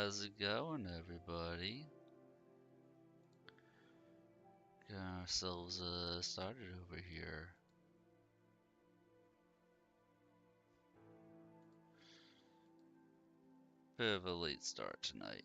How's it going, everybody? Get ourselves started over here. Bit of a late start tonight.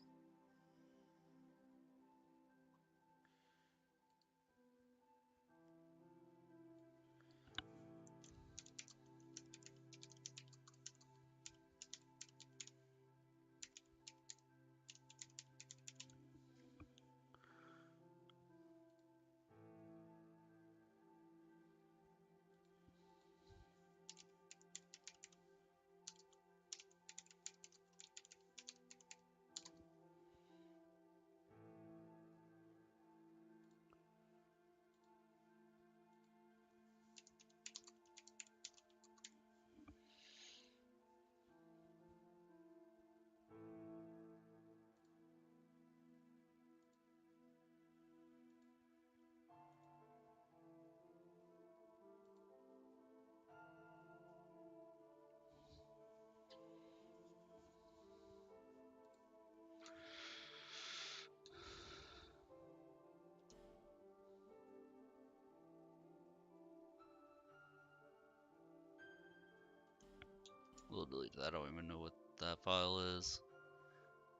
We'll delete that. I don't even know what that file is.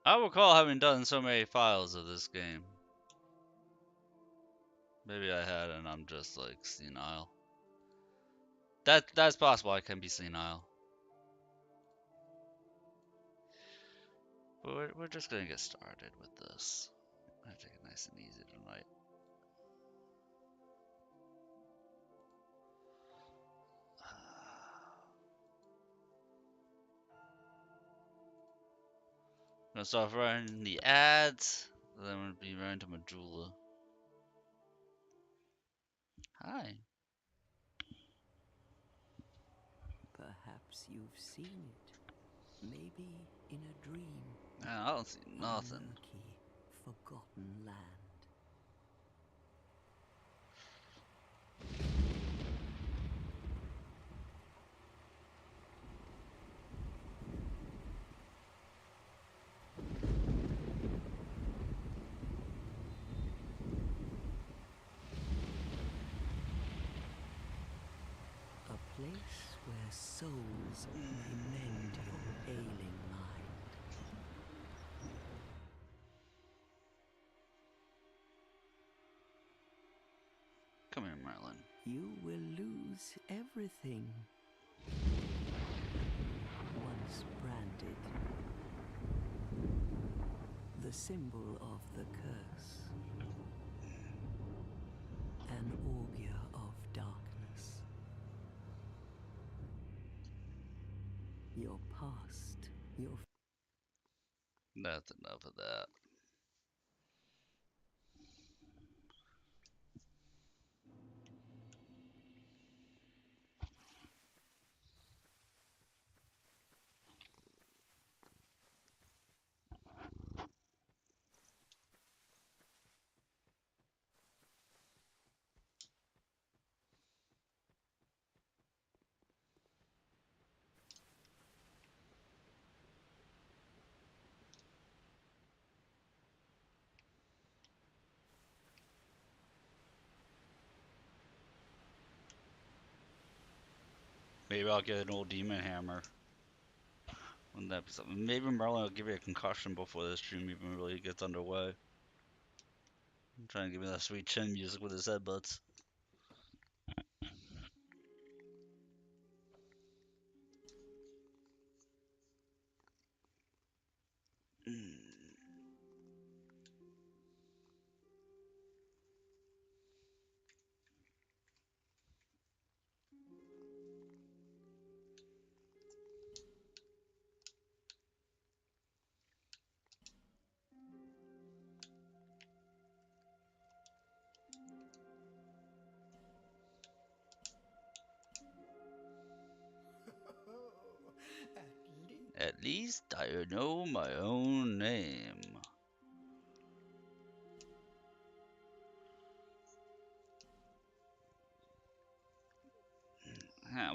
I recall having done so many files of this game. Maybe I had and I'm just like senile. That's possible. I can be senile. But we're just gonna get started with this. I'm gonna take it nice and easy tonight. Gonna start running the ads. Then we'll be running to Majula. Hi. Perhaps you've seen it. Maybe in a dream. Man, I don't see nothing. A murky, forgotten land. A place where souls may mend your ailing mind. Come here, Merlin. You will lose everything. Once branded. The symbol of the curse. An augur of darkness. Your past, your... That's enough of that. Maybe I'll get an old demon hammer. Wouldn't that be something? Maybe Merlin will give you a concussion before the stream even really gets underway. I'm trying to give me that sweet chin music with his headbutts. At least I know my own name. Yeah,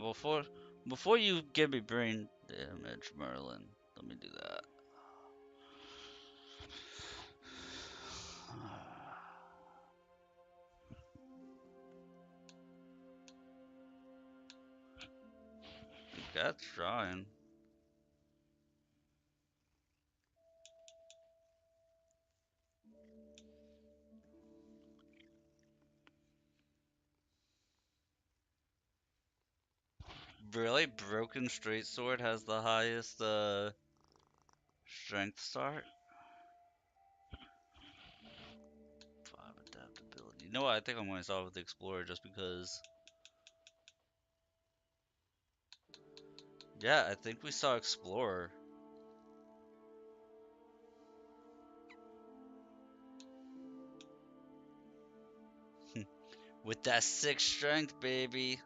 before you give me brain damage, Merlin, let me do that. That's trying. Really? Broken Straight Sword has the highest strength start? 5 adaptability. You know what? I think I'm going to start with the Explorer just because. Yeah, I think we saw Explorer. With that 6 strength, baby.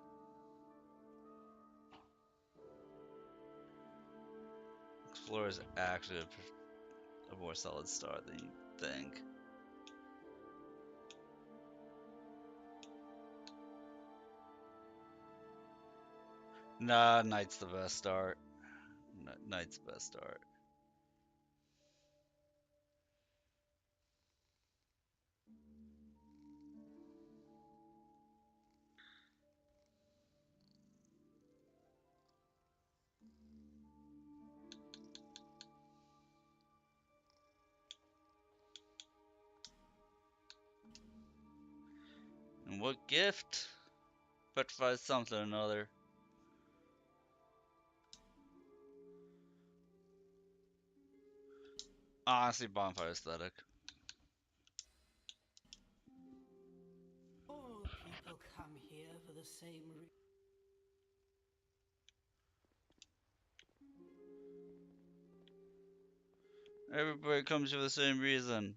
Explorer is actually a more solid start than you think. Nah, Knight's the best start. Knight's the best start. And what gift? Petrifies something or another. Honestly, bonfire aesthetic. All people come here for the same reason. Everybody comes for the same reason.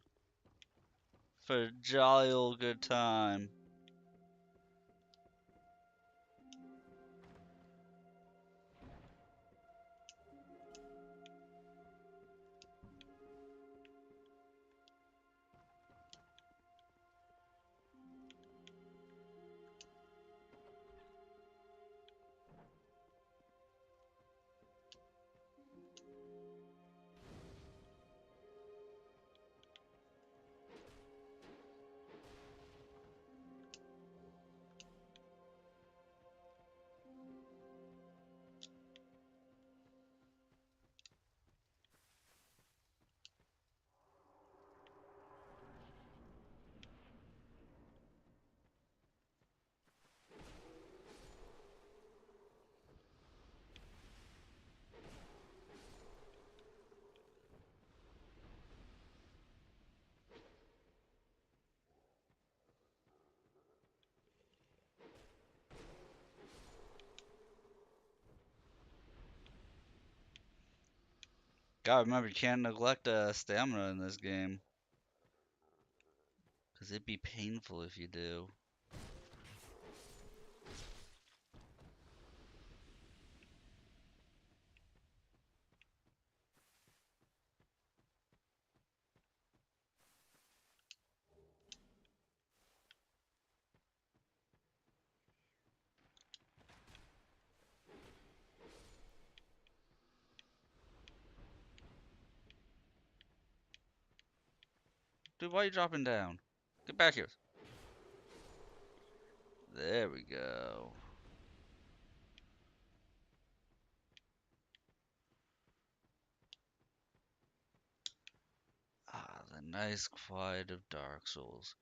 For a jolly old good time. God, remember, you can't neglect stamina in this game. Because it'd be painful if you do. Dude, why are you dropping down? Get back here. There we go. Ah, the nice quiet of Dark Souls.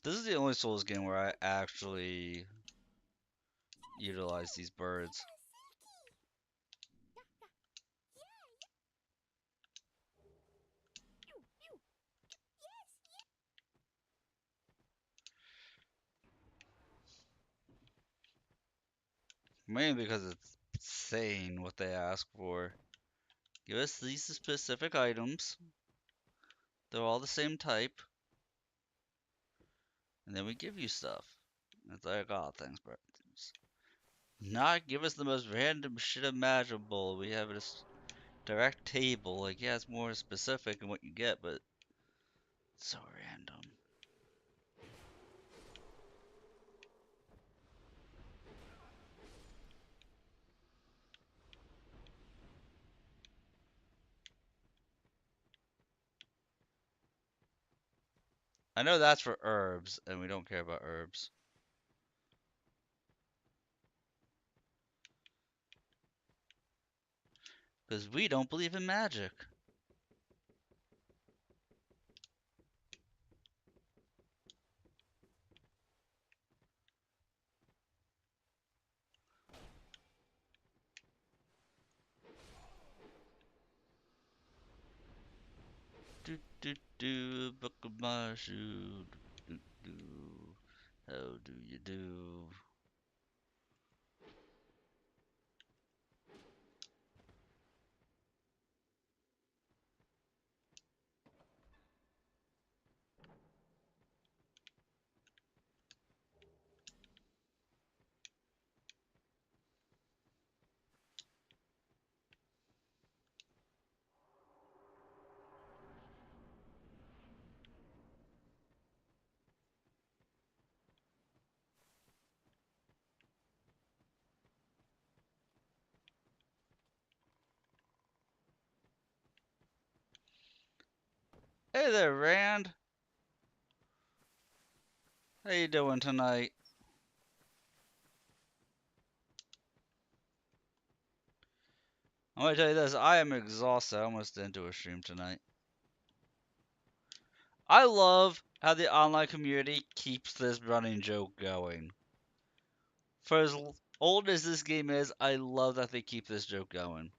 This is the only Souls game where I actually utilize these birds. Mainly because it's insane what they ask for. Give us these specific items. They're all the same type. And then we give you stuff. It's like, oh, thanks, bro. Not give us the most random shit imaginable. We have this direct table. Like, yeah, it's more specific in what you get, but it's so random. I know that's for herbs, and we don't care about herbs. Because we don't believe in magic. Do do do, buckle my shoe. Do do do. How do you do? Hey there, Rand. How you doing tonight? I'm gonna tell you this, I am exhausted. I almost didn't do a stream tonight. I love how the online community keeps this running joke going. For as old as this game is, I love that they keep this joke going.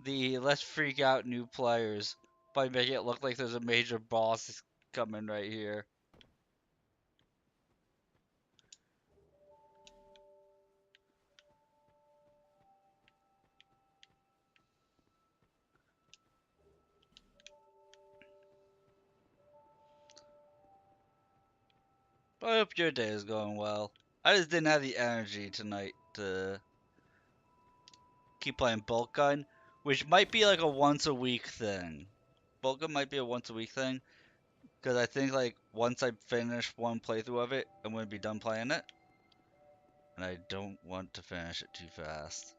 The let's freak out new players by making it look like there's a major boss coming right here. But I hope your day is going well. I just didn't have the energy tonight to keep playing Bolt Gun, which might be like a once a week thing. Bolt Gun might be a once a week thing, because I think like once I finish one playthrough of it, I'm going to be done playing it. And I don't want to finish it too fast.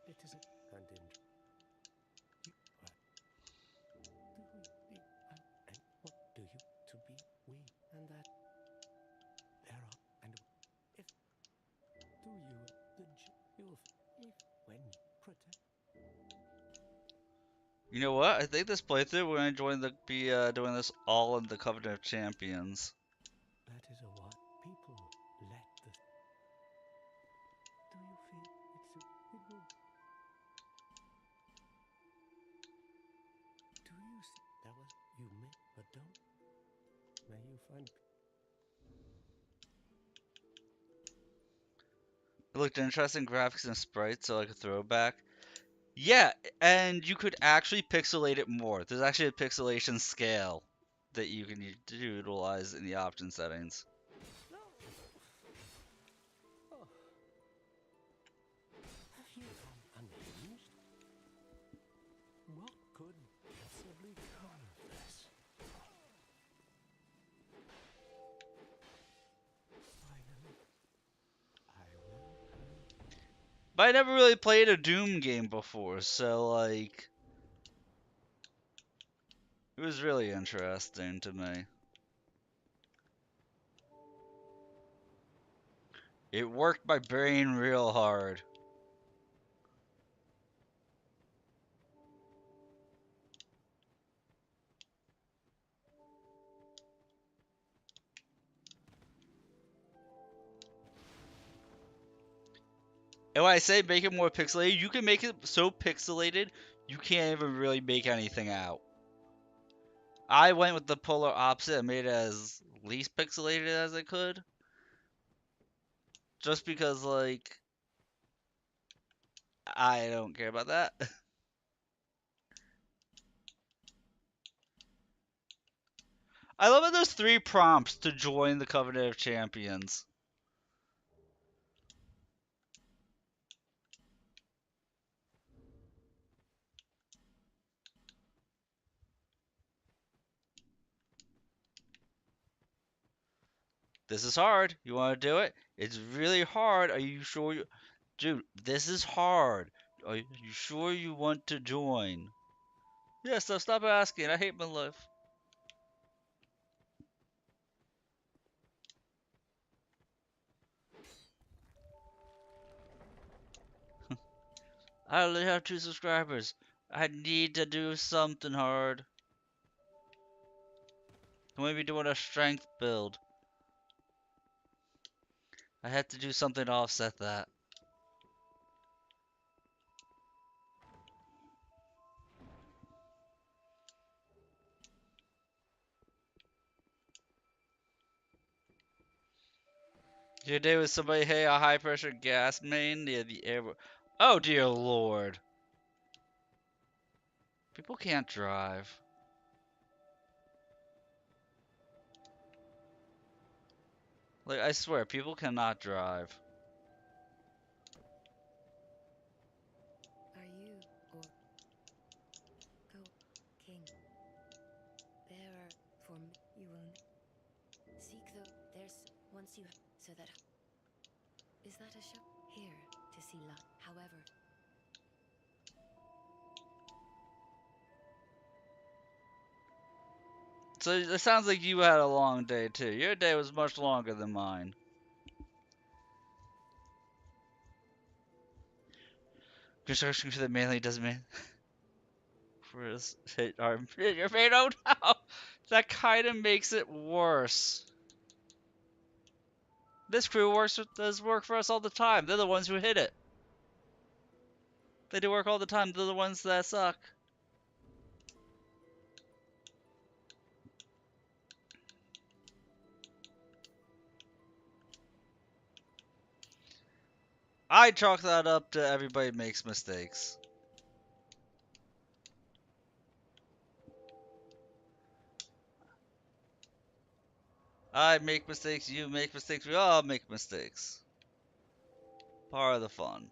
It is a and in you and what do you to be we and that there are and if do you the you'll if when you protect. You know what? I think this playthrough we're going to be doing this all in the Covenant of Champions. That is a what people let the do you feel it will do you see that was you may but don't may you find It looked interesting graphics and sprites, so like a throwback. Yeah, and you could actually pixelate it more. There's actually a pixelation scale that you can utilize in the option settings. no oh. Have you gone unhinged? What could possibly come of this? Finally, I will But I never really played a Doom game before, so like it was really interesting to me. It worked my brain real hard. And when I say make it more pixelated, you can make it so pixelated you can't even really make anything out. I went with the polar opposite and made it as least pixelated as I could. Just because, like, I don't care about that. I love that there's 3 prompts to join the Covenant of Champions. This is hard. You want to do it? It's really hard. Are you sure you... Dude, this is hard. Are you sure you want to join? Yeah, so stop asking. I hate my life. I only have 2 subscribers. I need to do something hard. I might be doing a strength build. I had to do something to offset that. Your day with somebody, hey, a high pressure gas main near the air. Oh dear lord. People can't drive. Like, I swear, people cannot drive. Are you or go king bearer for me? You will seek though there's once you so that is that a shop here to see luck. However, So it sounds like you had a long day too. Your day was much longer than mine. Construction for the manly doesn't mean for us hit our your fate. Oh no! That kind of makes it worse. This crew does work for us all the time. They're the ones who hit it. They do work all the time. They're the ones that suck. I chalk that up to everybody makes mistakes. I make mistakes, you make mistakes, we all make mistakes. Part of the fun.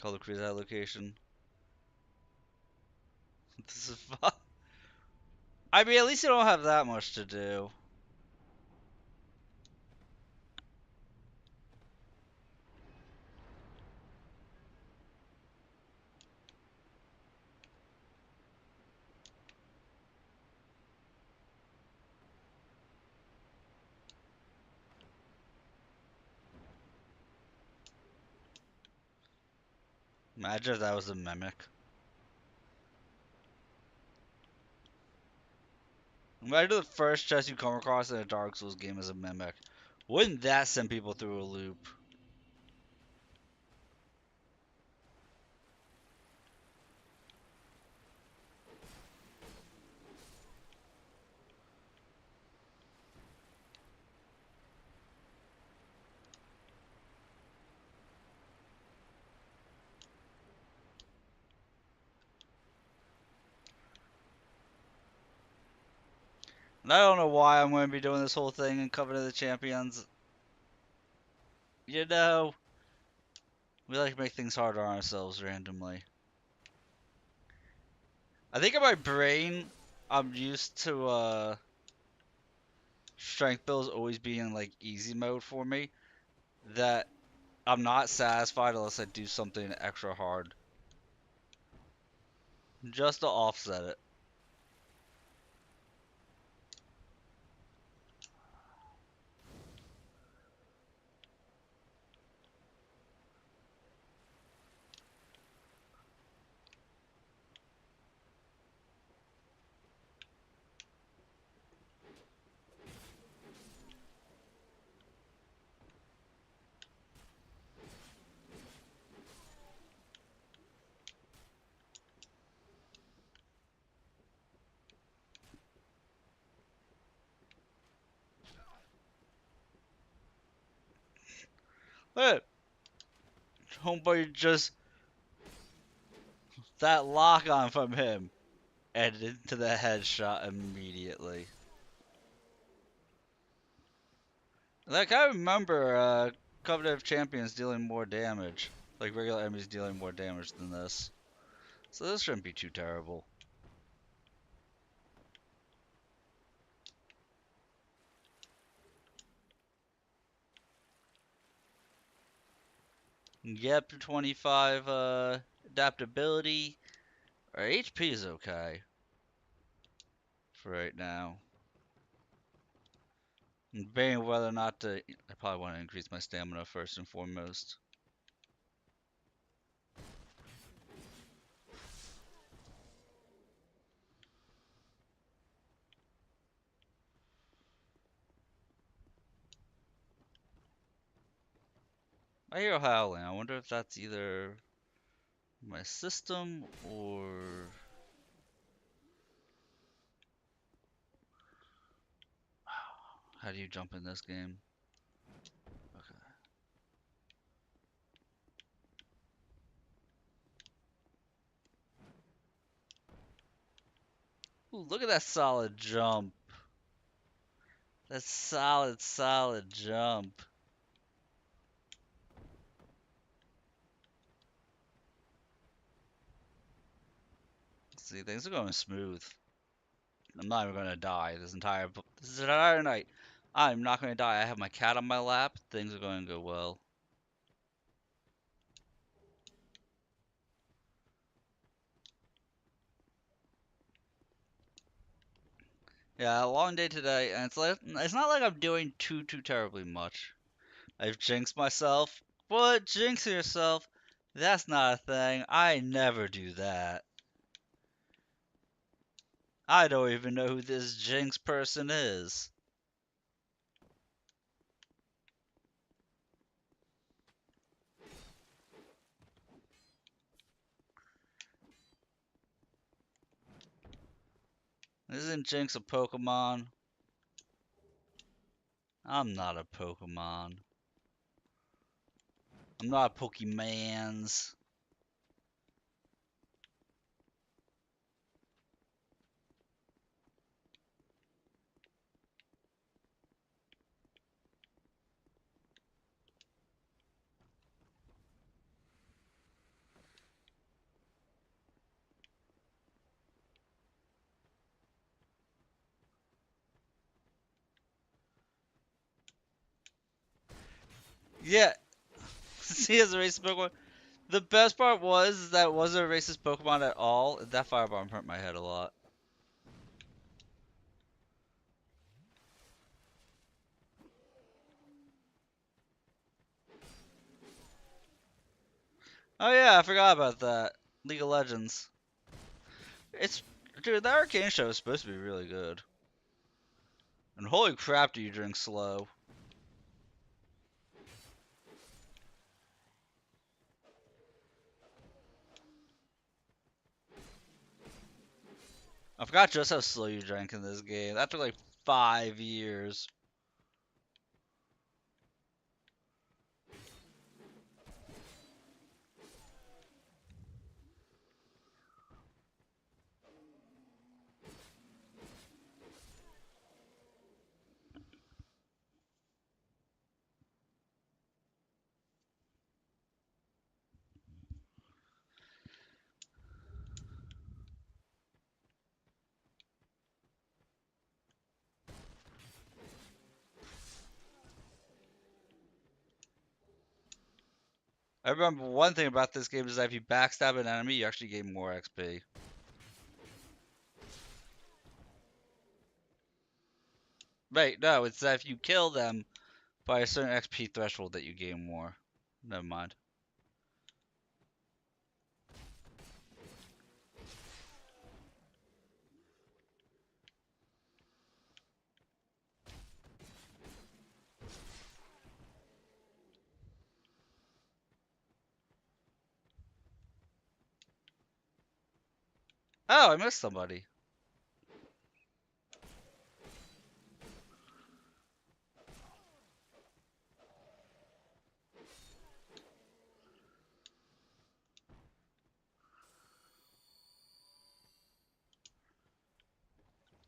Color create that location. This is fun. I mean, at least you don't have that much to do. Imagine if that was a mimic. Imagine the first chest you come across in a Dark Souls game is a mimic. Wouldn't that send people through a loop? And I don't know why I'm going to be doing this whole thing in Covenant of the Champions. You know, we like to make things harder on ourselves randomly. I think in my brain, I'm used to strength builds always being like easy mode for me. That I'm not satisfied unless I do something extra hard. Just to offset it. Look, homeboy just that lock on from him and into the headshot immediately. Like I remember Covenant of Champions dealing more damage. Like regular enemies dealing more damage than this. So this shouldn't be too terrible. Yep, 25 adaptability. Our HP is okay for right now. I'm debating whether or not to. I probably want to increase my stamina first and foremost. I hear howling. I wonder if that's either my system or. How do you jump in this game? Okay. Ooh, look at that solid jump. That solid jump. See, things are going smooth. I'm not even gonna die this entire night. I'm not gonna die. I have my cat on my lap. Things are going to go well. Yeah, a long day today, and it's not like I'm doing too terribly much. I've jinxed myself. What? Jinx yourself? That's not a thing. I never do that. I don't even know who this jinx person is. Isn't Jinx a Pokemon? I'm not a Pokemon. I'm not a Pokemans. Yeah, see as a racist Pokemon. The best part was that it wasn't a racist Pokemon at all. That Firebomb hurt my head a lot. Oh yeah, I forgot about that. League of Legends. It's dude, that Arcane show is supposed to be really good. And holy crap, do you drink slow? I forgot just how slow you drank in this game. That took like 5 years. I remember one thing about this game is that if you backstab an enemy, you actually gain more XP. Right, no, it's that if you kill them by a certain XP threshold that you gain more. Never mind. Oh, I missed somebody.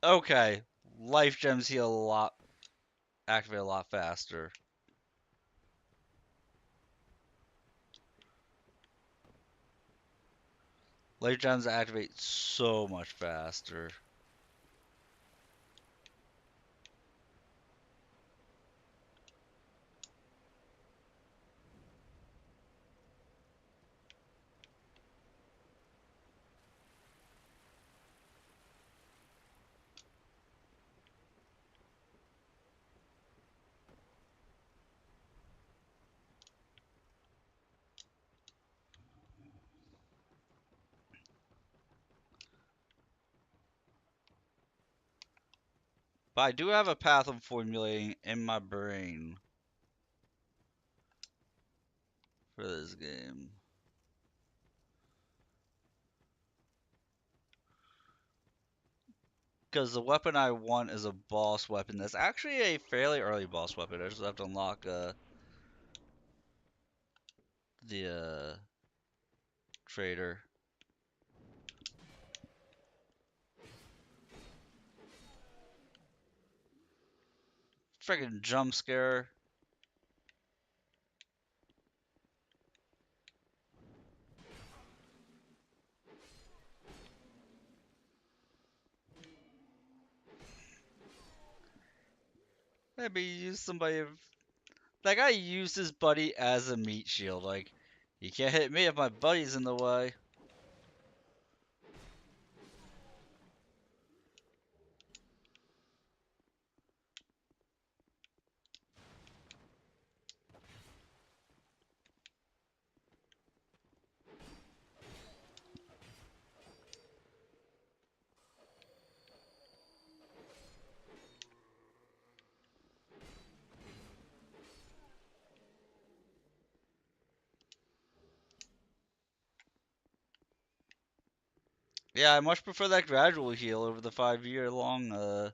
Okay, life gems heal a lot, activate a lot faster. Life gems activate so much faster. But I do have a path I'm formulating in my brain for this game. Because the weapon I want is a boss weapon that's actually a fairly early boss weapon. I just have to unlock the trader. Freaking jump scare. Maybe use somebody. Like, I use his buddy as a meat shield. Like, you can't hit me if my buddy's in the way. Yeah, I much prefer that gradual heal over the 5 year long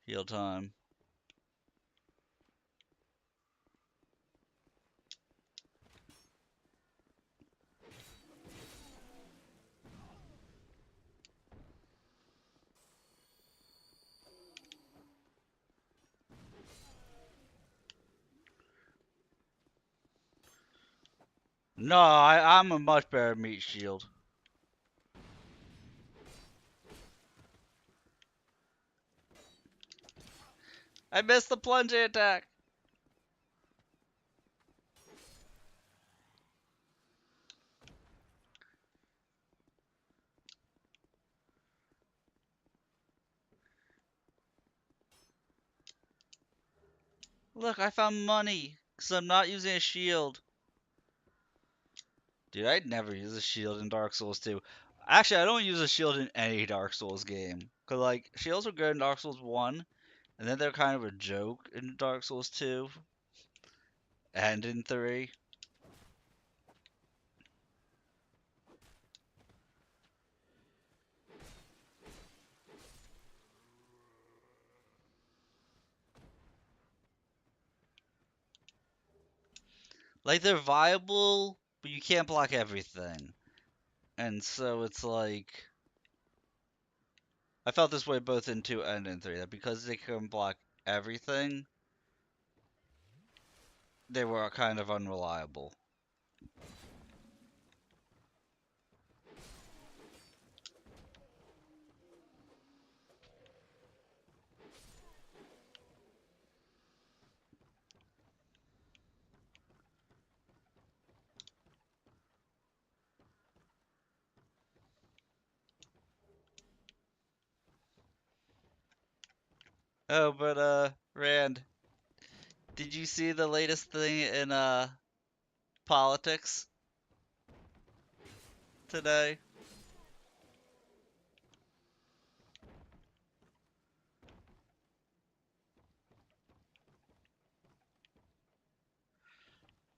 heal time. No, I'm a much better meat shield. I missed the plunge attack. Look, I found money. Because I'm not using a shield. Dude, I'd never use a shield in Dark Souls 2. Actually, I don't use a shield in any Dark Souls game. Because, like, shields were good in Dark Souls 1. And then they're kind of a joke in Dark Souls 2. And in 3. Like, they're viable, but you can't block everything. And so it's like... I felt this way both in 2 and in 3. That because they can block everything, they were kind of unreliable. Oh, but Rand, did you see the latest thing in politics today?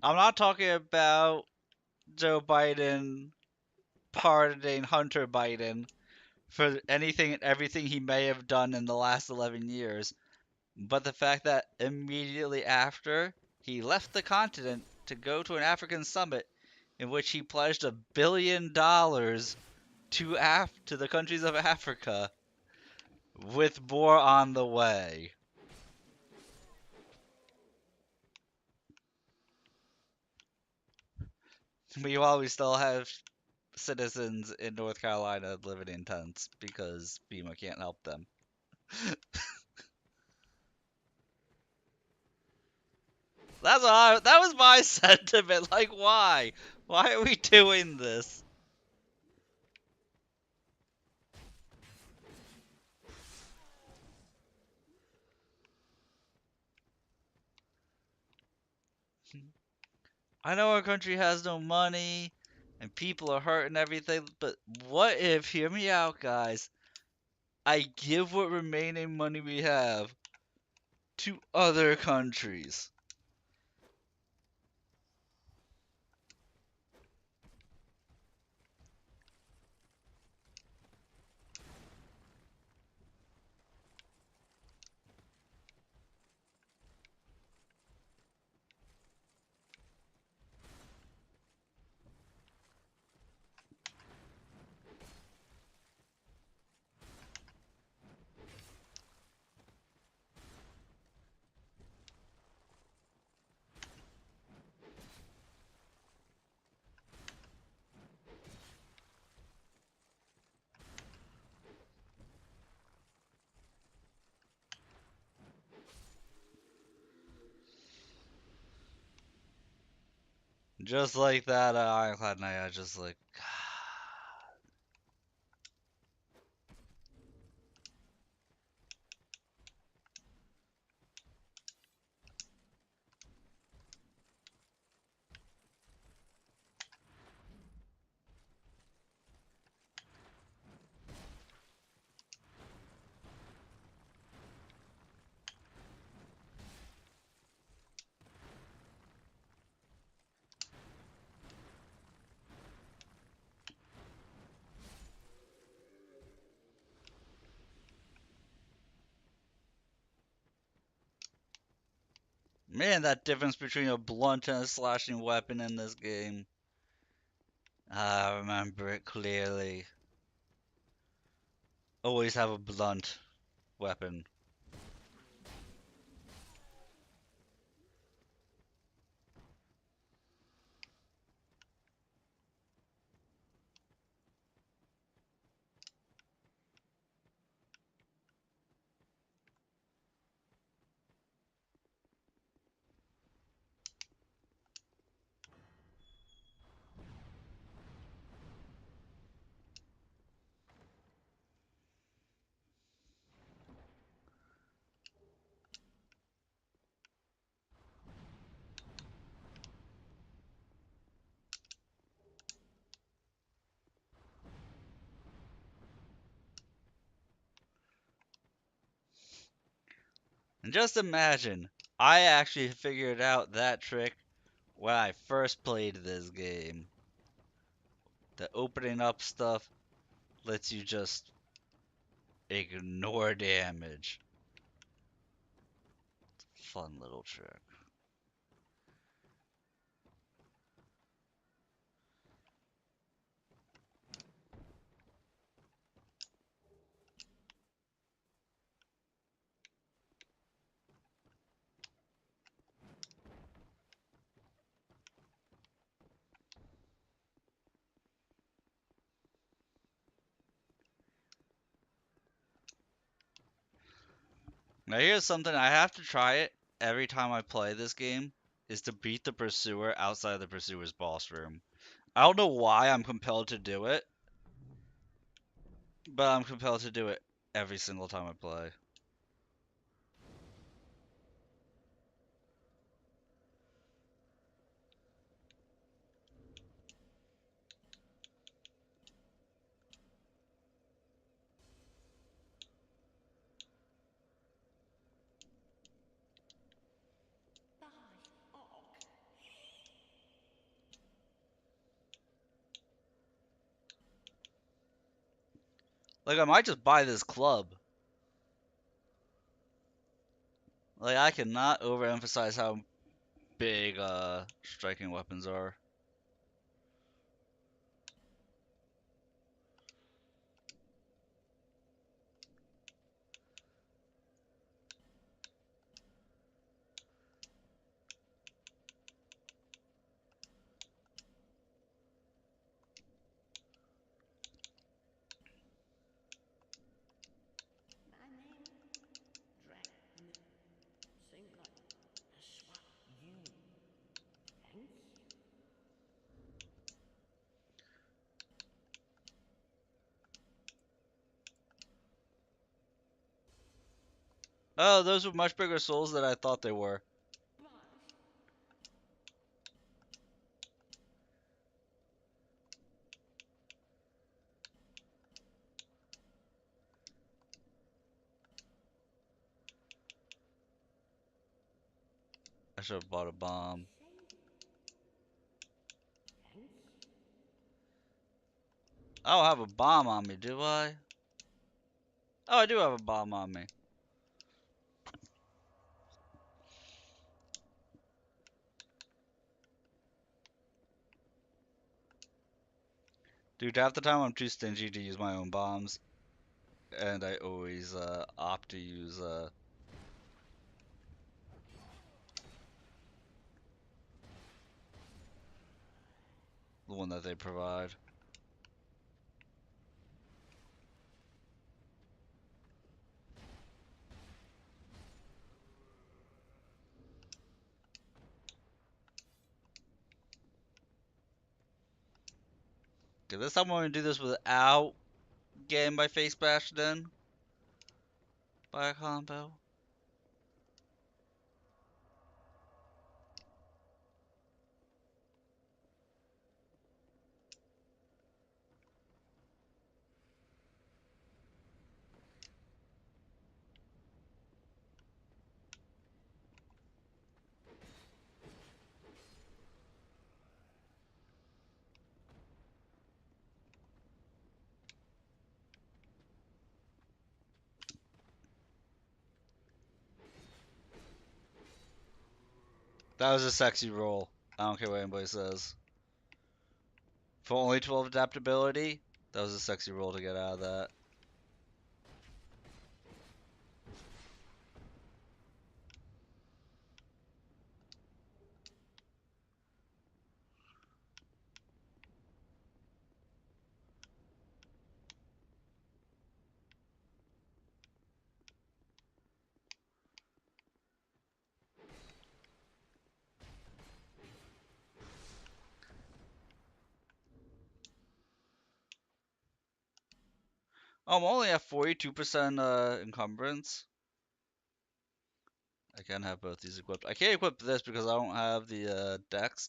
I'm not talking about Joe Biden pardoning Hunter Biden for anything and everything he may have done in the last 11 years, but the fact that immediately after he left the continent to go to an African summit in which he pledged $1 billion to the countries of Africa, with more on the way. Meanwhile, we still have citizens in North Carolina living in tents because FEMA can't help them. That was my sentiment. Like, why? Why are we doing this? I know our country has no money and people are hurt and everything, but what if, hear me out, guys, I give what remaining money we have to other countries? Just like that Ironclad night, I was just like, man, that difference between a blunt and a slashing weapon in this game. I remember it clearly. Always have a blunt weapon. And just imagine, I actually figured out that trick when I first played this game. The opening up stuff lets you just ignore damage. Fun little trick. Now here's something, I have to try it every time I play this game, is to beat the Pursuer outside the Pursuer's boss room. I don't know why I'm compelled to do it, but I'm compelled to do it every single time I play. Like, I might just buy this club. Like, I cannot overemphasize how big striking weapons are. My name, Dragon. Sing like a swat you. Thank you. Oh, those were much bigger souls than I thought they were. I should have bought a bomb. Thank you. I don't have a bomb on me, do I? Oh, I do have a bomb on me. Dude, half the time I'm too stingy to use my own bombs. And I always opt to use the one that they provide. Okay, this time I'm gonna do this without getting my face bashed in by a combo. That was a sexy roll. I don't care what anybody says. For only 12 adaptability, that was a sexy roll to get out of that. Oh, I'm only at 42% encumbrance. I can have both these equipped. I can't equip this because I don't have the dex,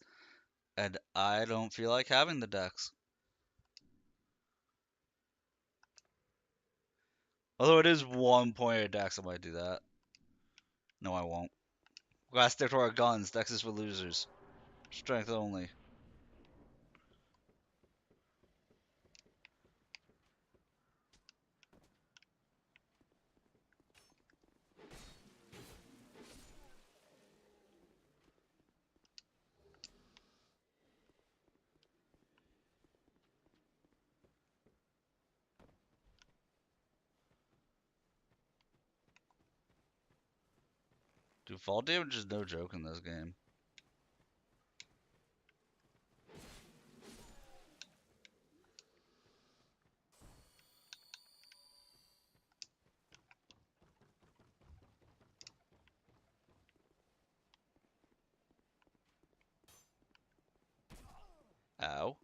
and I don't feel like having the dex. Although it is 1 point of dex, I might do that. No, I won't. We gotta stick to our guns. Dex is for losers. Strength only. Dude, fall damage is no joke in this game. Ow.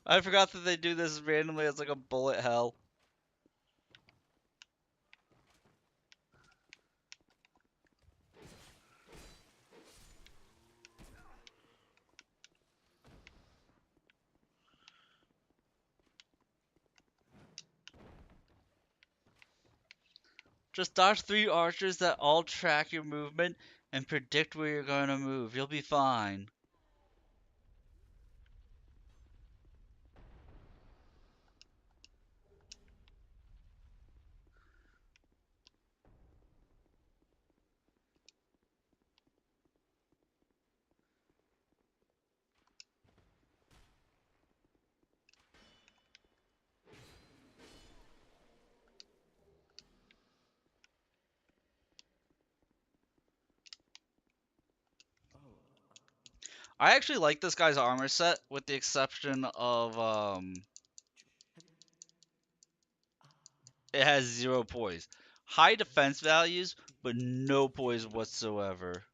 I forgot that they do this randomly as like a bullet hell. Just dodge 3 archers that all track your movement and predict where you're going to move. You'll be fine. I actually like this guy's armor set, with the exception of, it has 0 poise. High defense values, but no poise whatsoever.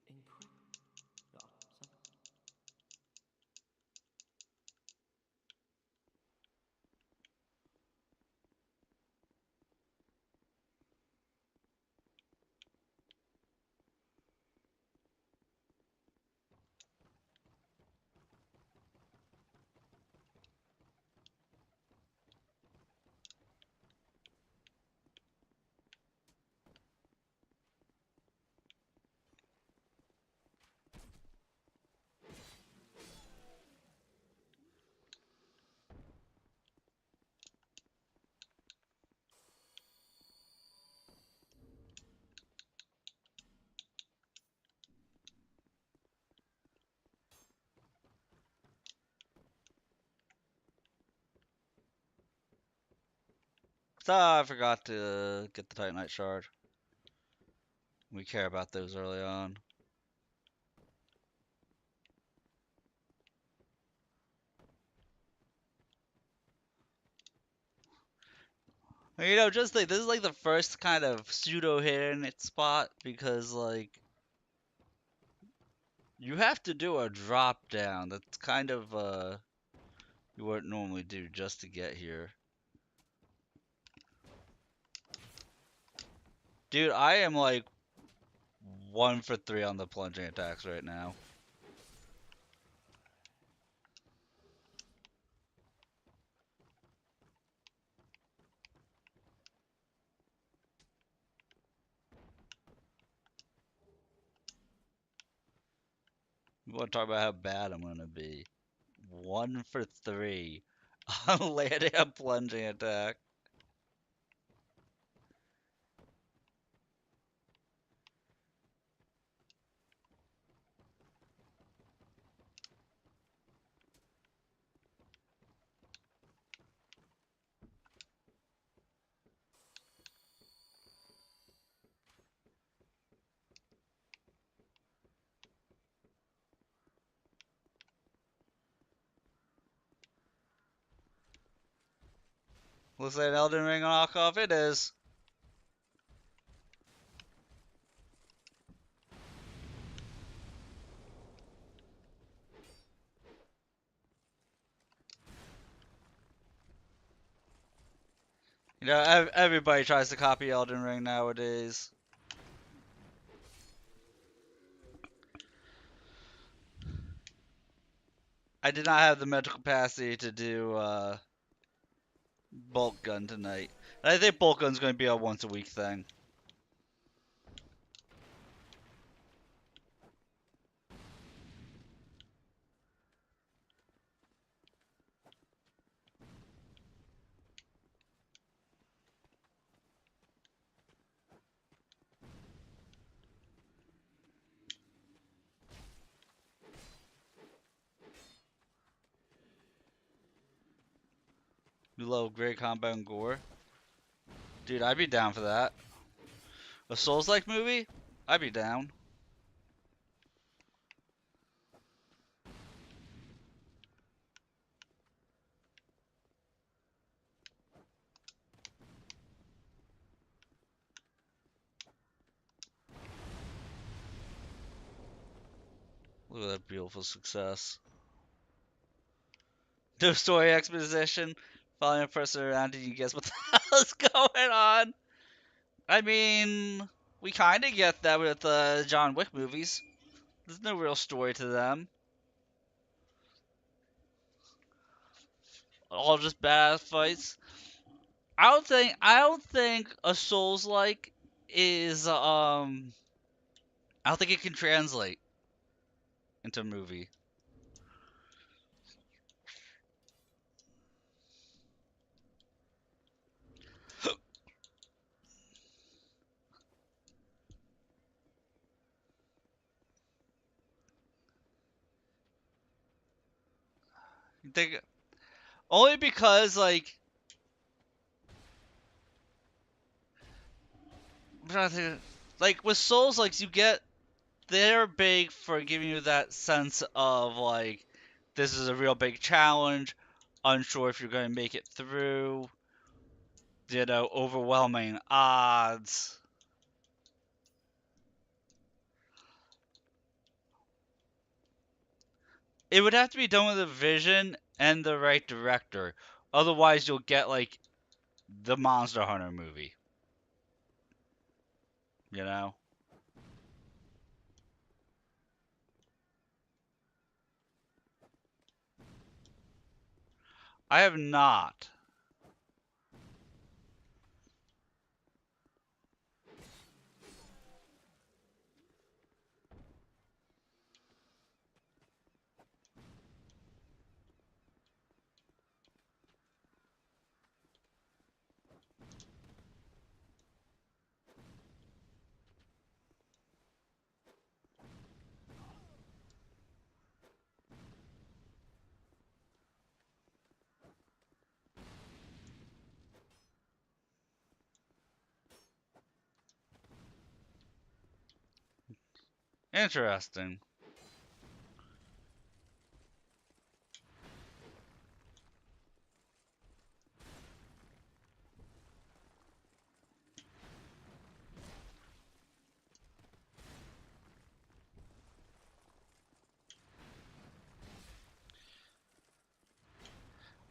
Ah, I forgot to get the Titanite shard. We care about those early on. You know, just like, this is like the first kind of pseudo hidden spot, because like you have to do a drop down. That's kind of you wouldn't normally do just to get here. Dude, I am like 1 for 3 on the plunging attacks right now. We want to talk about how bad I'm gonna be. 1 for 3 on landing a plunging attack. Looks like an Elden Ring knockoff it is. You know, everybody tries to copy Elden Ring nowadays. I did not have the mental capacity to do Bolt Gun tonight. And I think Bolt Gun's going to be a once a week thing. You love great combat and gore. Dude, I'd be down for that. A Souls-like movie? I'd be down. Look at that beautiful success. No story exposition. Following a person around and you guess what the hell is going on. I mean, we kind of get that with John Wick movies. There's no real story to them. All just badass fights. I don't think a Souls-like is I don't think it can translate into a movie. You think only because like I'm trying to think, like with Souls like you get they're big for giving you that sense of like this is a real big challenge, unsure if you're going to make it through, you know, overwhelming odds. It would have to be done with a vision and the right director. Otherwise, you'll get like the Monster Hunter movie. You know? I have not. Interesting.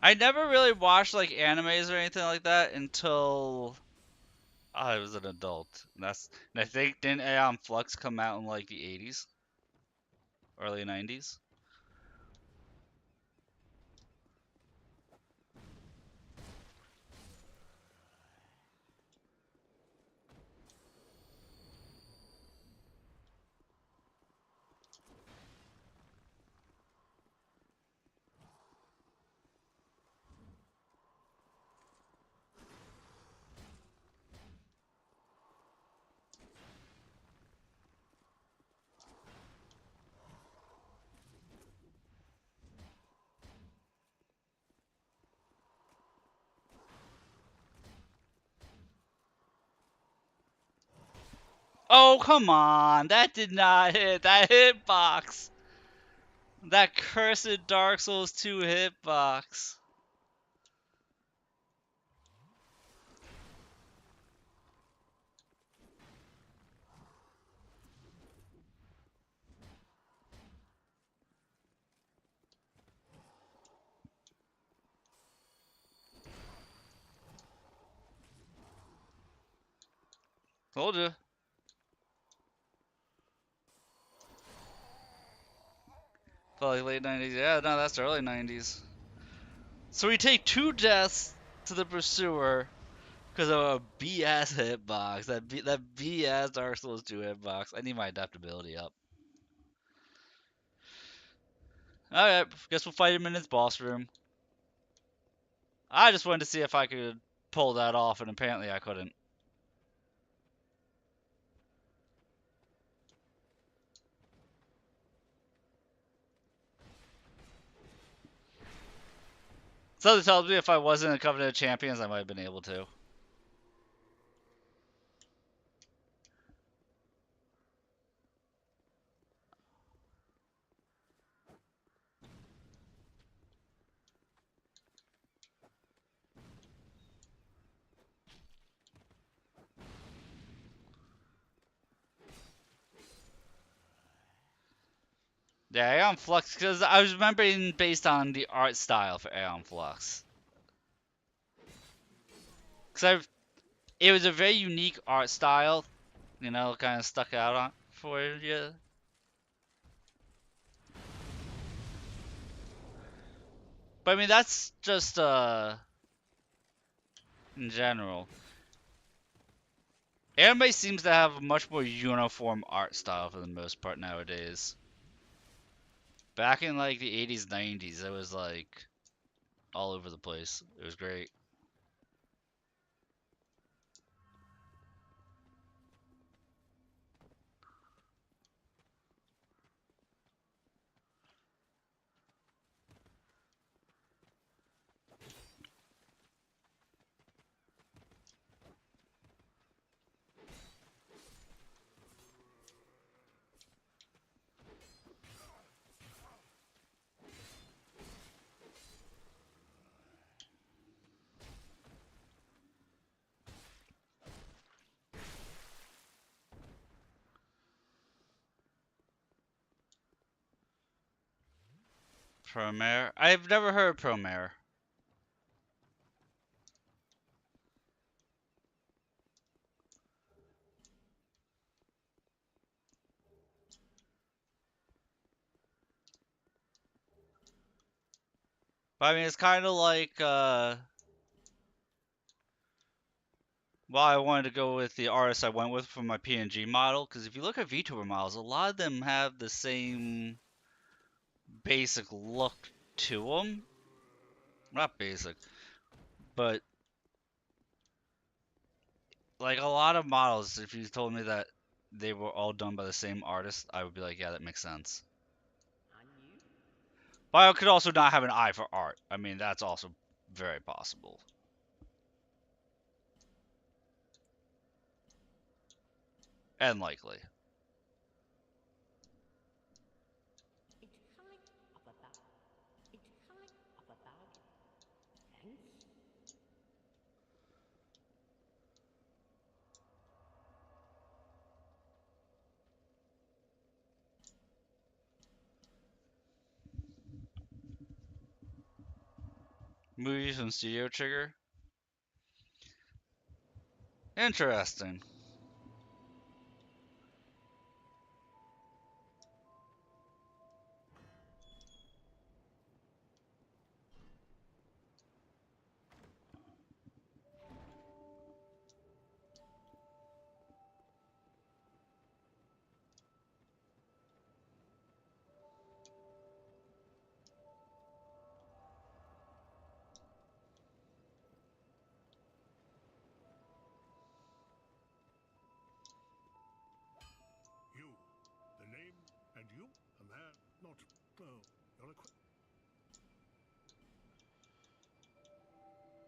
I never really watched like animes or anything like that until I was an adult. And I think didn't Aeon Flux come out in like the 80s, early 90s? Oh, come on. That did not hit. That hitbox. That cursed Dark Souls 2 hitbox. Told you. Felt like late 90s. Yeah, no, that's early 90s. So we take 2 deaths to the Pursuer because of a BS hitbox. That BS Dark Souls 2 hitbox. I need my adaptability up. Alright, guess we'll fight him in his boss room. I just wanted to see if I could pull that off, and apparently I couldn't. Something tells me if I wasn't a Covenant of Champions, I might have been able to. Yeah, Aeon Flux, because I was remembering based on the art style for Aeon Flux. Because it was a very unique art style, you know, kind of stuck out on for you. But I mean, that's just in general. Anime seems to have a much more uniform art style for the most part nowadays. Back in like the 80s, 90s, it was like all over the place. It was great. Promare? I've never heard of Promare. But I mean, it's kind of like, well, I wanted to go with the artist I went with for my PNG model, because if you look at VTuber models, a lot of them have the same basic look to them. Not basic, but like a lot of models, if you told me that they were all done by the same artist, I would be like, yeah, that makes sense. But I could also not have an eye for art. I mean, that's also very possible. And likely. Movies from Studio Trigger? Interesting. You, the name, and you, a man, not, oh, you're a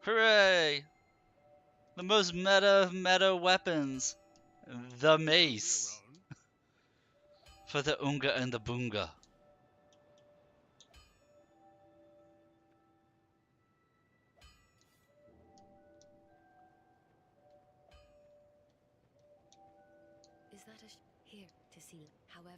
Hooray! The most meta weapons. The mace. around. For the Unga and the Boonga. Is that here to see? However,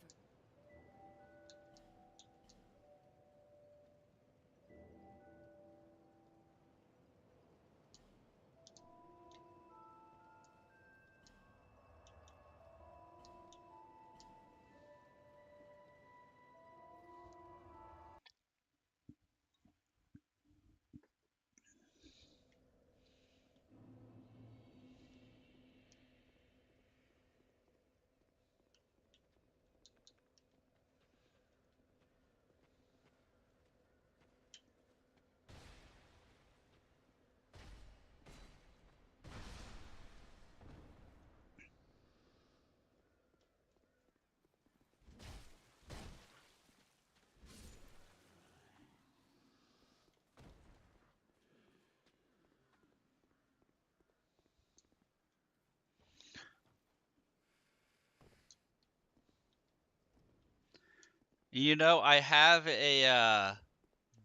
You know, I have a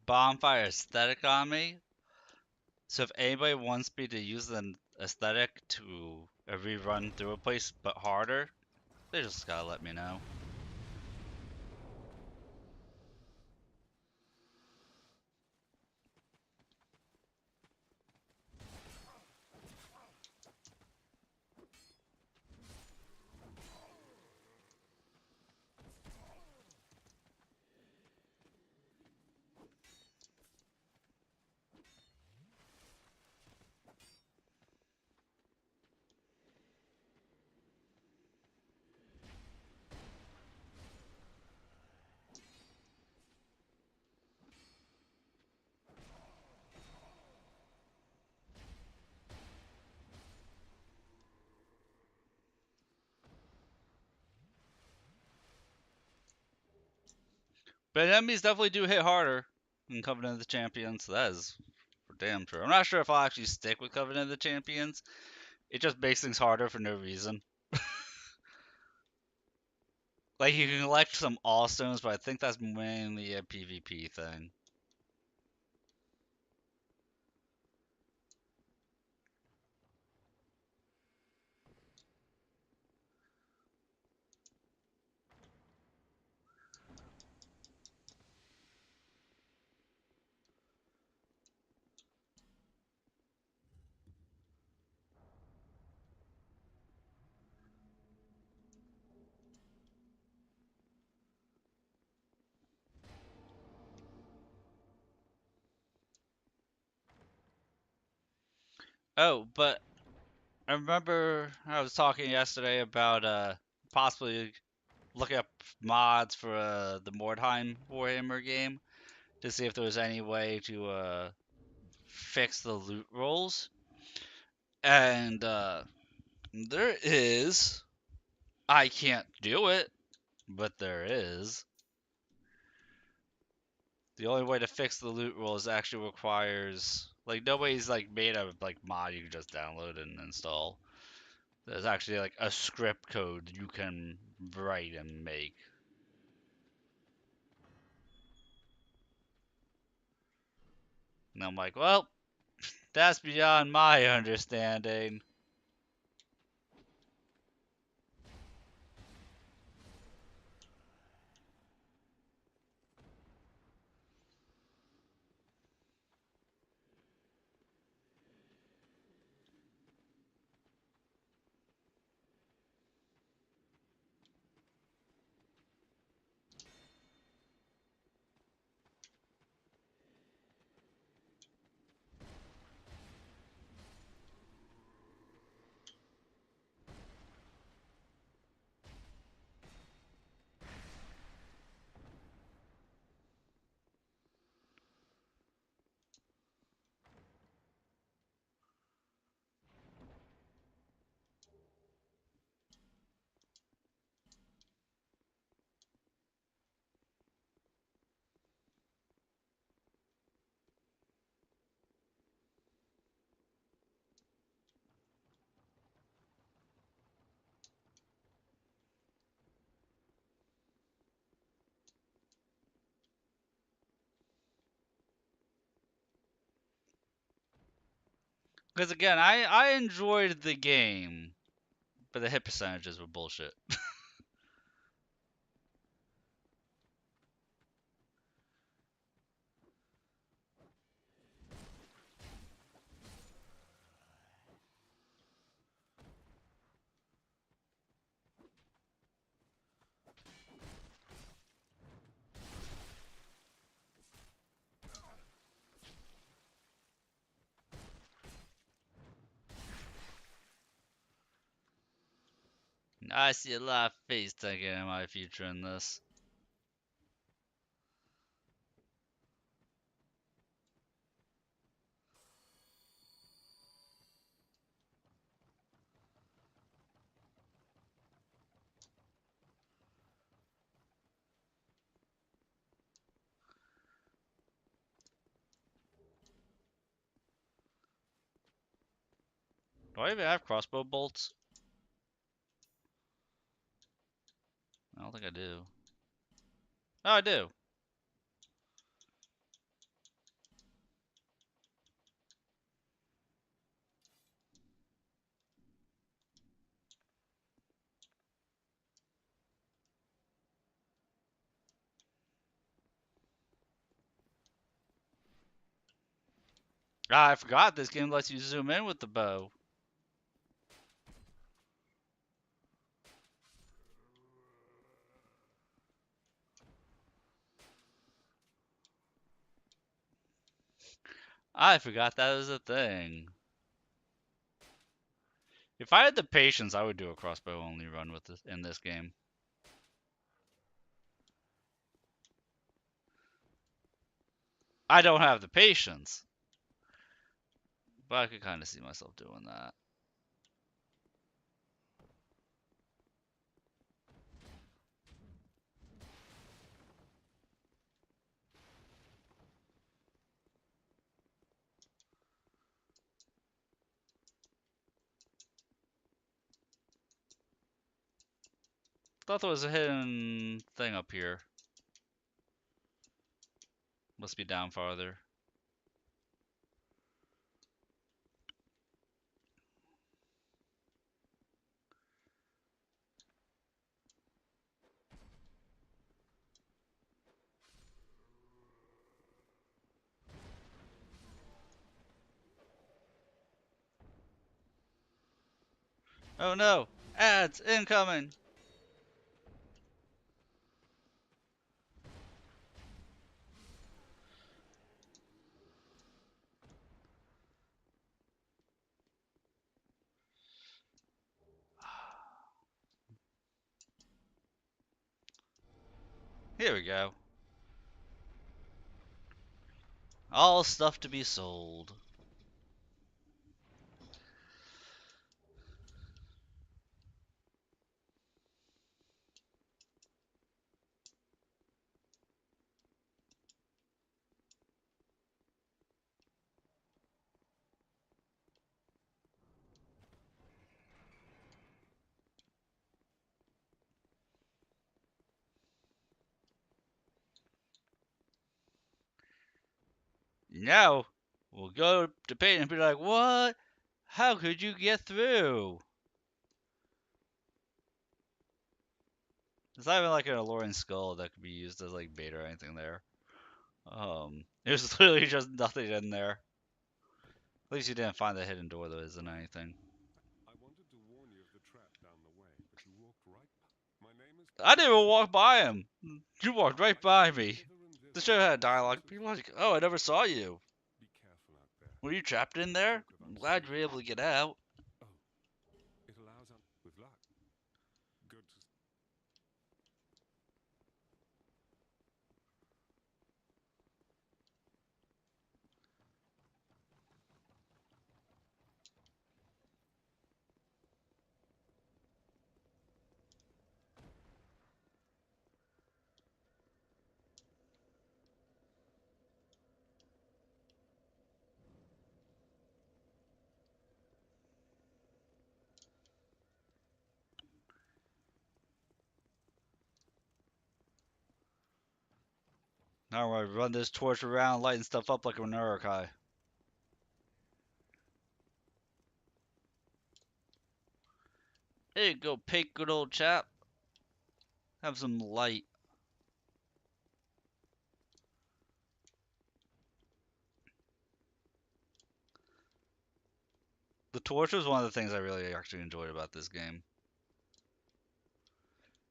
bonfire aesthetic on me. So if anybody wants me to use an aesthetic to rerun through a place but harder, they just gotta let me know. But enemies definitely do hit harder in Covenant of the Champions. That is for damn sure. I'm not sure if I'll actually stick with Covenant of the Champions. It just makes things harder for no reason. Like, you can collect some all stones, but I think that's mainly a PvP thing. Oh, but I remember I was talking yesterday about possibly looking up mods for the Mordheim Warhammer game to see if there was any way to fix the loot rolls. And there is. I can't do it, but there is. The only way to fix the loot rolls actually requires, like, nobody's like made a like mod you can just download and install. There's actually like a script code you can write and make. And I'm like, well, that's beyond my understanding. Because again, I enjoyed the game, but the hit percentages were bullshit. I see a lot of face tagging in my future in this. Do I even have crossbow bolts? I don't think I do. Oh, I do. Ah, I forgot this game lets you zoom in with the bow. I forgot that was a thing. If I had the patience, I would do a crossbow only run with this in this game. I don't have the patience, but I could kind of see myself doing that. Thought there was a hidden thing up here. Must be down farther. Oh no! Ads incoming! Here we go. All stuff to be sold. Now, we'll go to Peyton and be like, what? How could you get through? It's not even like an alluring skull that could be used as like bait or anything there. There's literally just nothing in there. At least you didn't find the hidden door that isn't anything. I wanted to warn you of the trap down the way, but you walked right. My name is. I didn't even walk by him. You walked right by me. Hither and thither. The show had dialogue. People were like, oh, I never saw you. Be careful out there. Were you trapped in there? I'm glad you were able to get out. Oh, it allows with luck. Good to. Now I run this torch around, lighting stuff up like an Urukai. There you go, Pate, good old chap. Have some light. The torch was one of the things I really actually enjoyed about this game.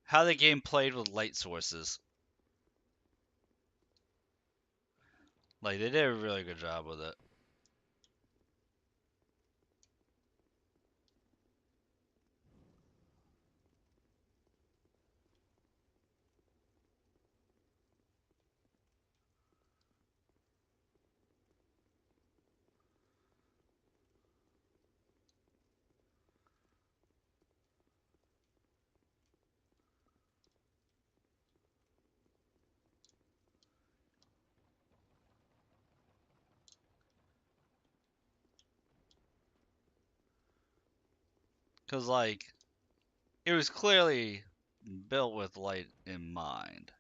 How the game played with light sources. Like, they did a really good job with it. Because, like, it was clearly built with light in mind.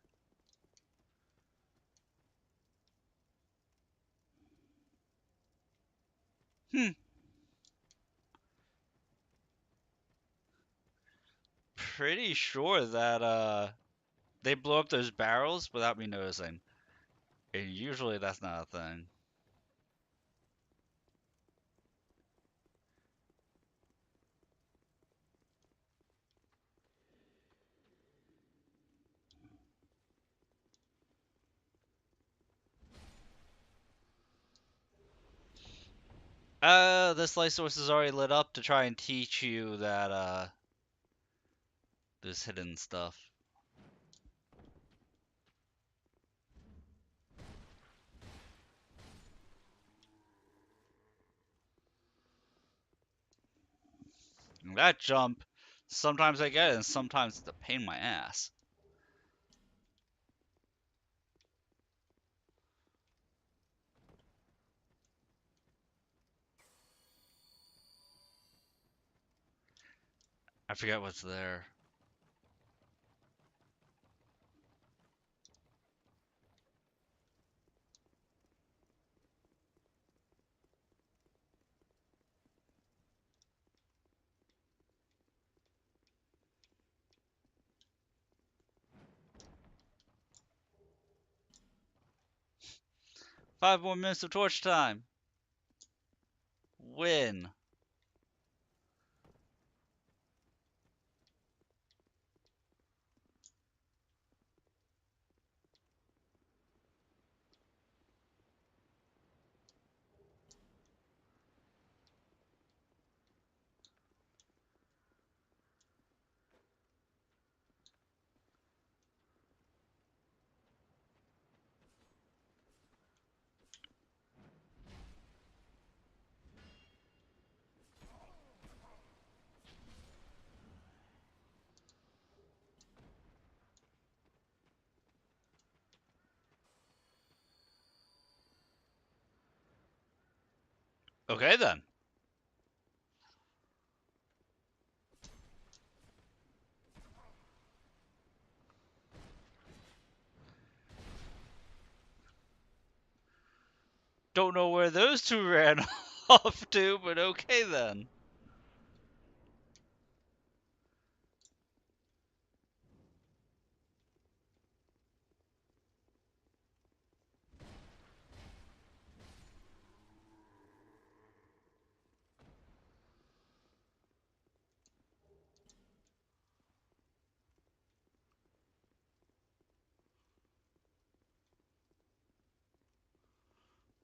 Pretty sure that, they blow up those barrels without me noticing. And usually that's not a thing. This light source is already lit up to try and teach you that, there's hidden stuff. And that jump, sometimes I get it, and sometimes it's a pain in my ass. I forget what's there. 5 more minutes of torch time. Win. Okay then. Don't know where those two ran off to, but okay then.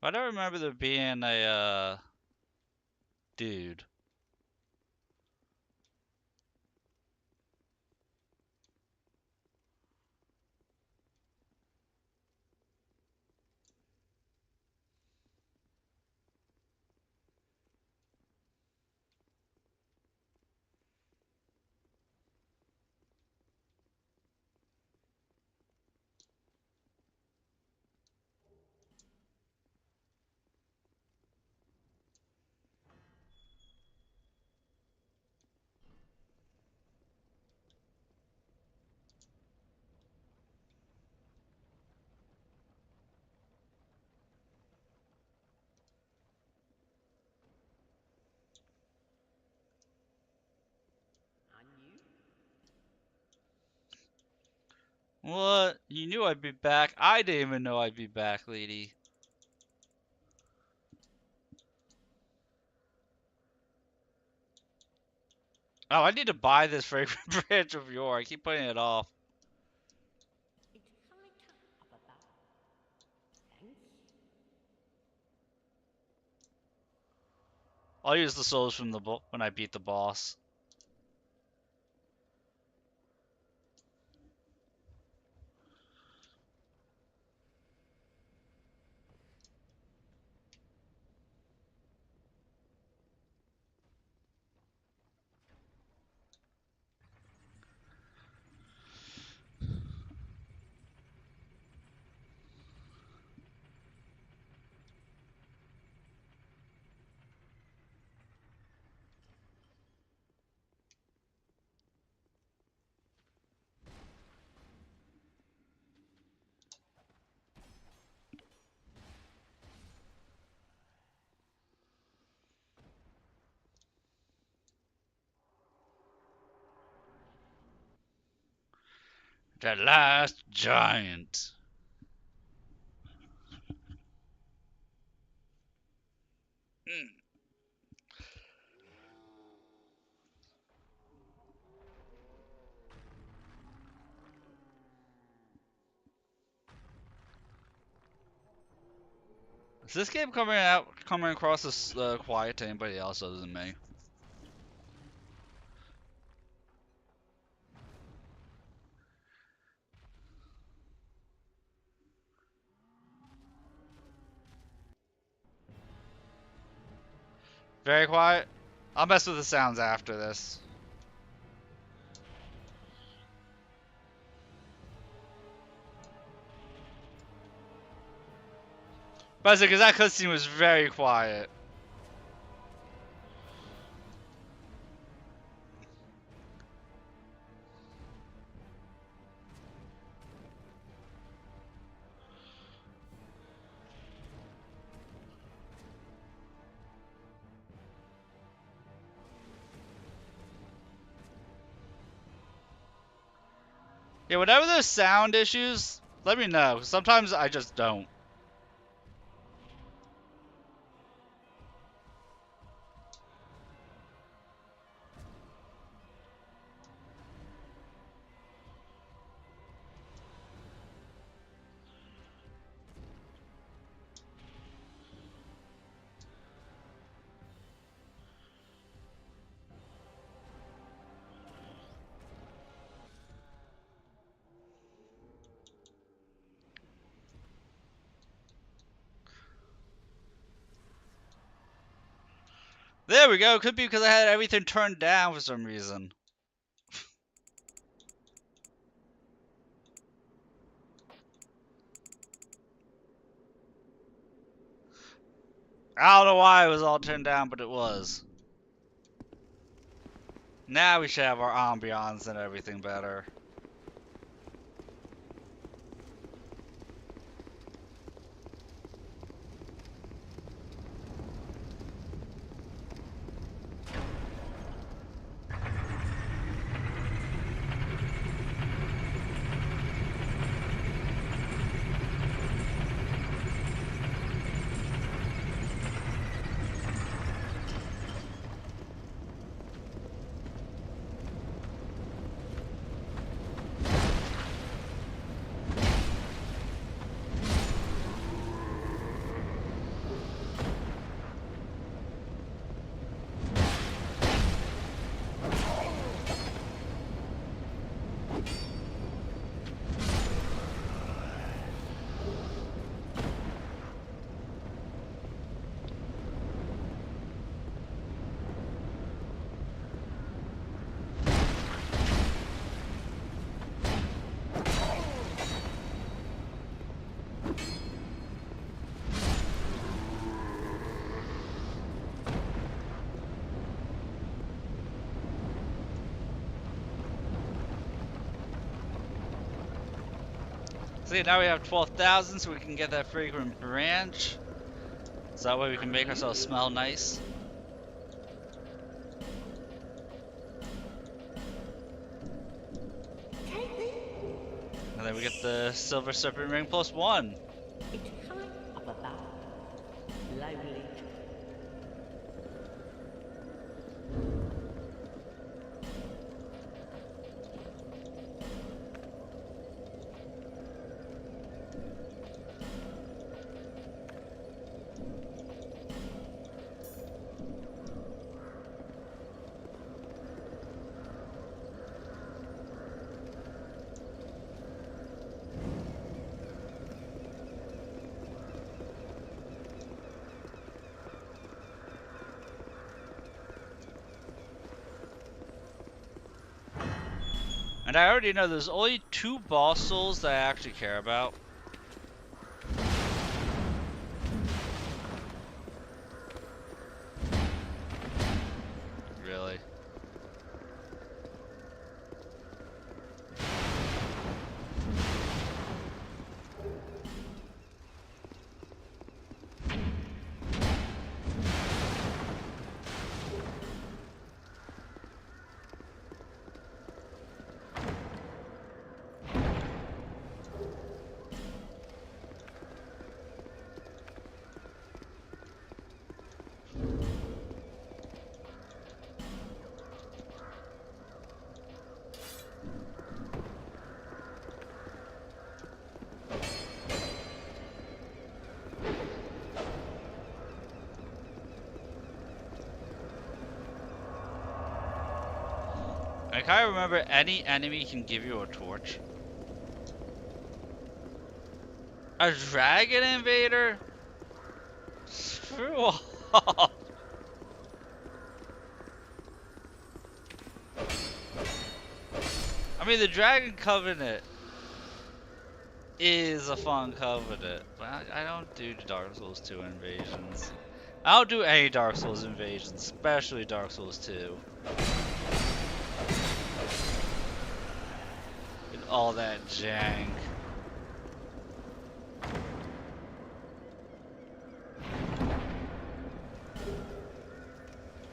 I don't remember there being a dude. What? You knew I'd be back? I didn't even know I'd be back, lady. Oh, I need to buy this fragrant branch of yore. I keep putting it off. I'll use the souls from the when I beat the boss. The last giant. Mm. Is this game coming across as quiet to anybody else other than me? Very quiet? I'll mess with the sounds after this. But because that cutscene was very quiet. Yeah, whenever there's sound issues, let me know. Sometimes I just don't. There we go. Could be because I had everything turned down for some reason. I don't know why it was all turned down, but it was. Now we should have our ambiance and everything better. See, now we have 12,000, so we can get that fragrant branch. So that way we can make ourselves smell nice. And then we get the Silver Serpent Ring +1. It's high up above. Lively. And I already know there's only 2 boss souls that I actually care about. Really? I can't remember any enemy can give you a torch. A dragon invader? Screw off. I mean, the Dragon Covenant is a fun covenant, but I don't do Dark Souls 2 invasions. I don't do any Dark Souls invasions, especially Dark Souls 2. And all that jank.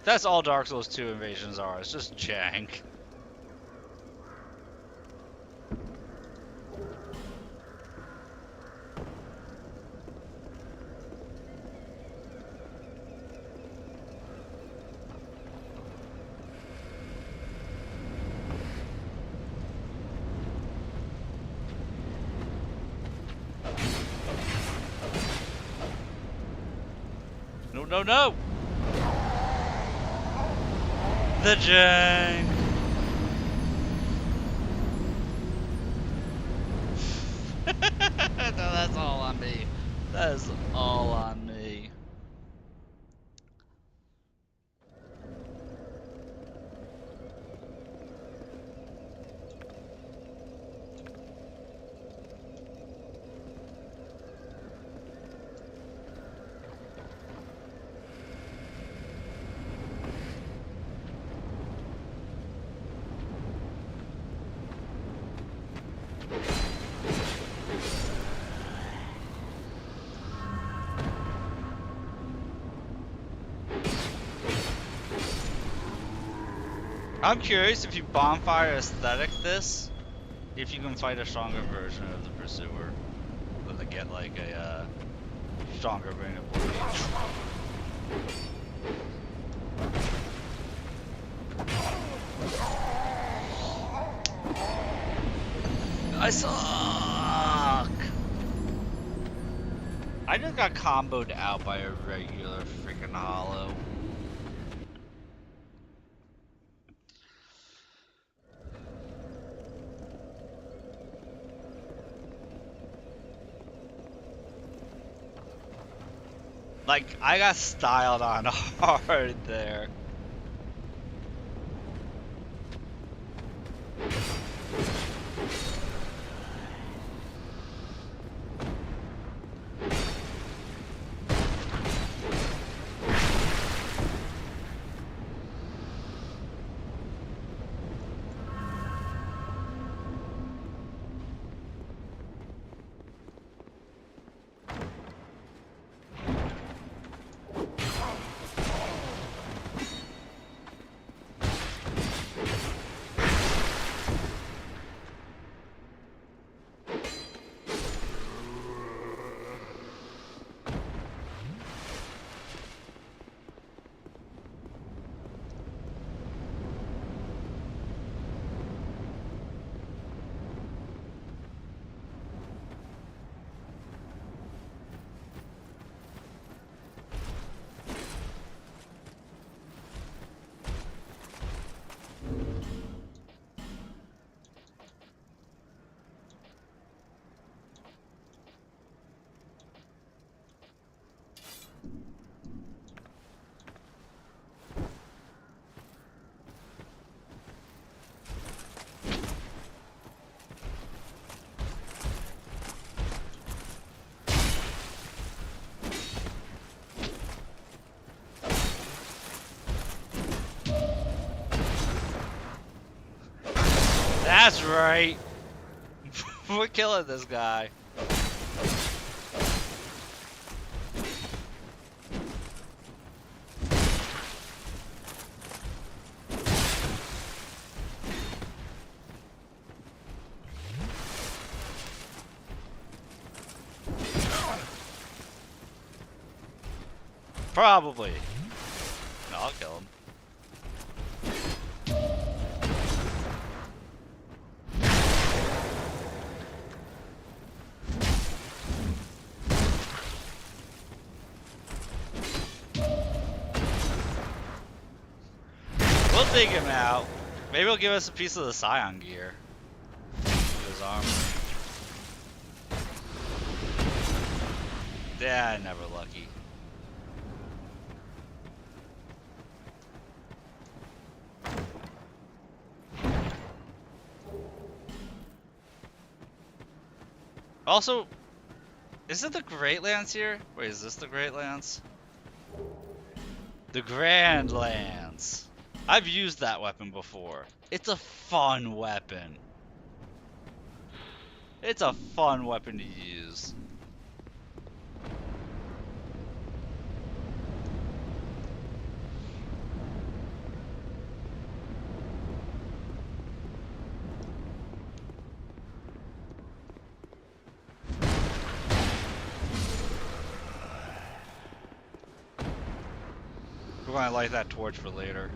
That's all Dark Souls 2 invasions are, it's just jank. No, no, no! The jank! No, that's all on me. That is all on me. I'm curious if you bonfire aesthetic this, if you can fight a stronger version of the Pursuer. Or to get like a stronger Ring of Blade. I suck! I just got comboed out by a regular freaking hollow. Like, I got styled on hard there. That's right. We're killing this guy. Probably. No, I'll kill him. We'll dig him out. Maybe he'll give us a piece of the Scion gear. His armor. Yeah, never lucky. Also, is it the Great Lance here? Wait, is this the Great Lance? The Grand Lance. I've used that weapon before. It's a fun weapon. It's a fun weapon to use. We're gonna light that torch for later.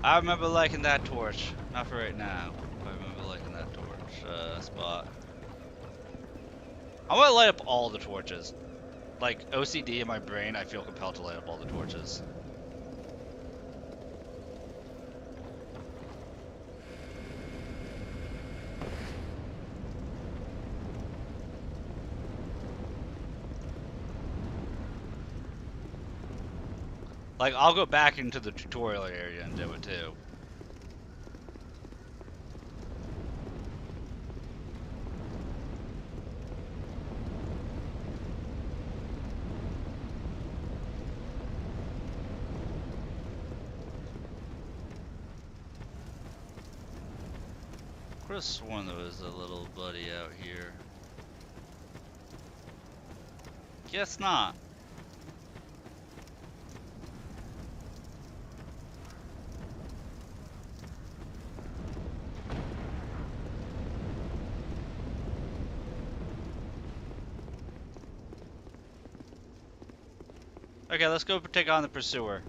I remember liking that torch. Not for right now. I remember liking that torch spot. I want to light up all the torches. Like, OCD in my brain, I feel compelled to light up all the torches. Like, I'll go back into the tutorial area and do it too. Could have sworn there was a little buddy out here. Guess not. Okay, let's go take on the pursuer.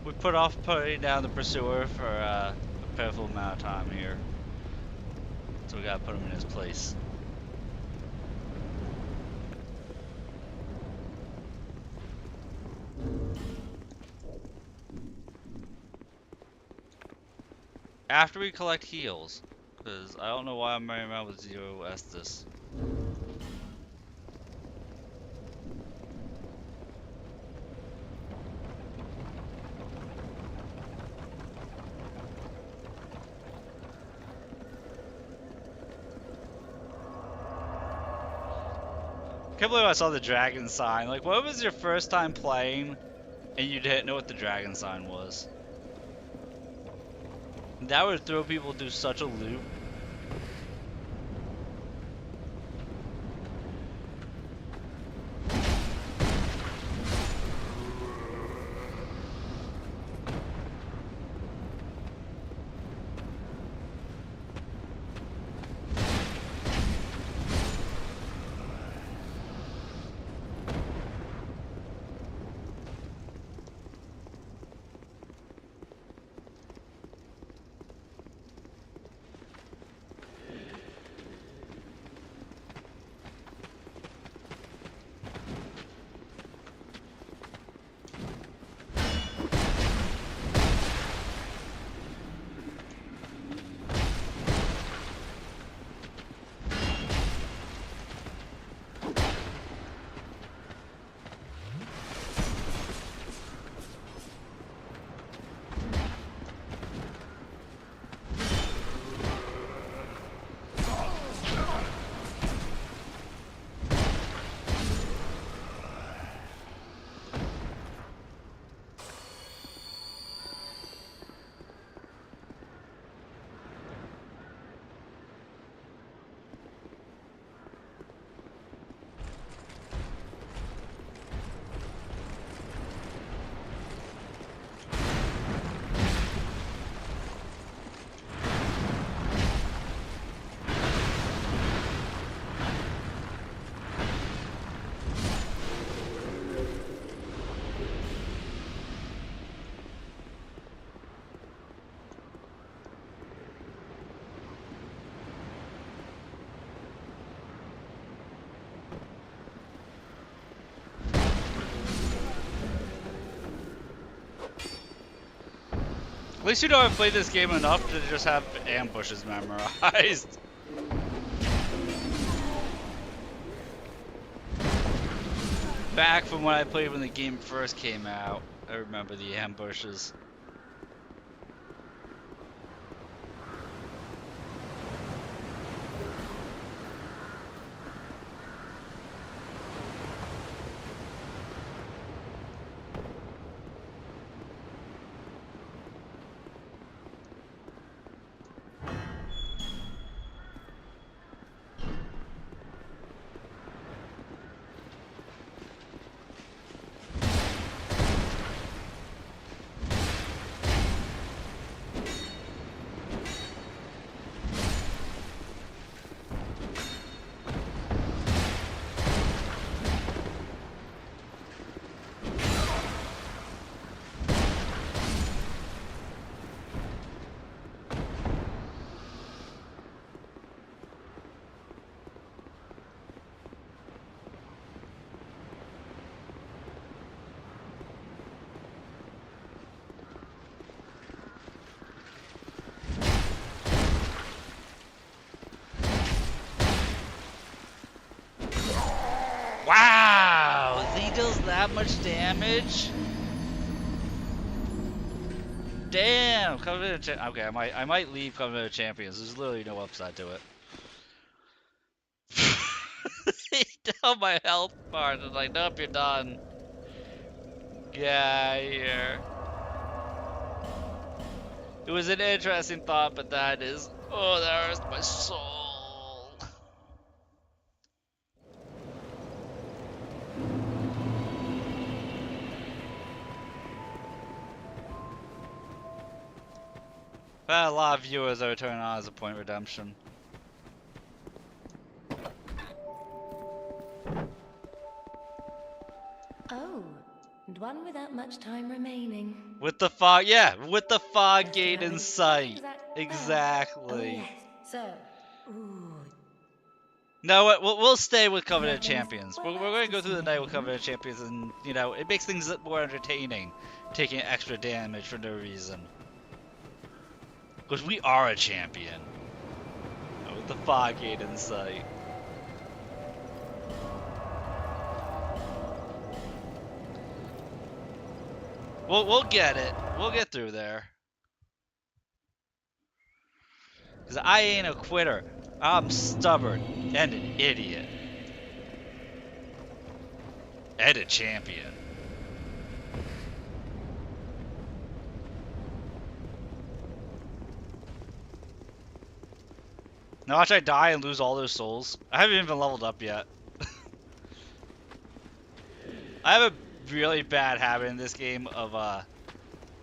We put off putting down the pursuer for a pitiful amount of time here. So we gotta put him in his place. After we collect heals. Because I don't know why I'm running around with 0 Estus. Can't believe I saw the dragon sign. Like, what was your first time playing and you didn't know what the dragon sign was? That would throw people through such a loop. At least you know I've played this game enough to just have ambushes memorized. Back from when I played when the game first came out, I remember the ambushes. Wow! He deals that much damage? Damn! Okay, I might leave Covenant of Champions. There's literally no upside to it. He down my health bar and like, nope, you're done. Get out of here. It was an interesting thought, but that is, oh, that hurts my soul. A lot of viewers are turning on as a point redemption. Oh, one without much time remaining. With the fog, yeah, with the fog Just gate in having- sight. Is that- Exactly. Oh, yes. So, ooh, No, we'll stay with Covenant Nothing's Champions. We're quite going to the go through the night with same. Covenant Champions, and you know, it makes things more entertaining, taking extra damage for no reason. Because we are a champion. With the fog gate in sight. We'll get it. We'll get through there. Because I ain't a quitter. I'm stubborn and an idiot. And a champion. Now watch I die and lose all those souls. I haven't even leveled up yet. I have a really bad habit in this game of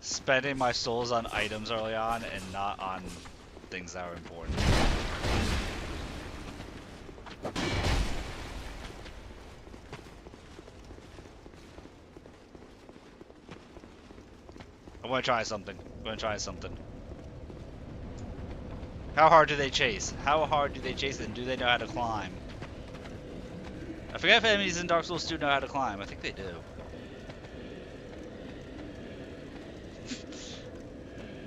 spending my souls on items early on and not on things that are important. I'm gonna try something. I'm gonna try something. How hard do they chase? How hard do they chase and do they know how to climb? I forget if enemies in Dark Souls 2 know how to climb. I think they do.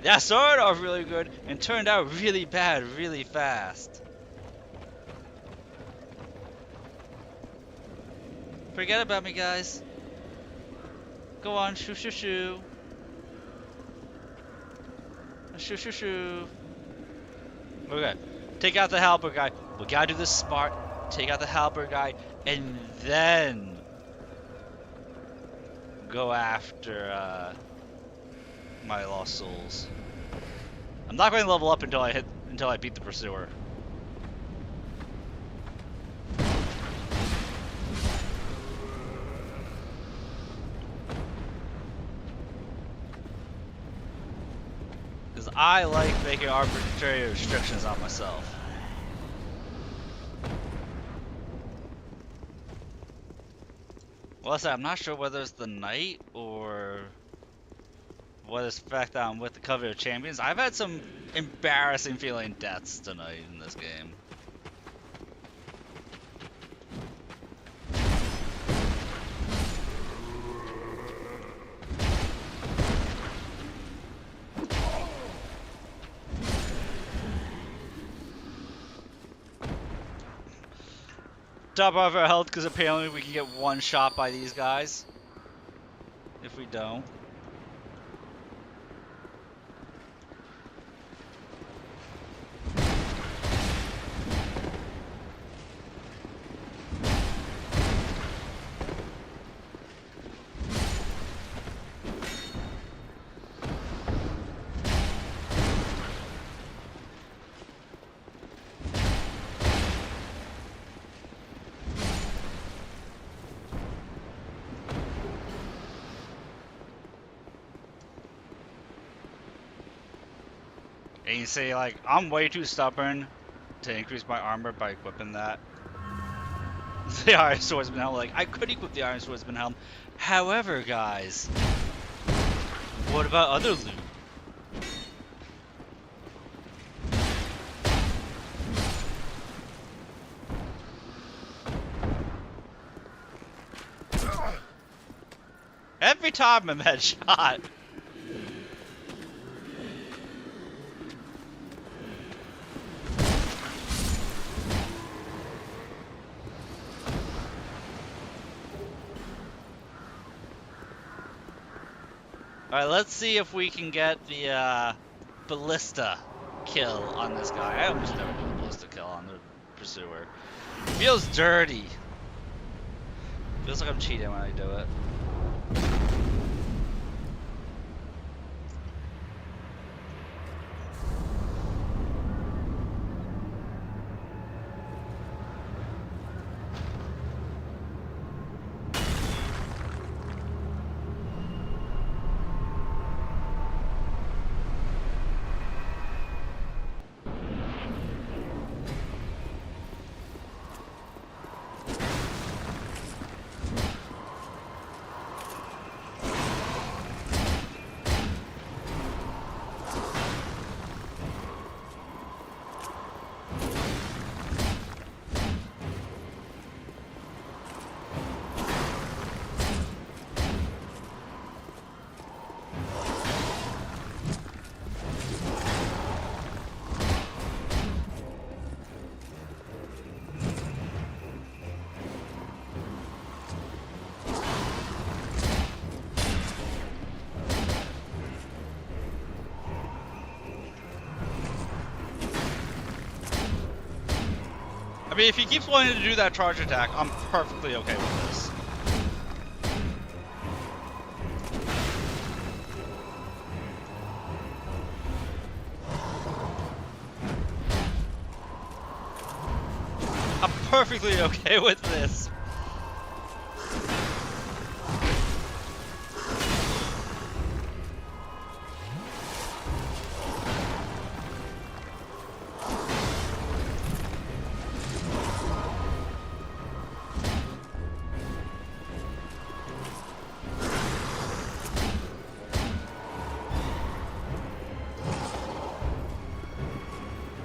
Yeah, started off really good and turned out really bad really fast. Forget about me, guys. Go on, shoo shoo shoo. Shoo shoo shoo. Okay, take out the halberd guy. We gotta do this smart. Take out the halberd guy, and then go after my lost souls. I'm not going to level up until I beat the pursuer. Because I like making arbitrary restrictions on myself. Well, I'm not sure whether it's the night or what is the fact that I'm with the Covenant of Champions. I've had some embarrassing feeling deaths tonight in this game. Top off our health because apparently we can get one shot by these guys. If we don't. And you say, like, I'm way too stubborn to increase my armor by equipping that. The Iron Swordsman Helm, like, I could equip the Iron Swordsman Helm. However, guys, what about other loot? Every time I'm headshot. Alright, let's see if we can get the ballista kill on this guy. I almost never do a ballista kill on the pursuer. Feels dirty. Feels like I'm cheating when I do it. mean, if he keeps wanting to do that charge attack, I'm perfectly okay with this. I'm perfectly okay with this.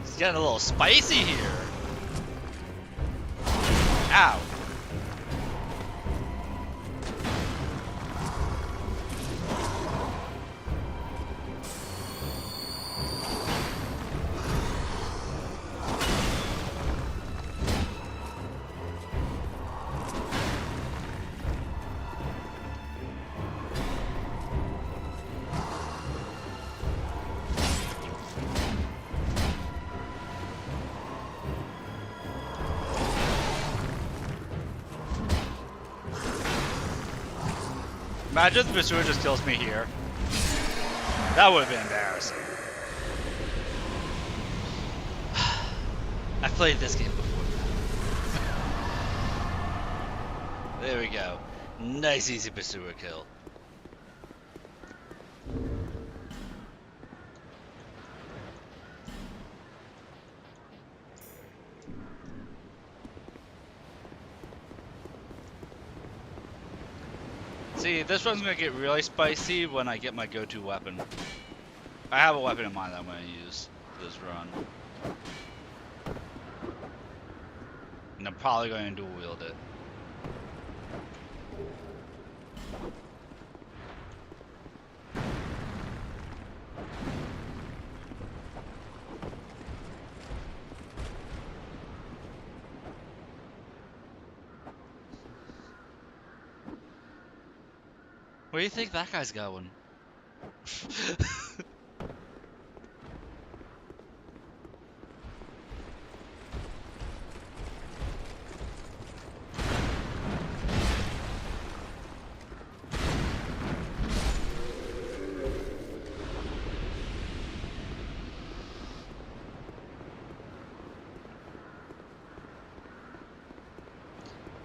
It's getting a little spicy here. Ow. Imagine if Basura just kills me here. That would have been embarrassing. I played this game before. There we go. Nice easy Basura kill. See, this one's gonna get really spicy when I get my go-to weapon. I have a weapon in mind that I'm gonna use for this run. And I'm probably going to dual wield it. Where do you think that guy's going?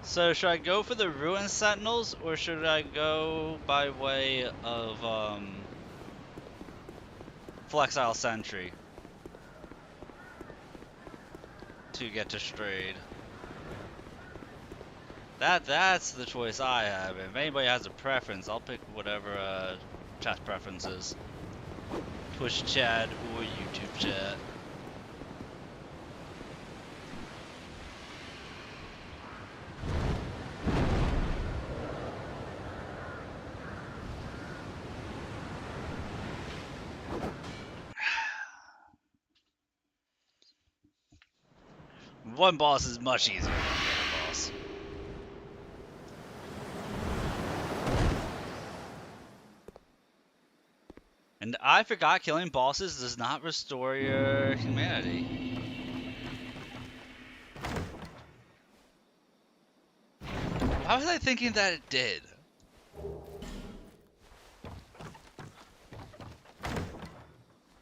So should I go for the Ruin Sentinels, or should I go by way of Flexile Sentry to get to Strayed? That's the choice I have. If anybody has a preference, I'll pick whatever chat's preference is. Twitch chat or YouTube chat. One boss is much easier than the other boss. And I forgot killing bosses does not restore your humanity. Why was I thinking that it did?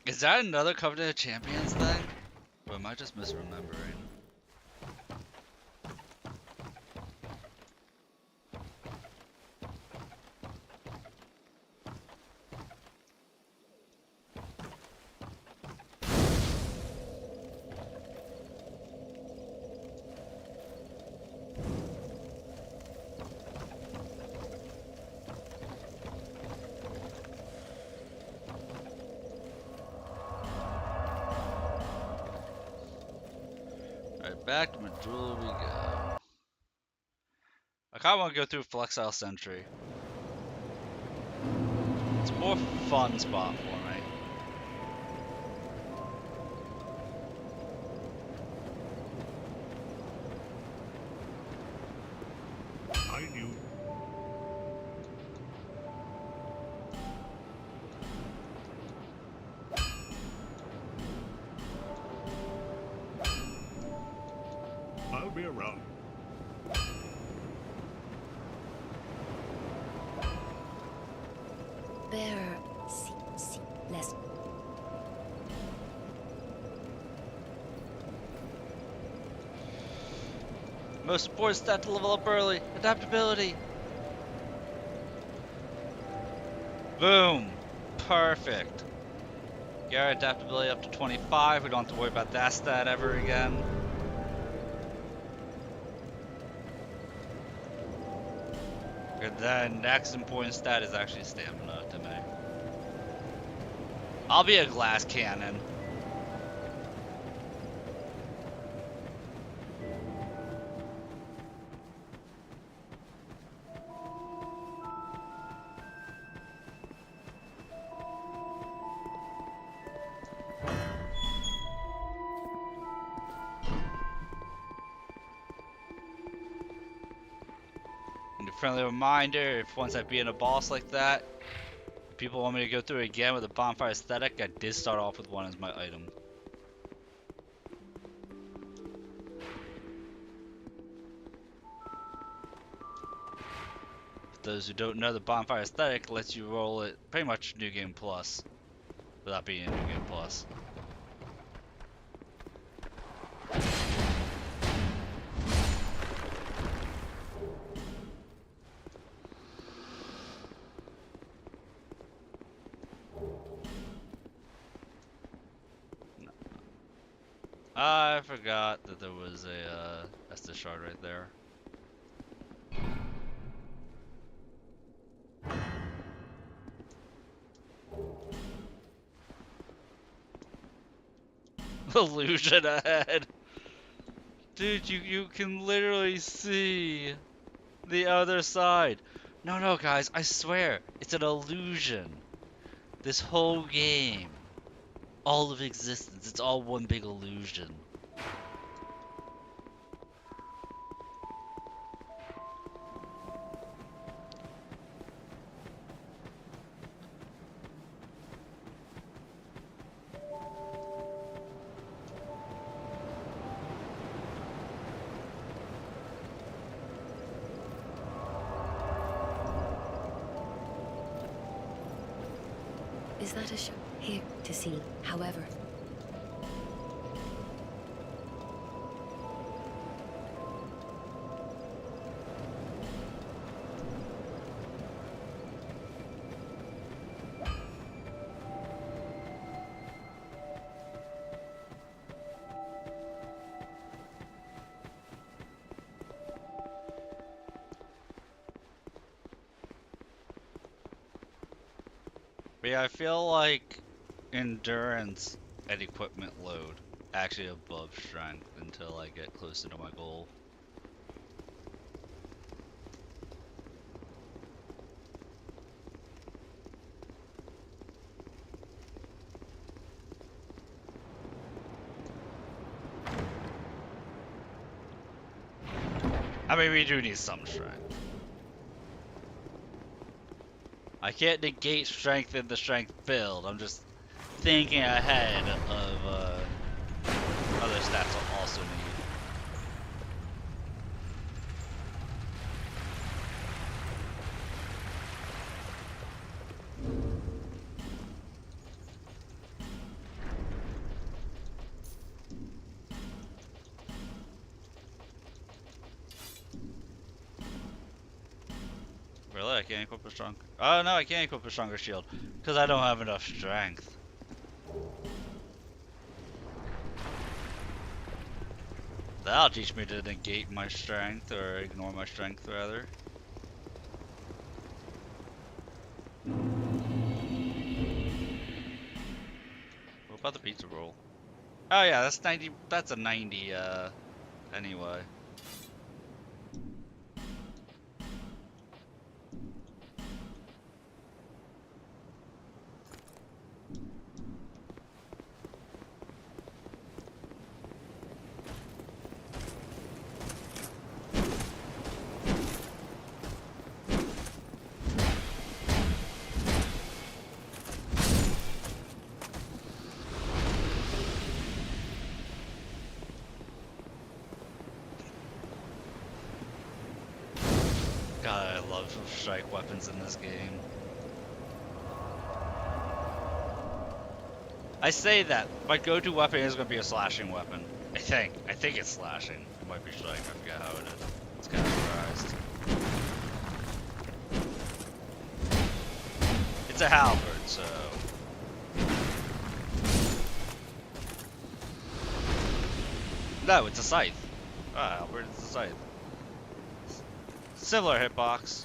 Is that another Covenant of Champions thing? Or am I just misremembering? Back to Majula we go. I kinda wanna go through Flexile Sentry. It's a more fun spot for me. I knew. I'll around. Bearer, see, less. Most important stat to level up early. Adaptability. Boom. Perfect. Get our adaptability up to 25. We don't have to worry about that stat ever again. And then next important stat is actually stamina to me. I'll be a glass cannon. And a friendly reminder, if once I beat a boss like that, people want me to go through it again with a bonfire aesthetic, I did start off with one as my item. For those who don't know, the bonfire aesthetic lets you roll it pretty much New Game Plus, without being a New Game Plus. I forgot that there was a Estus shard right there. Illusion ahead. Dude, you can literally see the other side. No, guys, I swear, it's an illusion. This whole game, all of existence, it's all one big illusion. Is that a show? Here to see, however. But yeah, I feel like endurance and equipment load actually above strength until I get closer to my goal. I mean, we do need some strength. I can't negate strength in the strength build. I'm just thinking ahead of other stats I'll also need. Really? I can't equip a strong... Oh no, I can't equip a stronger shield. Because I don't have enough strength. That'll teach me to negate my strength, or ignore my strength rather. What about the pizza roll? Oh yeah, that's 90, that's a 90 anyway. I love strike weapons in this game. I say that my go-to weapon is going to be a slashing weapon. I think it's slashing. It might be strike. I forget how it is. It's kind of surprised. It's a halberd, so. No, it's a scythe. Ah, halberd is a scythe. Similar hitbox.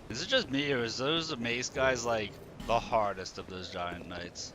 Is it just me, or is those mace guys like the hardest of those giant knights?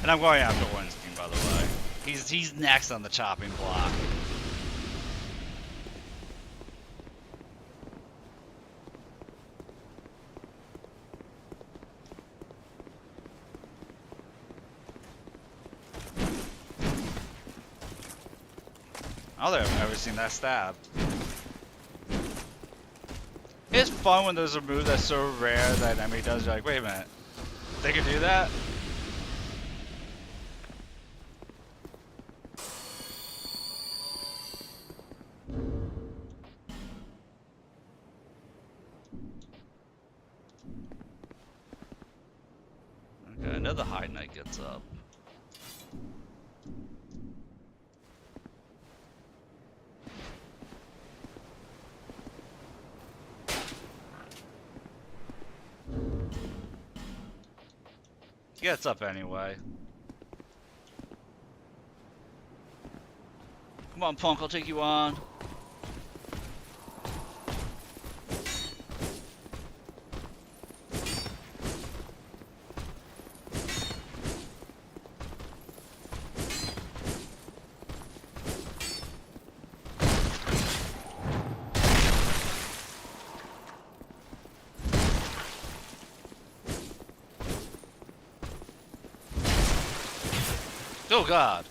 And I'm going after Ornstein, by the way. He's next on the chopping block. I don't think I've ever seen that stab. It's fun when there's a move that's so rare that an enemy does. You're like, wait a minute, they can do that? Okay, another High Knight gets up. Gets up anyway. Come on, punk, I'll take you on. Oh god.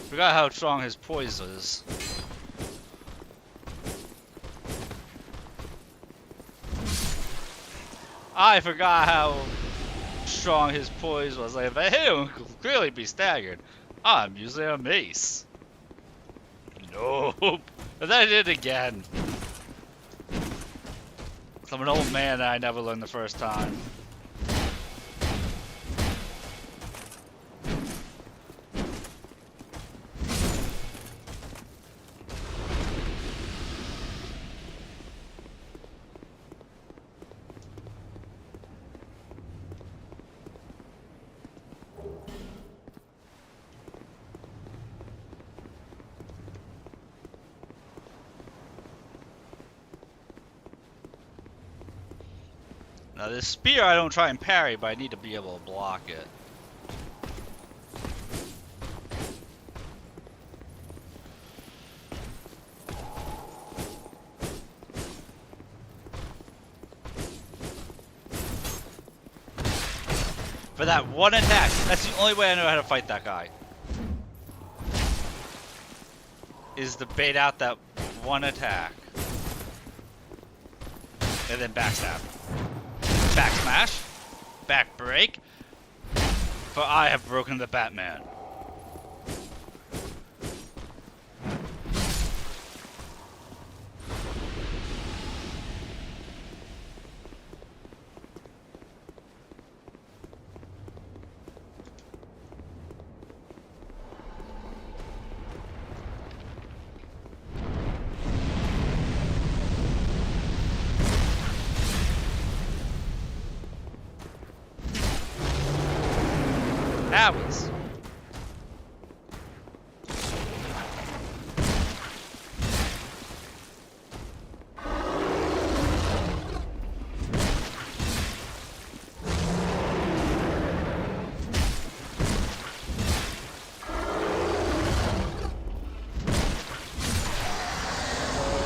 Forgot how strong his poise is. I forgot how strong his poise was. Like, if I hit him, could clearly be staggered. I'm using a mace. Nope. But then I did it again. I'm an old man that I never learned the first time. Now this spear I don't try and parry, but I need to be able to block it. For that one attack, that's the only way I know how to fight that guy. Is to bait out that one attack. And then backstab. Back smash. Back break. For I have broken the Batman. That was.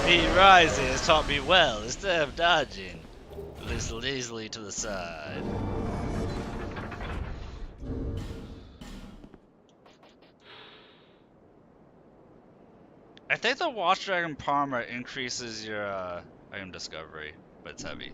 He rises taught me well instead of dodging. Moves lazily to the side. I think the Watch Dragon Palmer increases your item discovery, but it's heavy.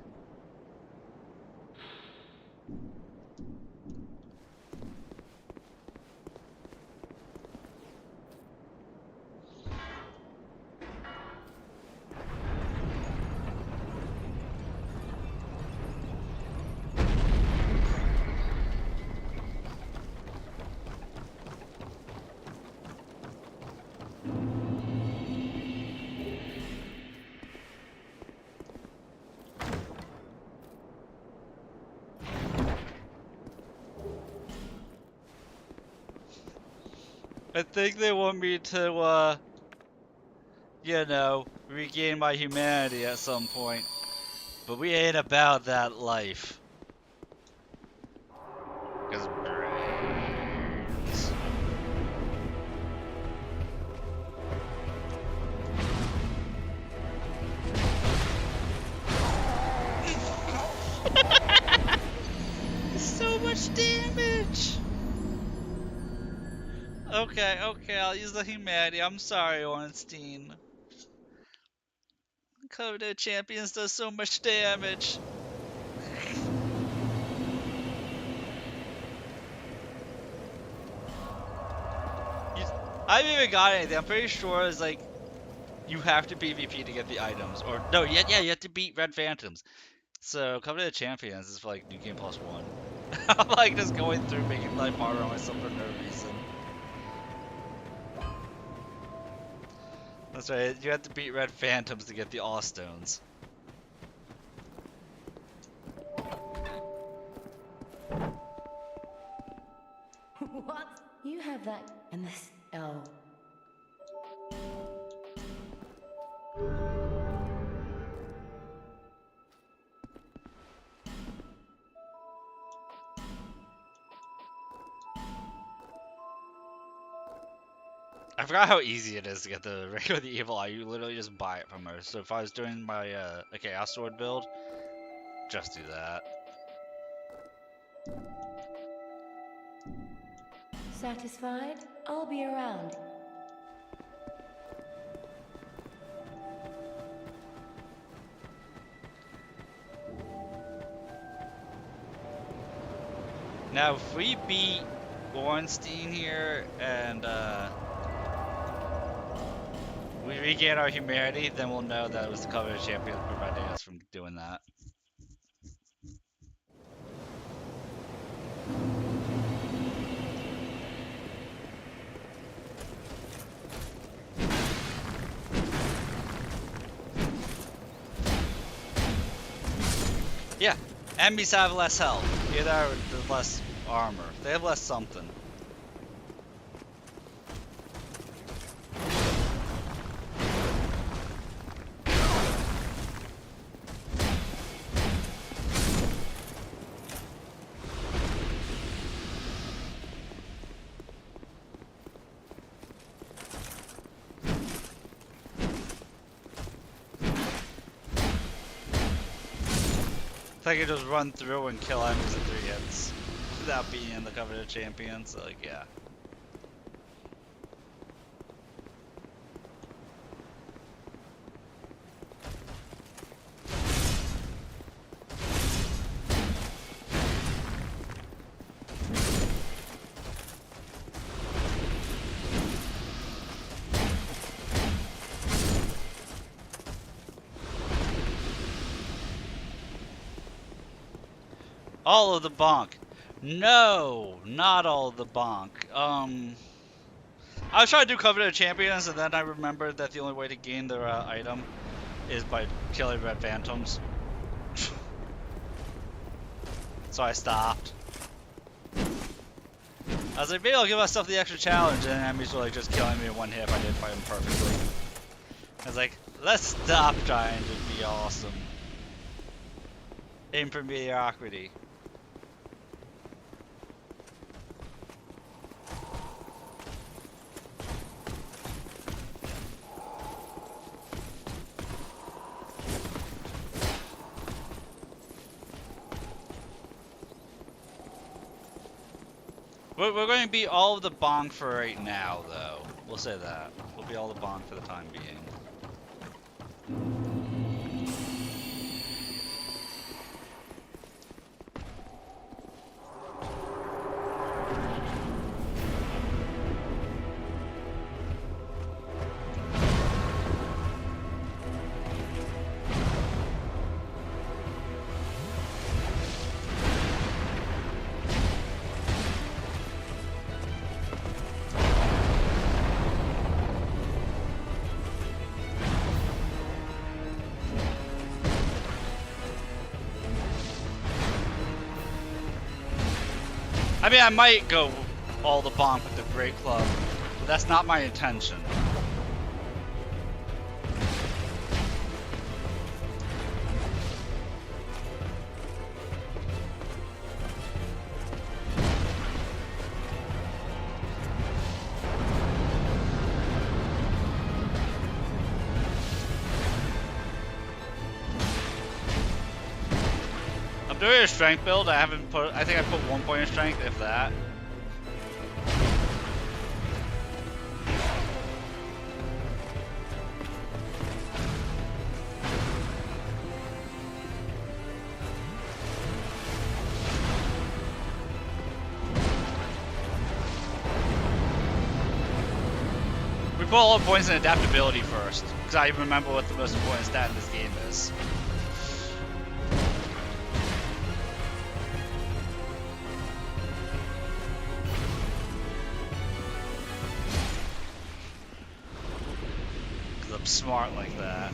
I think they want me to, you know, regain my humanity at some point. But we ain't about that life. 'Cause brains. So much damage! Okay, I'll use the humanity. I'm sorry, Ornstein. Covenant of Champions does so much damage. I haven't even got anything. I'm pretty sure it's like you have to PvP to get the items. Or no, yeah, you have to beat Red Phantoms. So Covenant of Champions is for like New Game Plus 1. I'm like just going through making life harder on myself for no reason. That's right, you have to beat Red Phantoms to get the All Stones. What? You have that and this. Oh. I forgot how easy it is to get the regular the evil eye. You literally just buy it from her. So if I was doing my Chaos Sword build, just do that. Satisfied? I'll be around. Now if we beat Ornstein here and we regain our humanity, then we'll know that it was the Covenant of Champions preventing us from doing that. Yeah, enemies have less health. Either with less armor. They have less something. If I could just run through and kill enemies in 3 hits without being in the coveted champions, like, yeah. All of the bonk. No, not all of the bonk. I was trying to do coveted champions, and then I remembered that the only way to gain their item is by killing red phantoms. So I stopped. I was like, maybe I'll give myself the extra challenge, and enemies were like just killing me in 1 hit if I didn't fight them perfectly. I was like, let's stop trying to be awesome. Aim for mediocrity. We're going to be all of the bonk for right now, though. We'll say that. We'll be all the bonk for the time being. I mean, I might go all the bonk with the Great Club, but that's not my intention. I'm doing a strength build. I think I put 1 point in strength, if that. We put all the points in adaptability first, because I remember what the most important stat in this game is. I'm smart like that.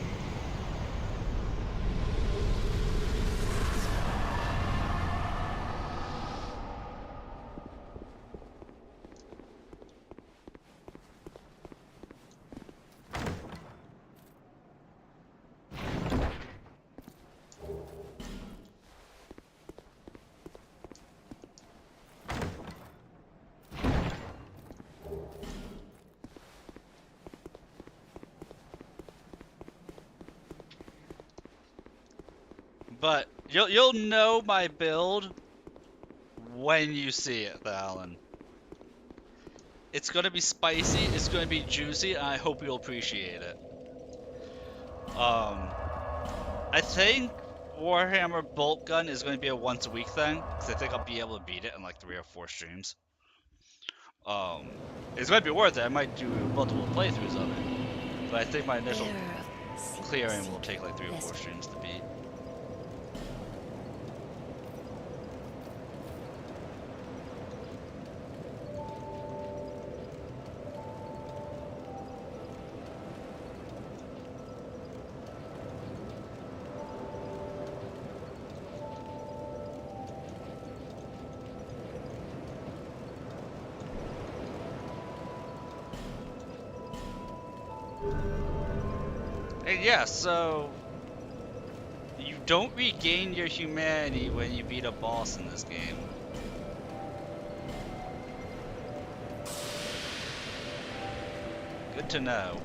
But you'll know my build when you see it, Alan. It's gonna be spicy, it's gonna be juicy, and I hope you'll appreciate it. I think Warhammer Bolt Gun is going to be a once a week thing, because I think I'll be able to beat it in like 3 or 4 streams. It's going to be worth it. I might do multiple playthroughs of it, but I think my initial clearing will take like 3 or 4 streams to beat. And yeah, so you don't regain your humanity when you beat a boss in this game. Good to know.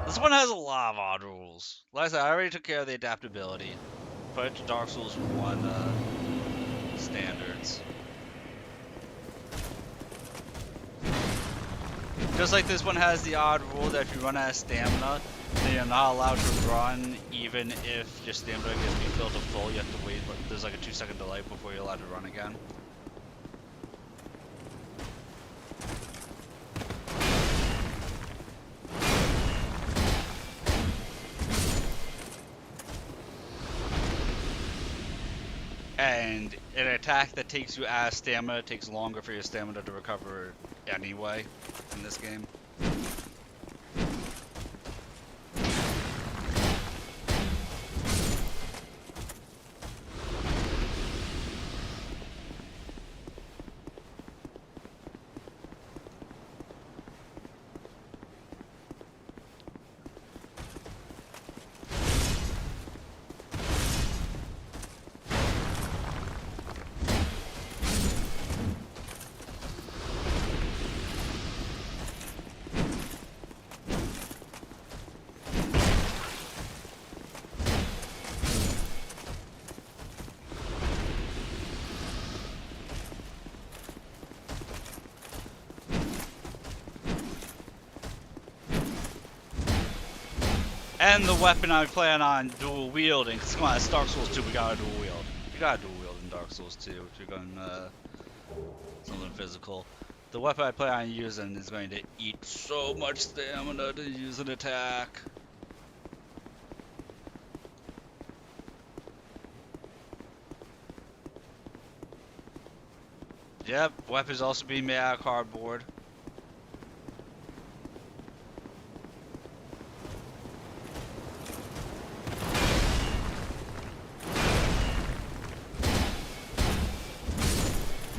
This one has a lot of odd rules. Like I said, I already took care of the adaptability. Put it to Dark Souls 1 standards. Just like this one has the odd rule that if you run out of stamina, then you're not allowed to run even if your stamina gets refilled to full. You have to wait, but there's like a 2-second delay before you're allowed to run again. And an attack that takes you out of stamina takes longer for your stamina to recover anyway in this game. And the weapon I plan on dual wielding, because come on, it's Dark Souls 2, we gotta dual wield. You gotta dual wield in Dark Souls 2 if you're going something physical. The weapon I plan on using is going to eat so much stamina to use an attack. Yep, weapons also being made out of cardboard.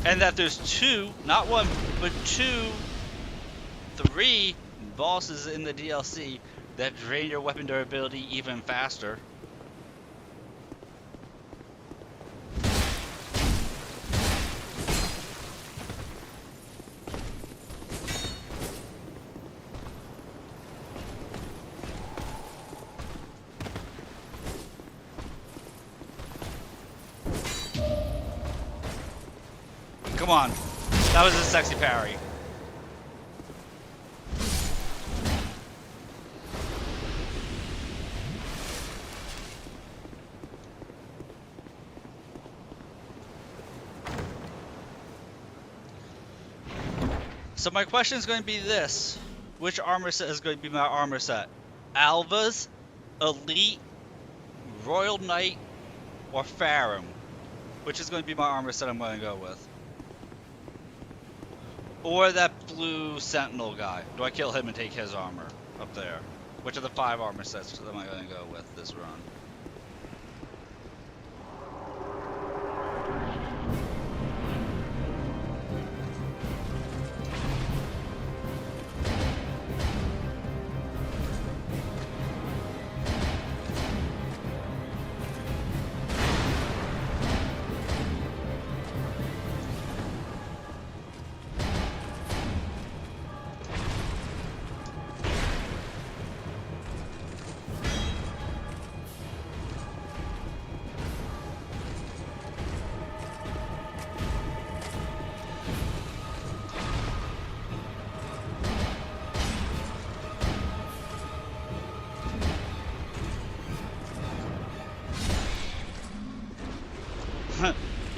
And that there's two, not one, but 3 bosses in the DLC that drain your weapon durability even faster. Come on. That was a sexy parry. So my question is going to be this. Which armor set is going to be my armor set? Alva's, Elite, Royal Knight, or Farum? Which is going to be my armor set I'm going to go with? Or that blue Sentinel guy. Do I kill him and take his armor up there? Which are the 5 armor sets am I going to go with this run?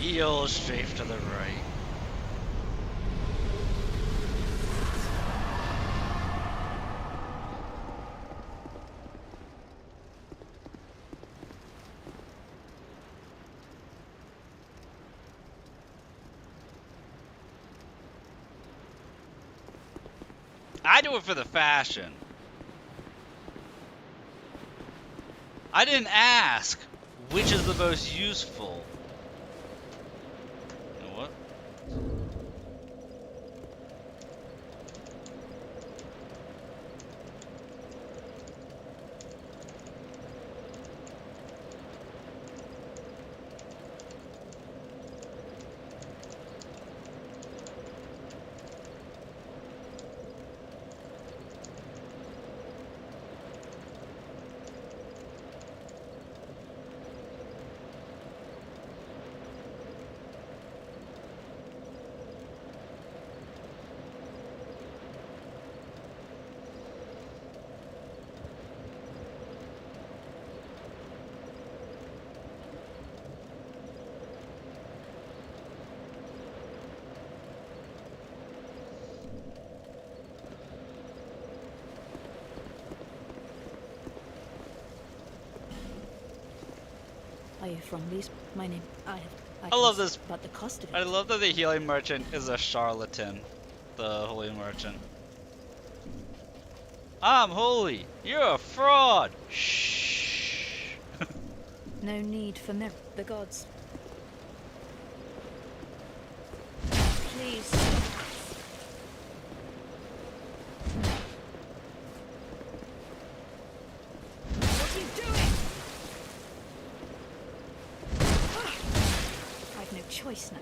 Eel strafe to the right. I do it for the fashion. I didn't ask which is the most useful. You know what? from these. My name, I I love this. But the cost of it. I love that the healing merchant is a charlatan. The holy merchant. I'm holy. You're a fraud. Shh. No need for mirror. The gods. Please. What are you doing? I've no choice now.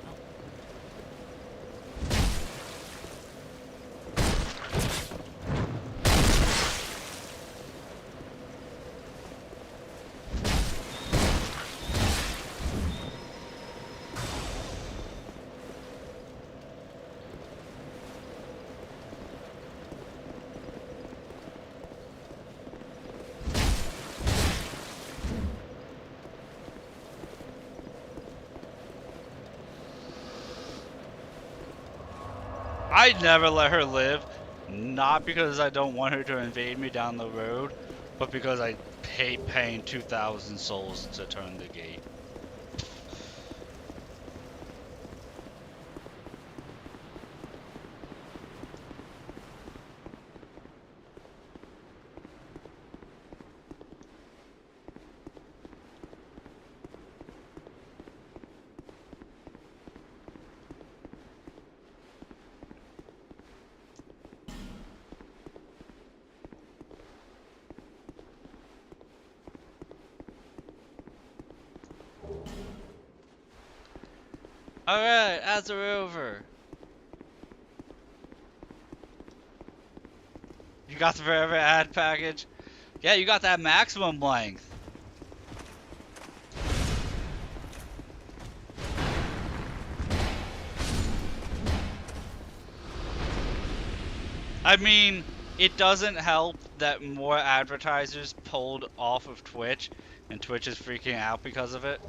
I'd never let her live, not because I don't want her to invade me down the road, but because I hate paying 2,000 souls to turn the gate. Alright, ads are over. You got the forever ad package? Yeah, you got that maximum length. I mean, it doesn't help that more advertisers pulled off of Twitch, and Twitch is freaking out because of it.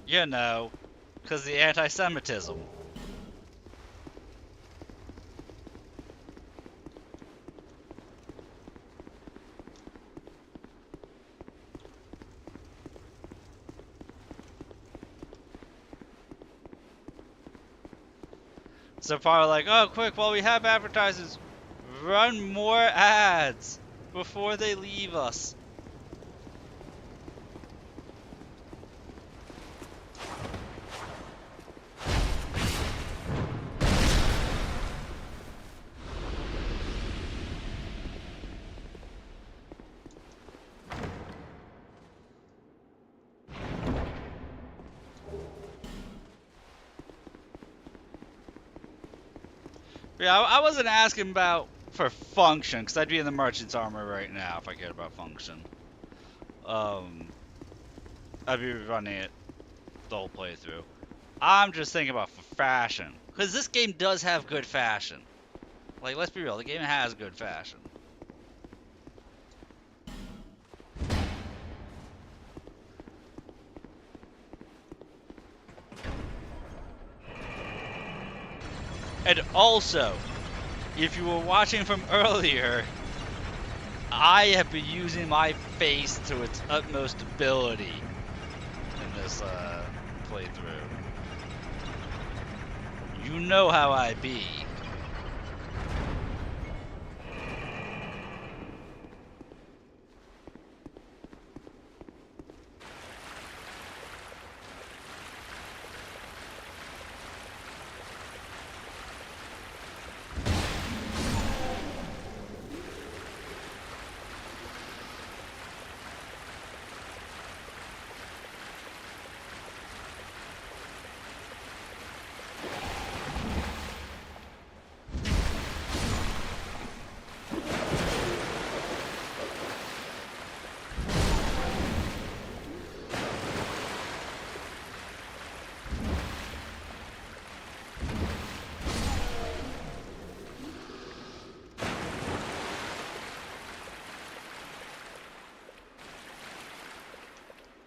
You know, because the anti-Semitism. So probably like, oh, quick, while we have advertisers, run more ads before they leave us. Yeah, I wasn't asking about for function, because I'd be in the merchant's armor right now if I cared about function. I'd be running it the whole playthrough. I'm just thinking about for fashion, because this game does have good fashion. Like, let's be real, the game has good fashion. And also, if you were watching from earlier, I have been using my face to its utmost ability in this playthrough. You know how I be.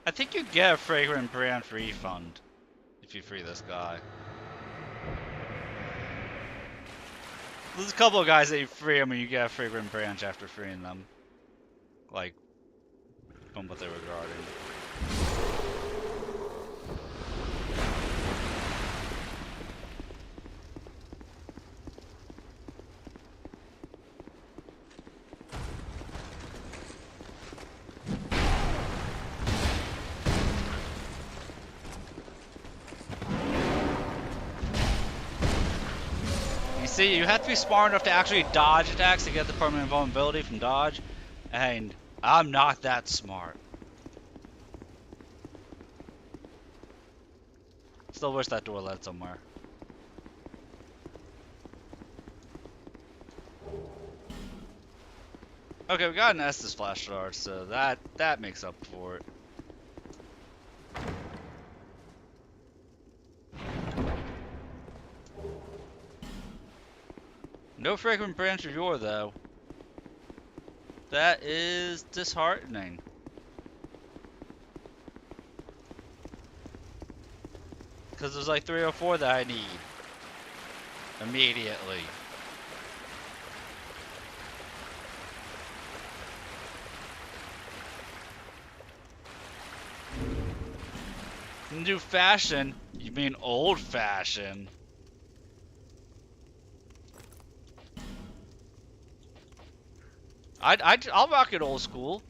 I think you get a fragrant brand refund if you free this guy. There's a couple of guys that you free them and you get a fragrant branch after freeing them. Like, from what they were guarding. See, you have to be smart enough to actually dodge attacks to get the permanent vulnerability from dodge, and I'm not that smart. Still wish that door led somewhere. Okay, we got an Estus flash charge, so that makes up for it. No fragrant branch of yore, though. That is disheartening. Because there's like 3 or 4 that I need. Immediately. New fashion? You mean old fashion? I'll rock it old school.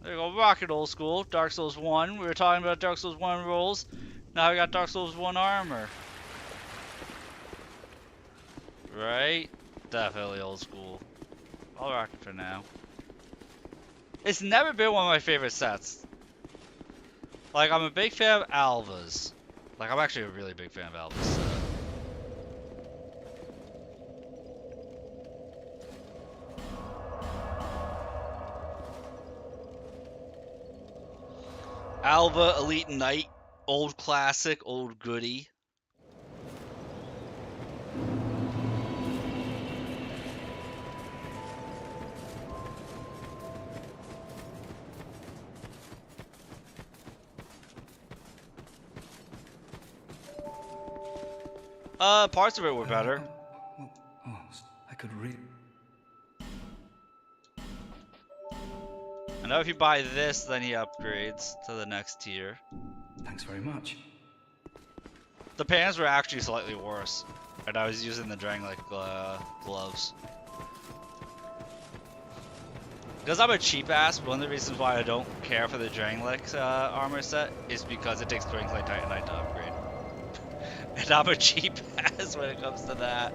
There you go, rock it old school. Dark Souls 1. We were talking about Dark Souls 1 rolls. Now we got Dark Souls 1 armor. Right? Definitely old school. I'll rock it for now. It's never been one of my favorite sets. Like, I'm a big fan of Alva's. Like, I'm actually a really big fan of Alva's set. Alva, Elite Knight, old classic, old goodie. Parts of it were better. I could read. I know if you buy this, then he upgrades to the next tier. Thanks very much. The pants were actually slightly worse, and I was using the Drangleic gloves. Because I'm a cheap ass, one of the reasons why I don't care for the Drangleic armor set is because it takes Drangleic Titanite to upgrade. And I'm a cheap ass when it comes to that.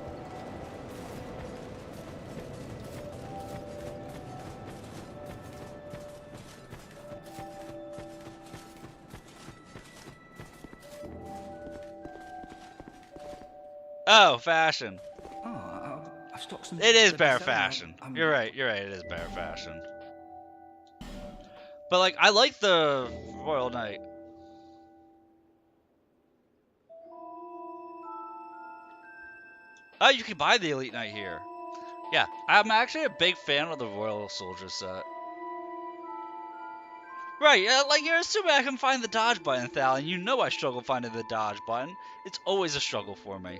Oh, fashion. Oh, I've stocked some. It is for bear sale. fashion. I'm- You're right, it is bear fashion. But like, I like the Royal Knight. Oh, you can buy the Elite Knight here. Yeah, I'm actually a big fan of the Royal Soldier set. Right, like you're assuming I can find the dodge button, Thal, and you know I struggle finding the dodge button. It's always a struggle for me.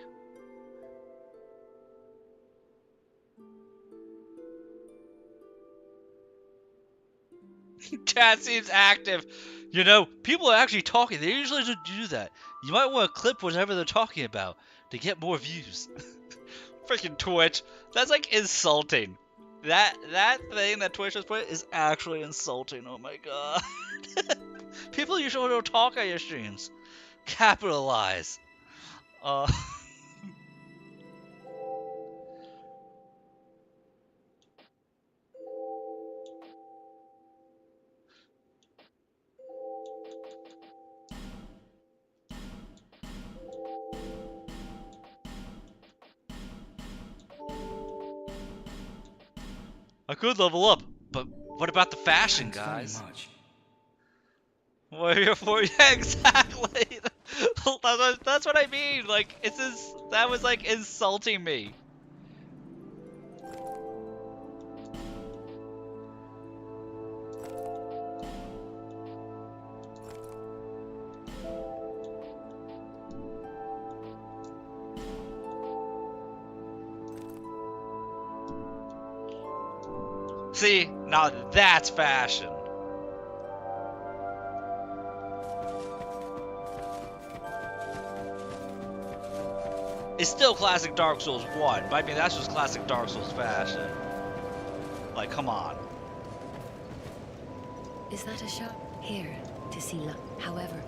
Chat seems active. You know, people are actually talking. They usually don't do that. You might want to clip whatever they're talking about to get more views. Freaking Twitch. That's like insulting. That thing that Twitch has put is actually insulting. Oh my god. People usually don't talk on your streams. Capitalize. I could level up, but what about the fashion, Thanks very guys? much. Warrior 4, yeah, exactly. That's what I mean. Like, that was like insulting me. See, now that's fashion. It's still classic Dark Souls 1, but I mean, that's just classic Dark Souls fashion. Like, come on. Is that a shop? Here, to see luck. However,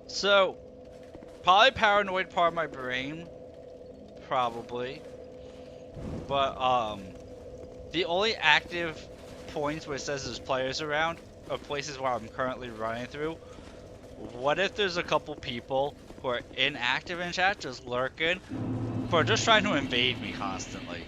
So, probably paranoid part of my brain. Probably. But, the only active points where it says there's players around are places where I'm currently running through. What if there's a couple people who are inactive in chat, just lurking, who are just trying to invade me constantly?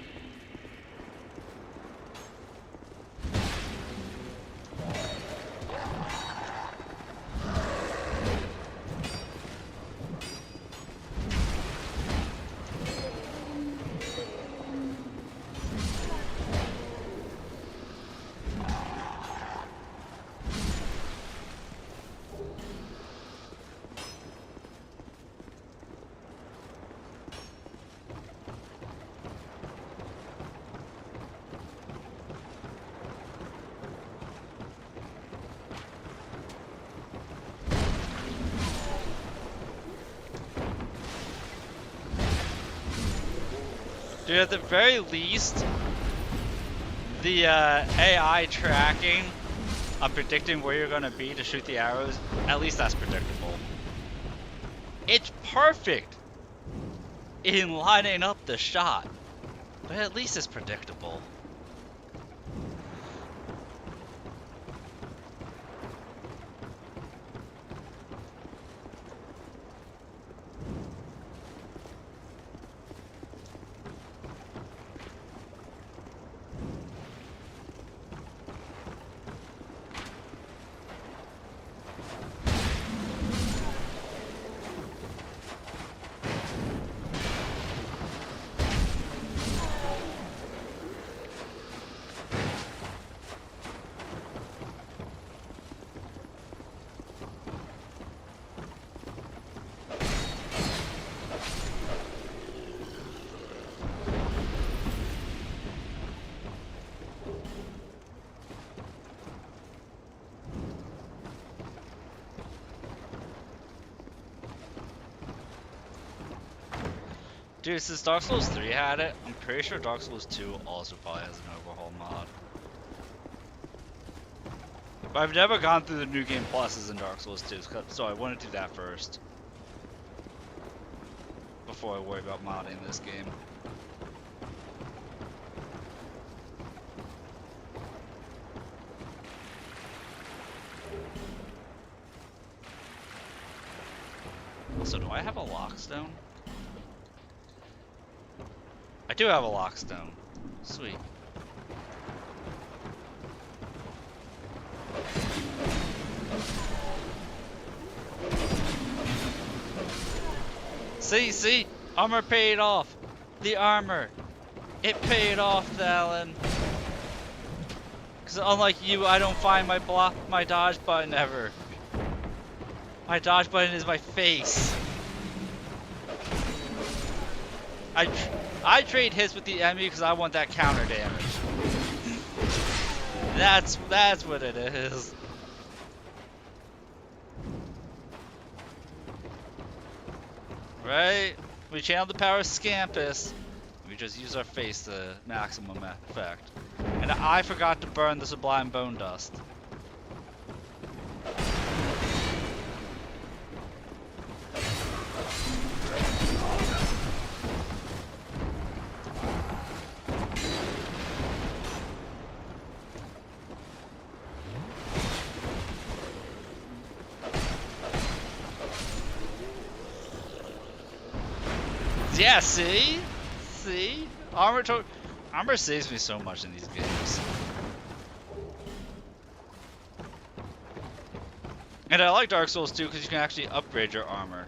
Dude, at the very least, the AI tracking on predicting where you're gonna be to shoot the arrows, at least that's predictable. It's perfect in lining up the shot, but at least it's predictable. Dude, since Dark Souls 3 had it, I'm pretty sure Dark Souls 2 also probably has an overhaul mod. But I've never gone through the New Game Pluses in Dark Souls 2, so I want to do that first. Before I worry about modding this game. So do I have a lockstone? I do have a lockstone. Sweet. See? Armor paid off. The armor. It paid off, Thalen. Because unlike you, I don't find my dodge button ever. My dodge button is my face. I trade hits with the enemy because I want that counter damage. That's what it is. Right? We channeled the power of Scampus. We just use our face to maximum effect. And I forgot to burn the Sublime Bone Dust. Yeah, see? See? Armor saves me so much in these games. And I like Dark Souls too because you can actually upgrade your armor.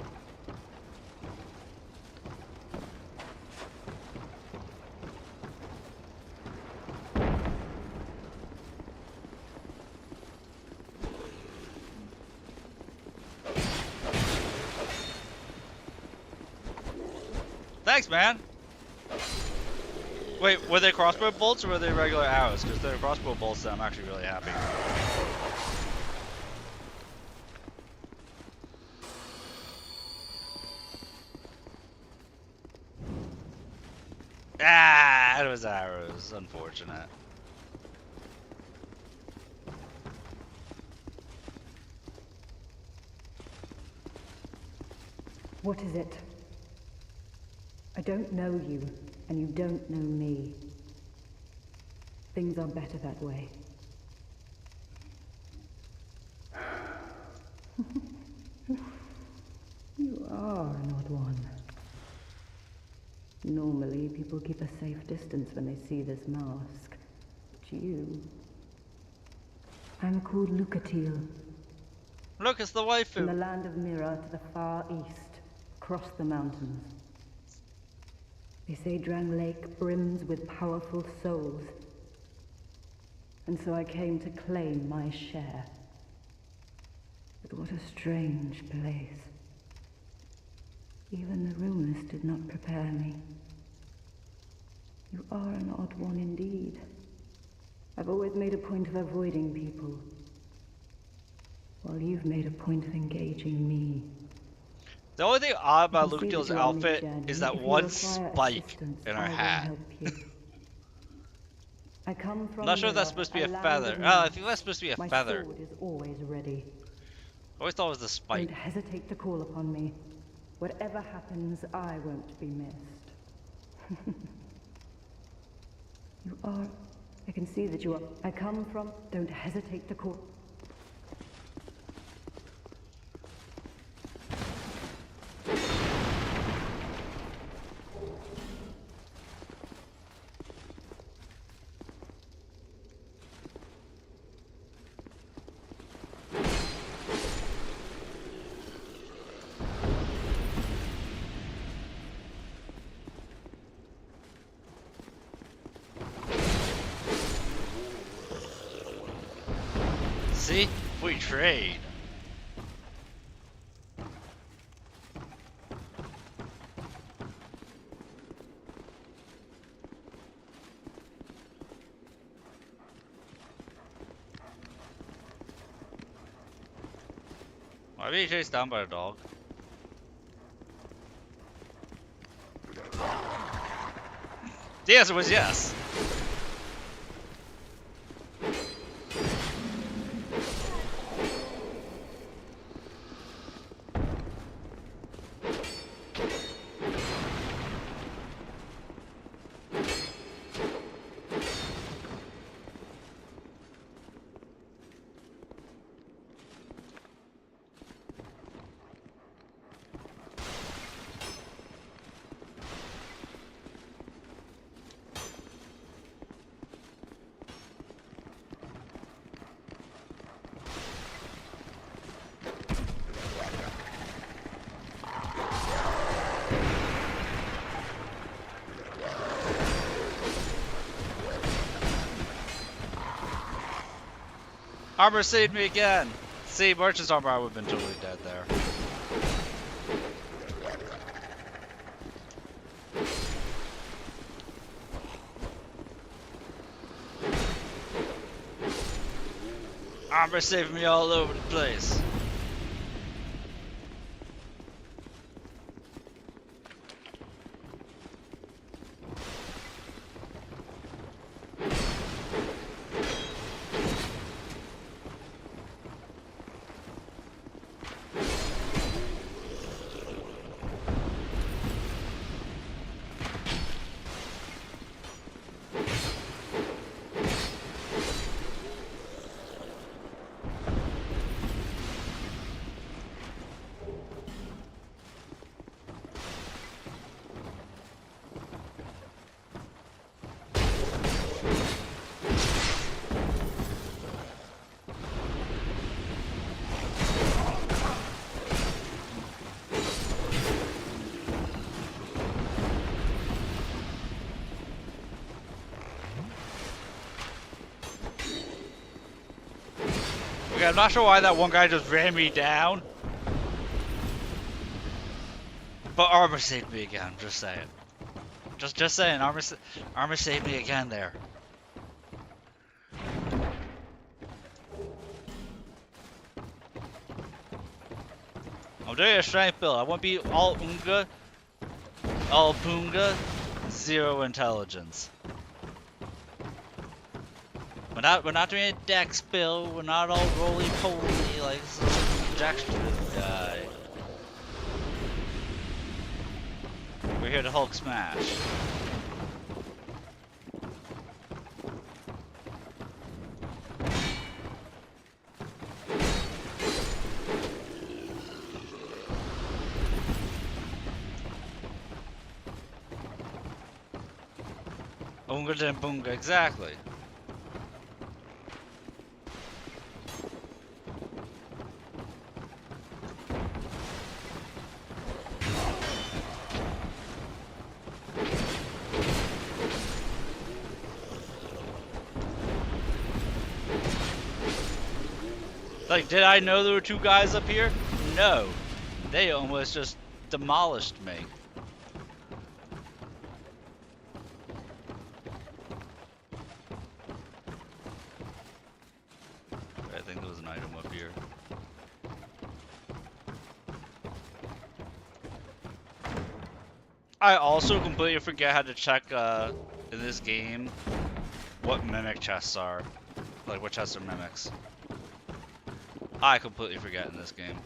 Thanks, man! Wait, were they crossbow bolts or were they regular arrows? Because they're crossbow bolts, then I'm actually really happy. Ah, it was arrows. Unfortunate. What is it? I don't know you, and you don't know me. Things are better that way. You are an odd one. Normally, people keep a safe distance when they see this mask. But you... I'm called Lucatil. Look, it's the From the waifu. land of Mira to the far east, across the mountains. They say Drang Lake brims with powerful souls. And so I came to claim my share. But what a strange place. Even the rumors did not prepare me. You are an odd one indeed. I've always made a point of avoiding people, while you've made a point of engaging me. The only thing odd about I can see Lucatil's that you're on this outfit journey. is that If you one require spike assistance, in her I will hat. help you. I come from I'm not sure if that's Mira, supposed to be a land feather. of Oh, I Mist. think that's supposed to be a My feather. sword is always ready. I always thought it was the spike. Don't hesitate to call upon me. Whatever happens, I won't be missed. You are... I can see that you are... I come from... Don't hesitate to call... See? We trade. Why are you chased down by a dog? The answer was yes. Armor saved me again. See, Merchant's armor, I would have been totally dead there. Armor saved me all over the place. Okay, I'm not sure why that one guy just ran me down. But armor saved me again, just saying. Just saying, armor saved me again there. I'm doing a strength build. I want to be all Unga, all Punga, 0 intelligence. We're not doing a dex build. We're not all roly poly like Jack guy. We're here to Hulk smash. Unga and Bunga, exactly. Like, did I know there were 2 guys up here? No. They almost just demolished me. I think there was an item up here. I also completely forget how to check in this game what mimic chests are. Like, what chests are mimics. I completely forget in this game.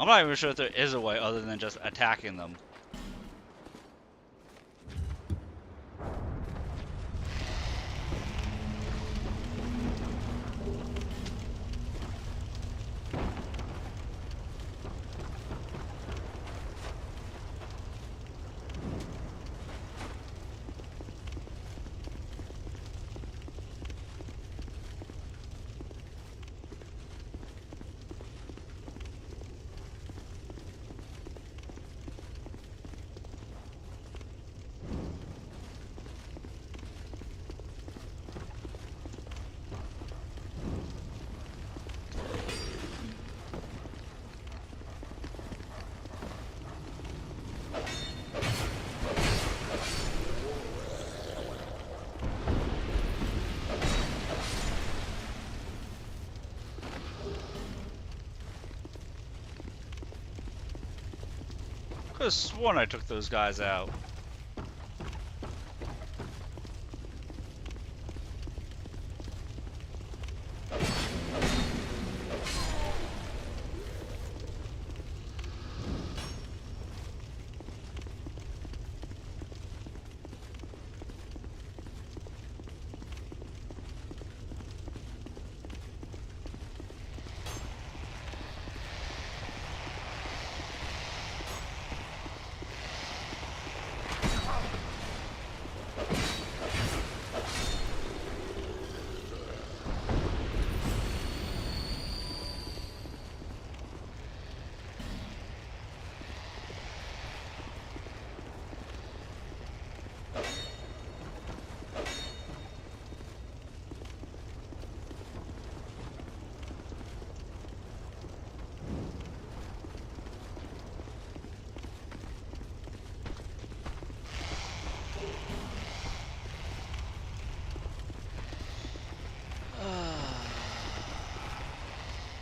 I'm not even sure if there is a way other than just attacking them. Could have sworn I took those guys out.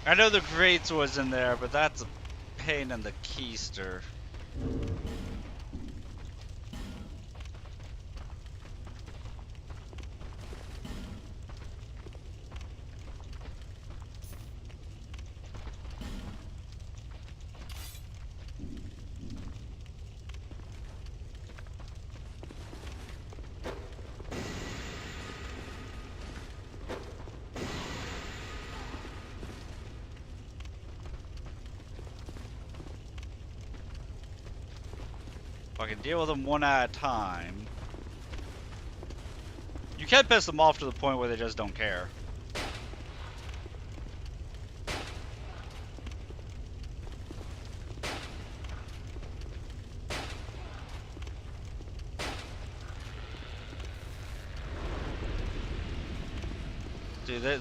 I know the great sword's in there, but that's a pain in the keister. If I can deal with them one at a time. You can piss them off to the point where they just don't care. Dude,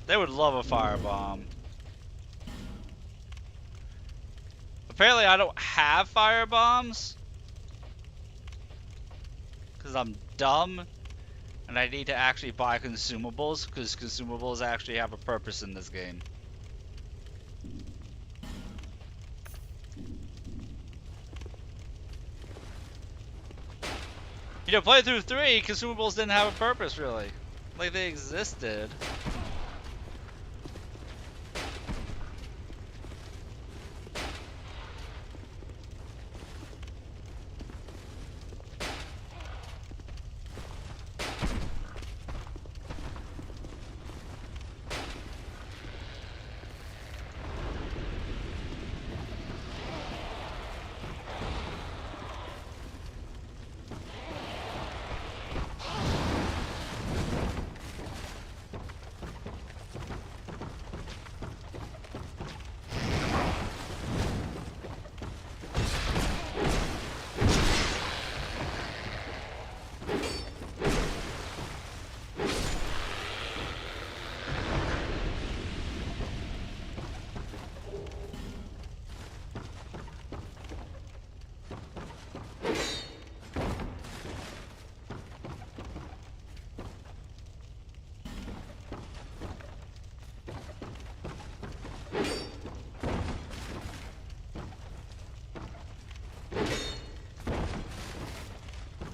they would love a firebomb. Apparently I don't have firebombs. Because I'm dumb. And I need to actually buy consumables. Because consumables actually have a purpose in this game. You know, playthrough 3, consumables didn't have a purpose really. Like they existed.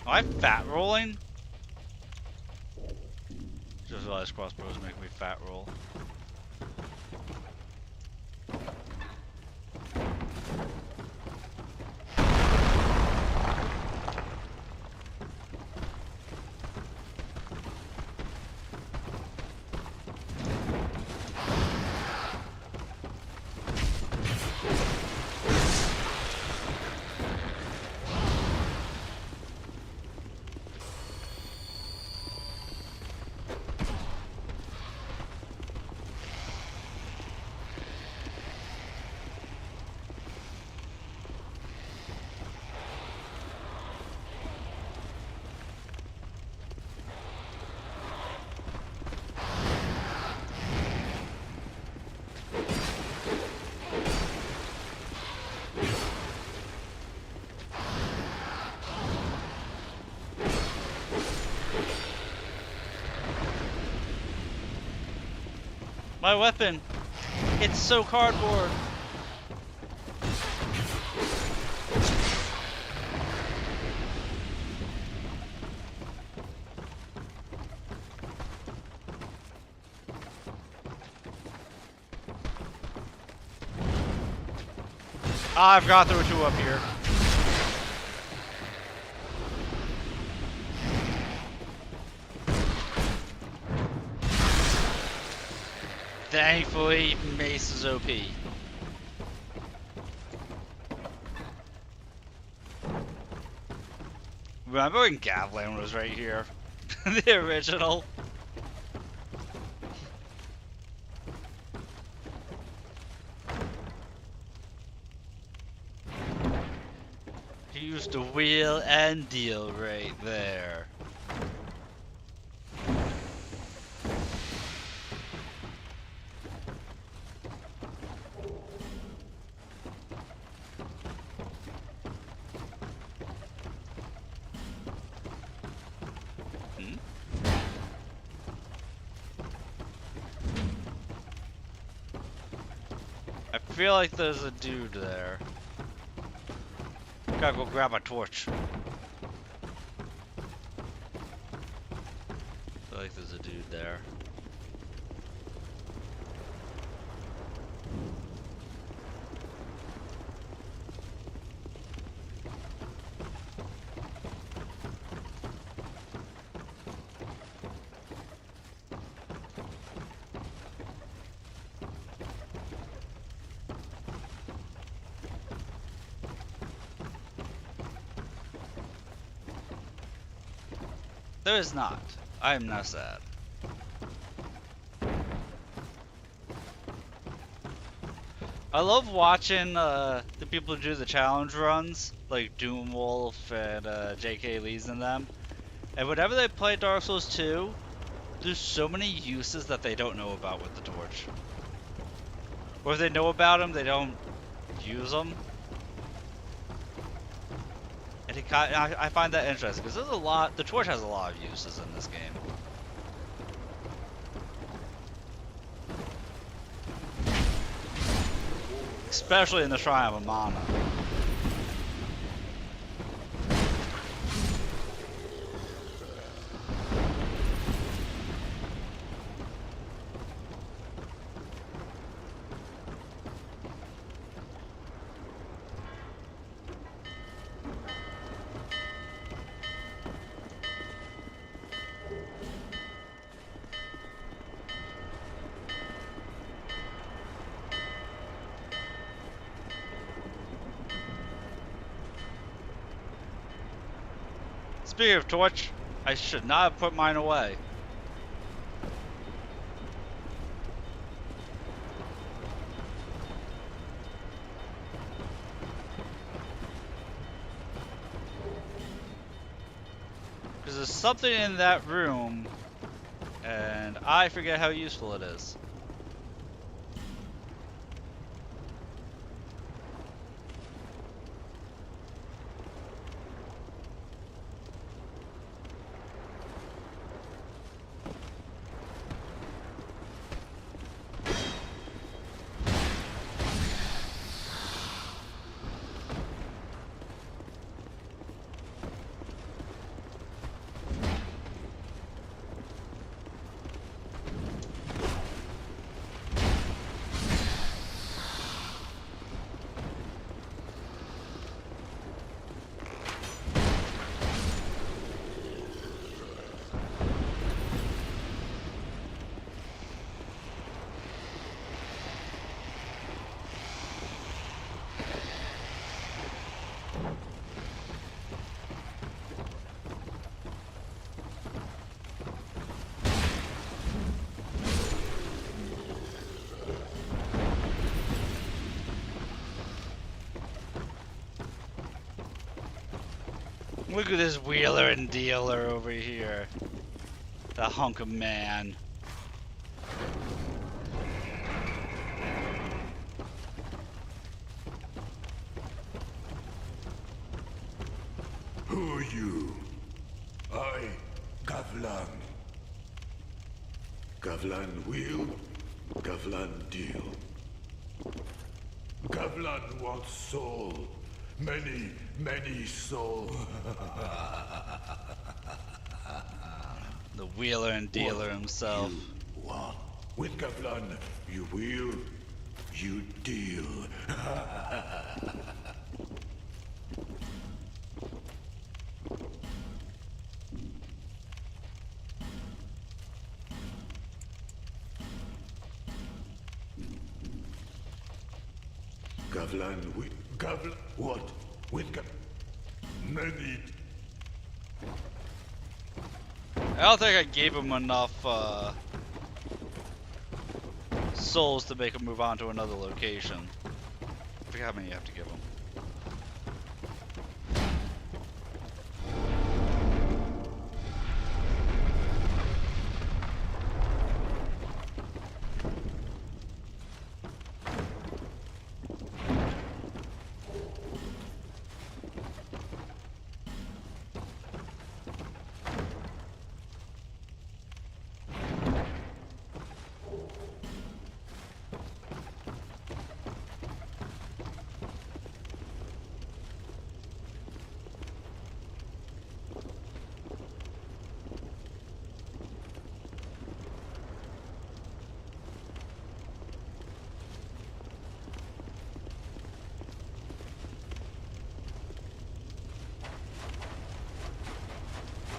Am I fat rolling? Just realized crossbows make me fat roll. My weapon! It's so cardboard! I've got there were two up here. Thankfully, Mace is OP. Remember when Gavlan was right here? The original? He used to wheel and deal right there. I feel like there's a dude there. Gotta go grab a torch. I feel like there's a dude there. There is not. I am not sad. I love watching the people who do the challenge runs, like Doomwolf and J.K. Lees and them. And whenever they play Dark Souls 2, There's so many uses that they don't know about with the torch. Or if they know about them, they don't use them. And I find that interesting because there's a lot. The torch has a lot of uses in this game. Especially in the Shrine of Amana. Speaking of torch, I should not have put mine away. Because there's something in that room, and I forget how useful it is. Look at this wheeler and dealer over here. The hunk of man. Who are you? I, Gavlan. Gavlan wheel, Gavlan deal. Gavlan wants soul. Many, many soul. The wheeler and dealer himself. You want. With Gavlan, you wheel, you deal. Gavlan with Gavlan what? With many. I don't think I gave him enough souls to make him move on to another location. I forget how many you have to give him.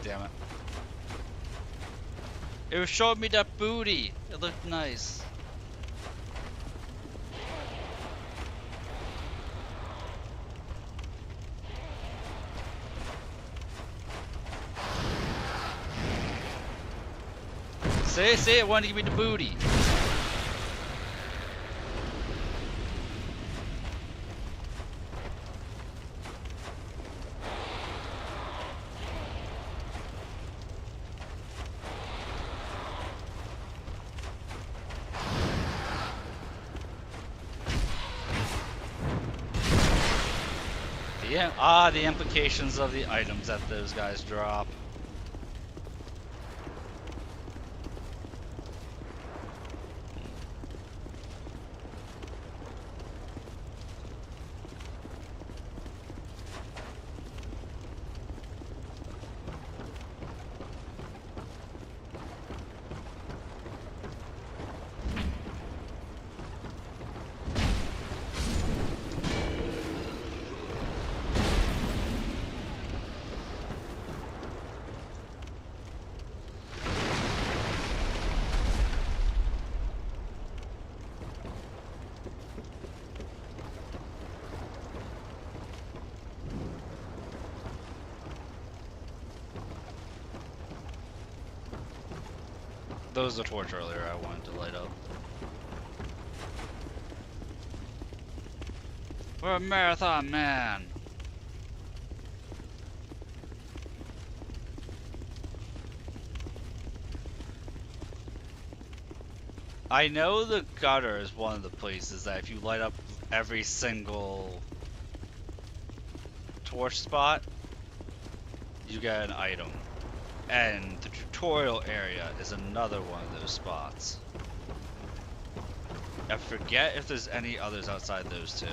Damn it. It was showing me that booty. It looked nice. See, it wanted to give me the booty. Yeah, the implications of the items that those guys drop. There was a torch earlier I wanted to light up. We're a marathon man! I know the gutter is one of the places that if you light up every single torch spot, you get an item. And the tutorial area is another one of those spots. I forget if there's any others outside those two.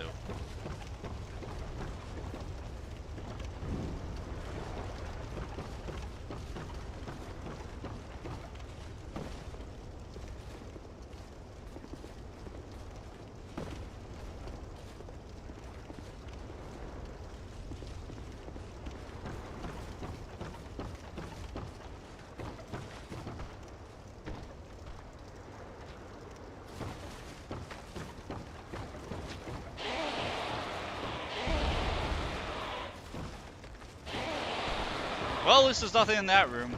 Well, at least there's nothing in that room.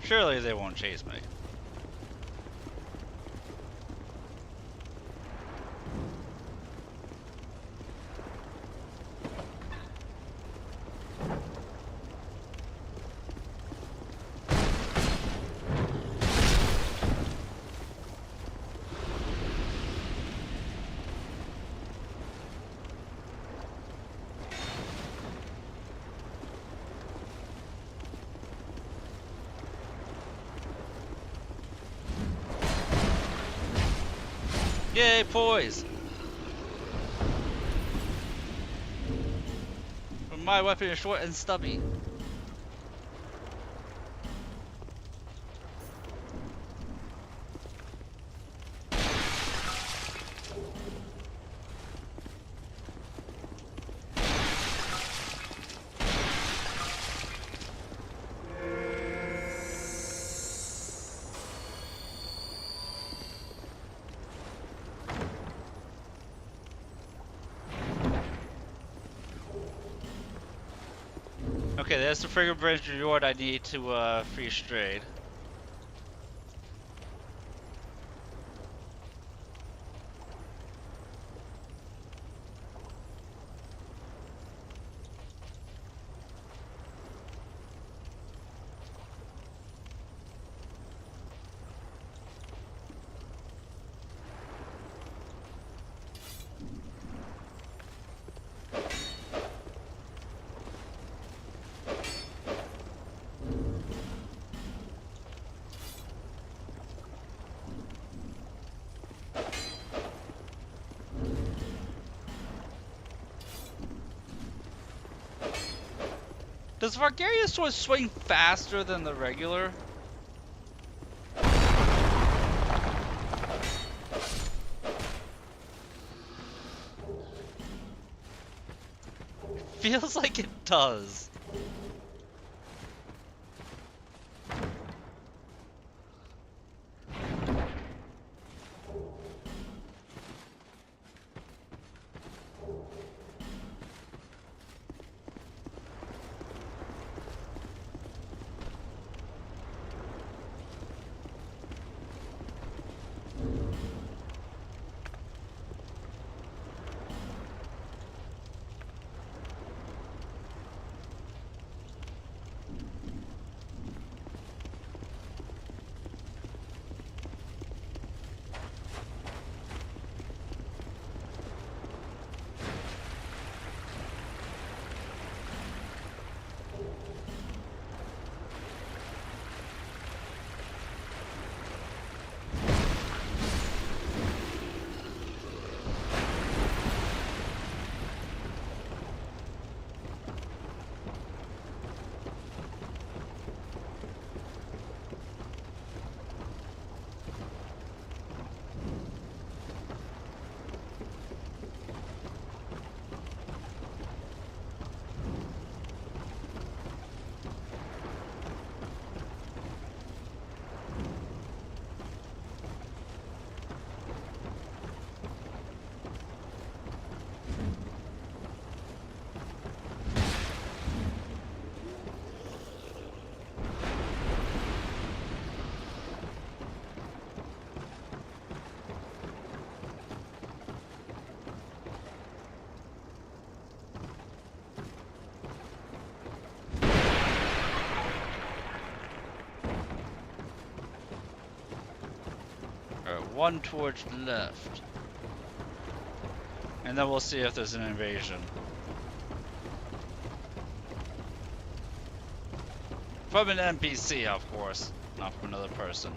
Surely they won't chase me. Yay, poise! But my weapon is short and stubby. Okay, there's the Frigga Bridge reward I need to free Strayed. Does Vargaria's sword swing faster than the regular? Feels like it does. one towards the left. And then we'll see if there's an invasion. From an NPC, of course, not from another person.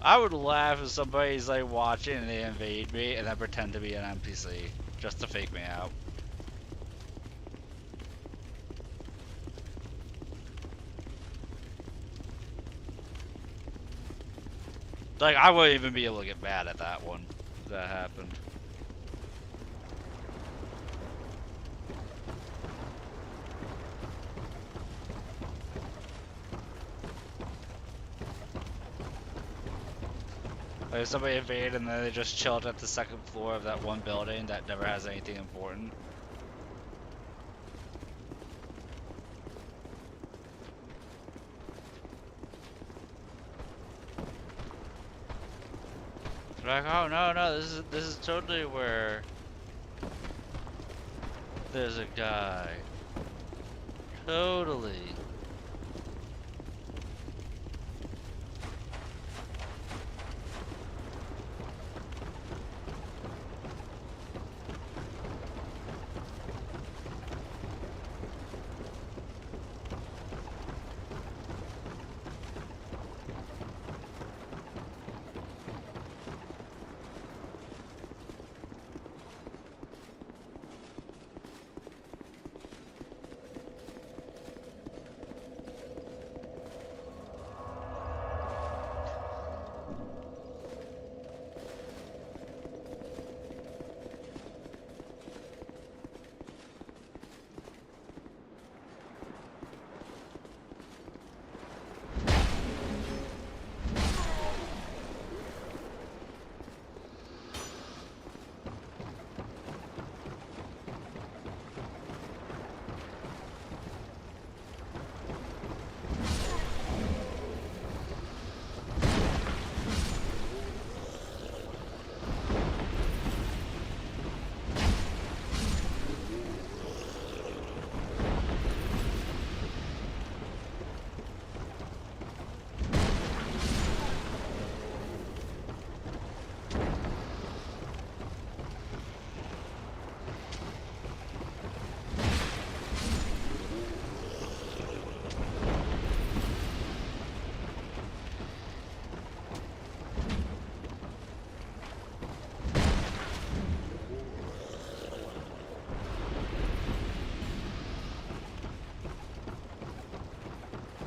I would laugh if somebody's like watching and they invade me and then pretend to be an NPC just to fake me out. Like, I wouldn't even be able to get mad at that one if that happened. Like if somebody invaded and then they just chilled at the second floor of that one building that never has anything important. Like, oh no, this is totally where there's a guy. Totally.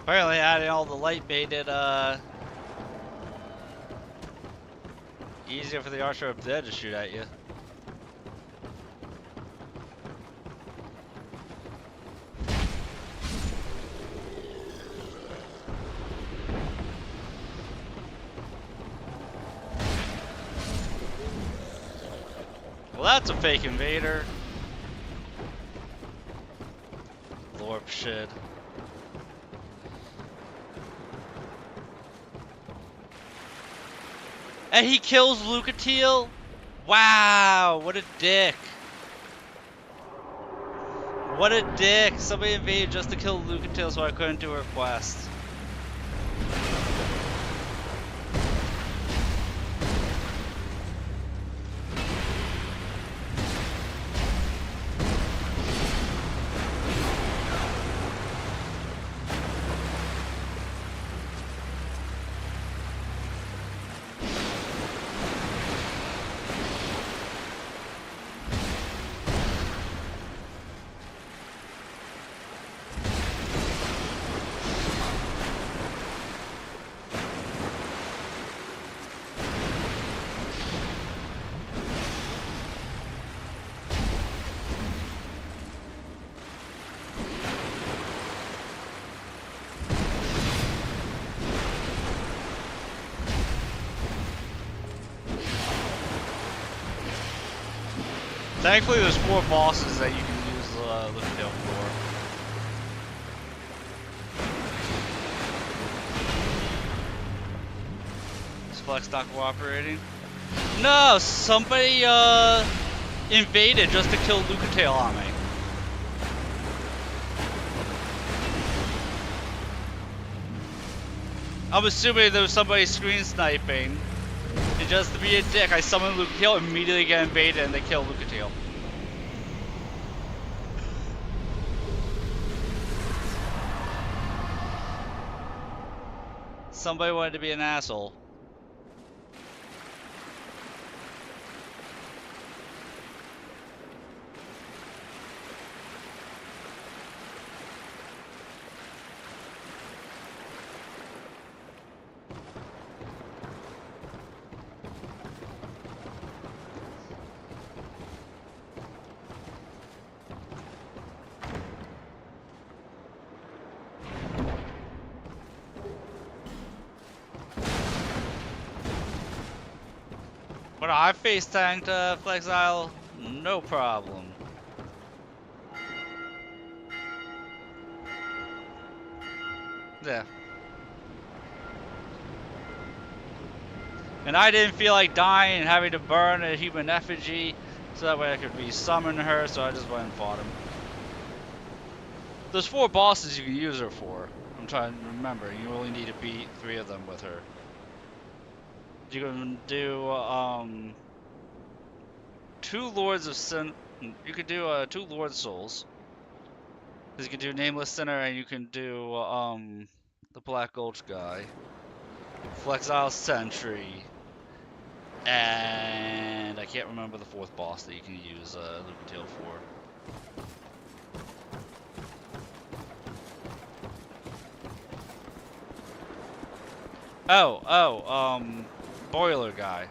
Apparently adding all the light made it easier for the archer up there to shoot at you. Well, that's a fake invader. Lorp shit. And he kills Lucatiel? Wow, what a dick. What a dick. Somebody invaded just to kill Lucatiel so I couldn't do a quest. Thankfully, there's 4 bosses that you can use Lucadale for. Is Flex not cooperating? No, somebody invaded just to kill Lucatail on me. I'm assuming there was somebody screen sniping. And just to be a dick, I summoned Lucatail, immediately get invaded, and they kill Lucatail. Somebody wanted to be an asshole. But I face tanked Flexile, no problem. Yeah. And I didn't feel like dying and having to burn a human effigy, so that way I could re-summon her, so I just went and fought him. There's 4 bosses you can use her for. I'm trying to remember, you only need to beat 3 of them with her. You can do 2 Lords of Sin. You could do 2 Lord Souls. You can do Nameless Sinner, and you can do the Black Gulch guy, Flexile Sentry, and I can't remember the 4th boss that you can use Lucatail for. Boiler guy.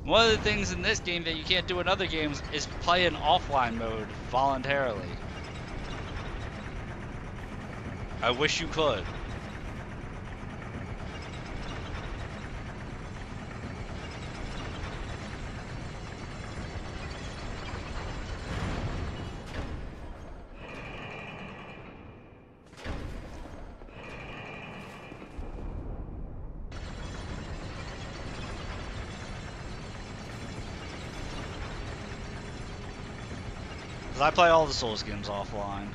One of the things in this game that you can't do in other games is play in offline mode voluntarily. I wish you could. I play all the Souls games offline.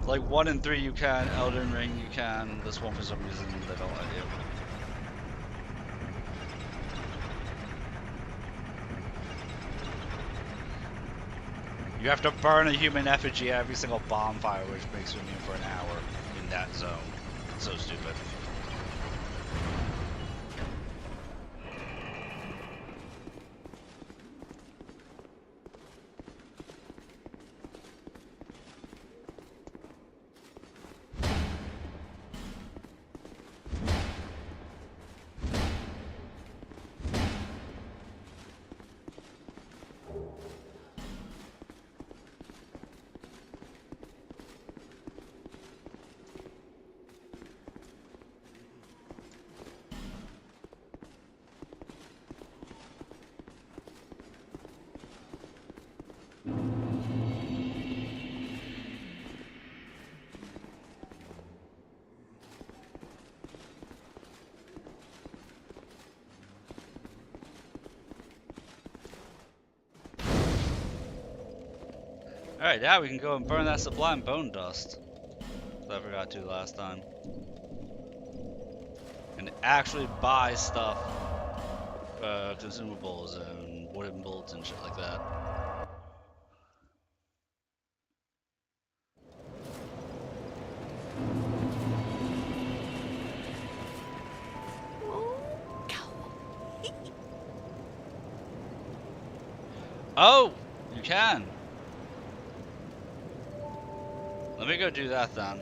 Like 1 and 3 you can, Elden Ring you can, this one for some reason they don't let you. You have to burn a human effigy at every single bonfire, which makes you immune for an hour in that zone. It's so stupid. Alright, now we can go and burn that Sublime Bone Dust that I forgot to last time. And actually buy stuff, consumables and wooden bolts and shit like that. Oh, you can. Let me go do that then.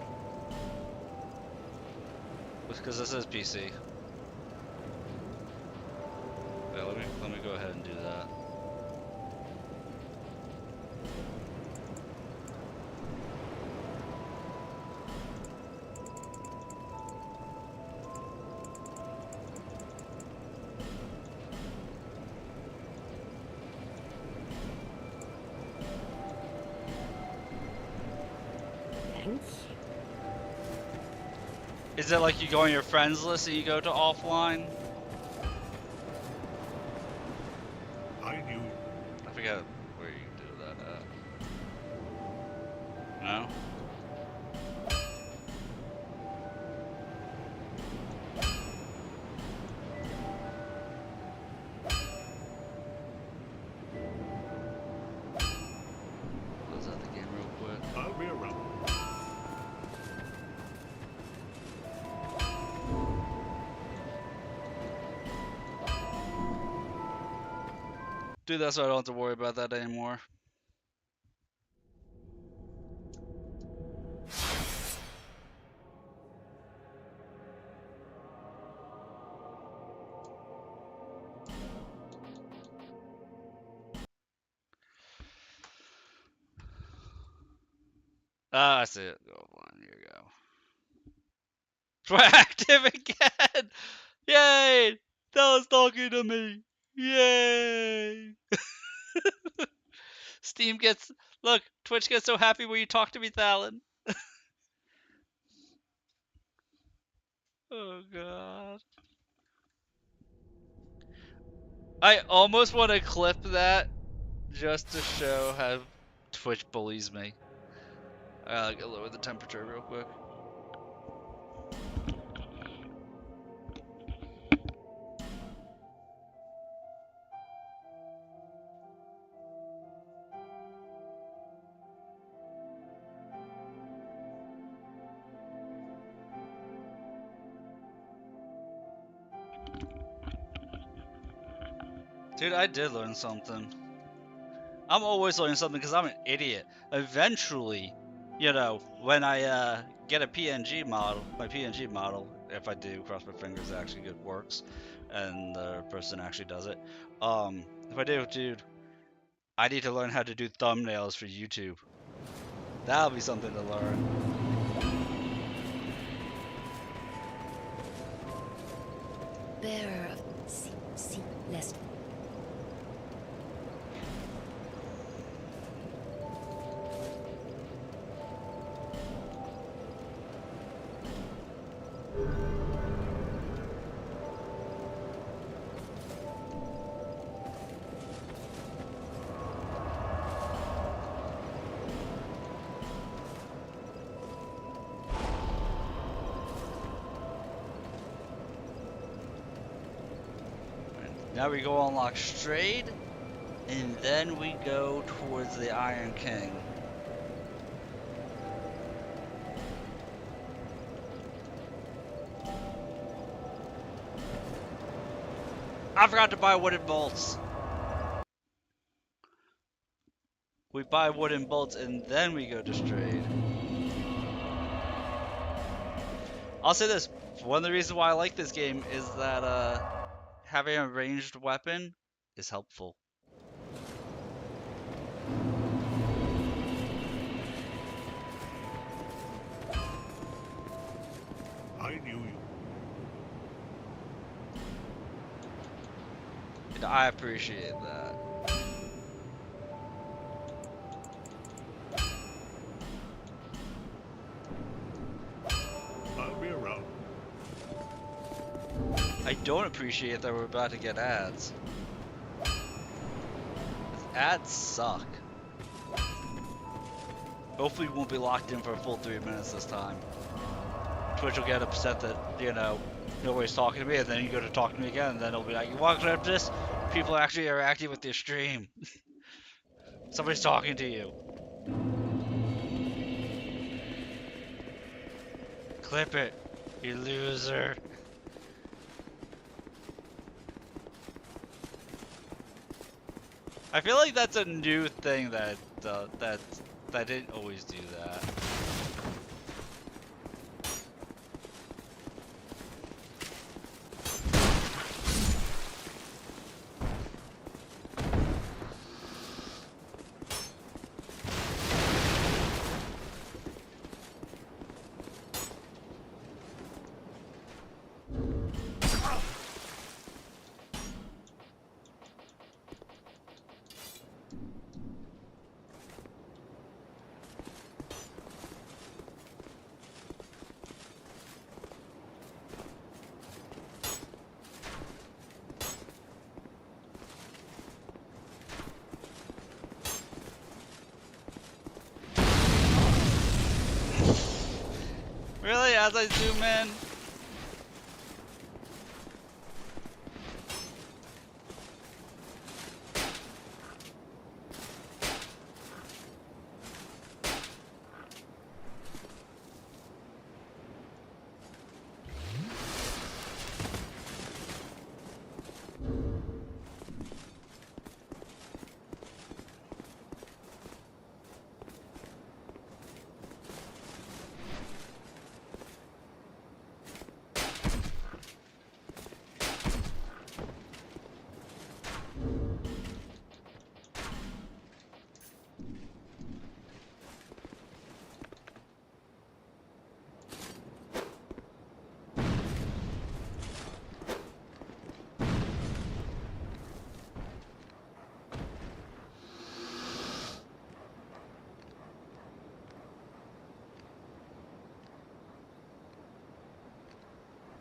Because this is PC. Yeah, let me go ahead and do that. Thank you. Is it like you go on your friends list and you go to offline? I knew I forget where you do that at. No? Close out the game real quick. I'll be around. Do that so I don't have to worry about that anymore. Ah, I see it. Go offline. Here you go. We're active again! Yay! That was talking to me! Yay! Steam gets... Look, Twitch gets so happy when you talk to me, Thalen. Oh, God. I almost want to clip that just to show how Twitch bullies me. I'll lower the temperature real quick. Dude, I did learn something. I'm always learning something because I'm an idiot. Eventually, you know, when I get a PNG model, my PNG model, if I do, cross my fingers, it actually good works, and the person actually does it. If I do, dude, I need to learn how to do thumbnails for YouTube. That'll be something to learn. Bearer of see lest. Now we go unlock Strayed, and then we go towards the Iron King. I forgot to buy wooden bolts. We buy wooden bolts and then we go to Strayed. I'll say this, one of the reasons why I like this game is that having a ranged weapon is helpful. I knew you. And I appreciate that. I'll be around. I don't appreciate that we're about to get ads. Ads suck. Hopefully we won't be locked in for a full 3 minutes this time. Twitch will get upset that, you know, nobody's talking to me, and then you go to talk to me again, and then it'll be like, you want to clip this? People are actually interacting with your stream. Somebody's talking to you. Clip it, you loser. I feel like that's a new thing that didn't always do that. Really? As I zoom in?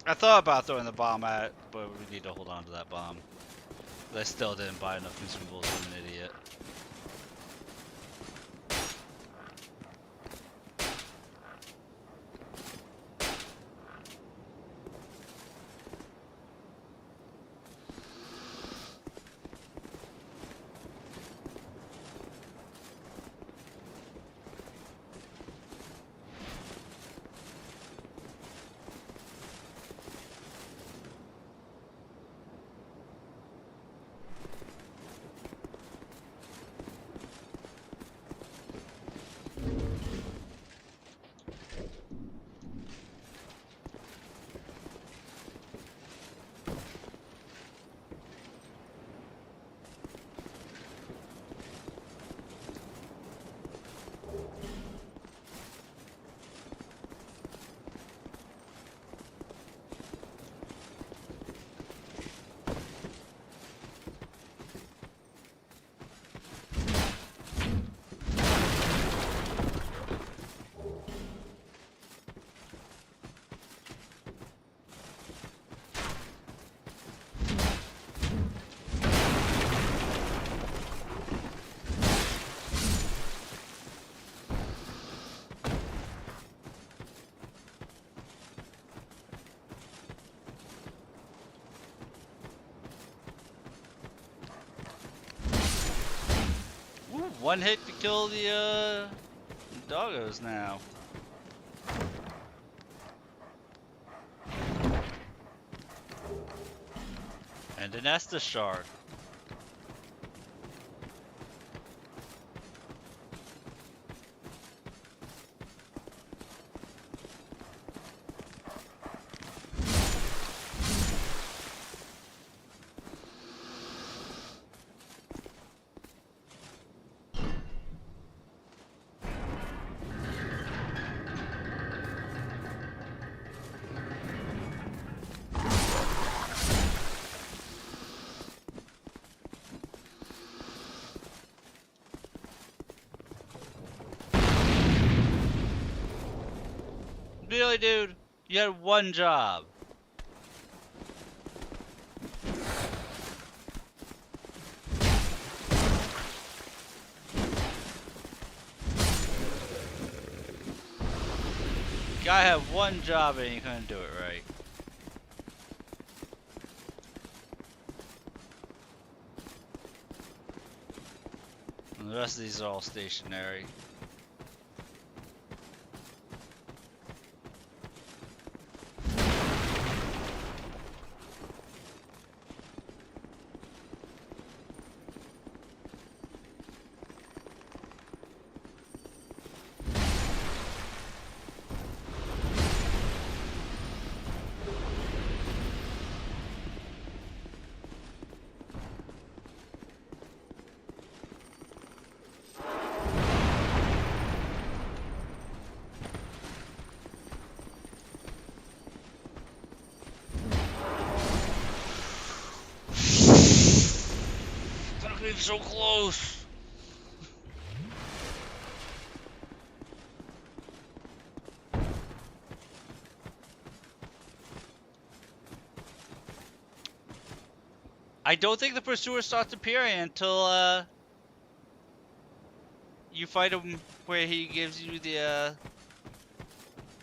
I thought about throwing the bomb at it, but we need to hold on to that bomb. I still didn't buy enough consumables. I'm an idiot. Ooh, one hit to kill the doggos now. And an Estus shard. Really, dude? You had one job. Guy had one job and he couldn't do it right. And the rest of these are all stationary. Getting so close. I don't think the pursuer starts appearing until you fight him where he gives you the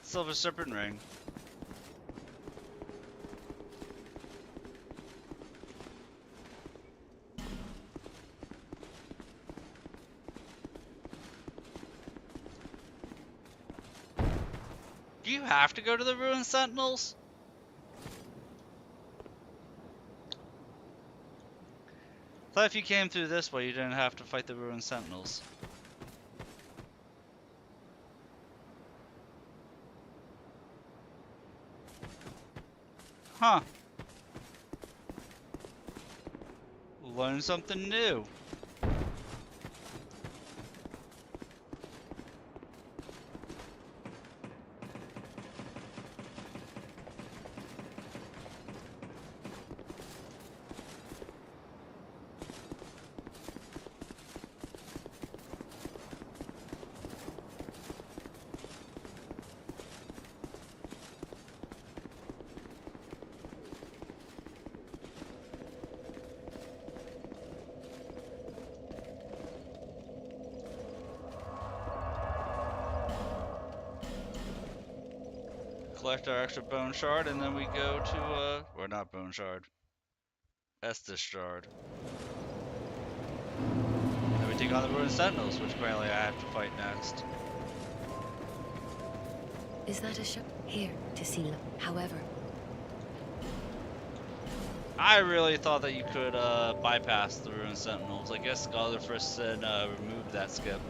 Silver Serpent Ring. Do you have to go to the Ruined Sentinels? I thought if you came through this way, you didn't have to fight the Ruined Sentinels. Huh. Learn something new. Collect our extra bone shard, and then we go to, or not bone shard, Estus shard. Then we take on the Ruined Sentinels, which apparently I have to fight next. Is that a ship? Here, to see. However, I really thought that you could bypass the Ruined Sentinels. I guess Scholar first said remove that skip.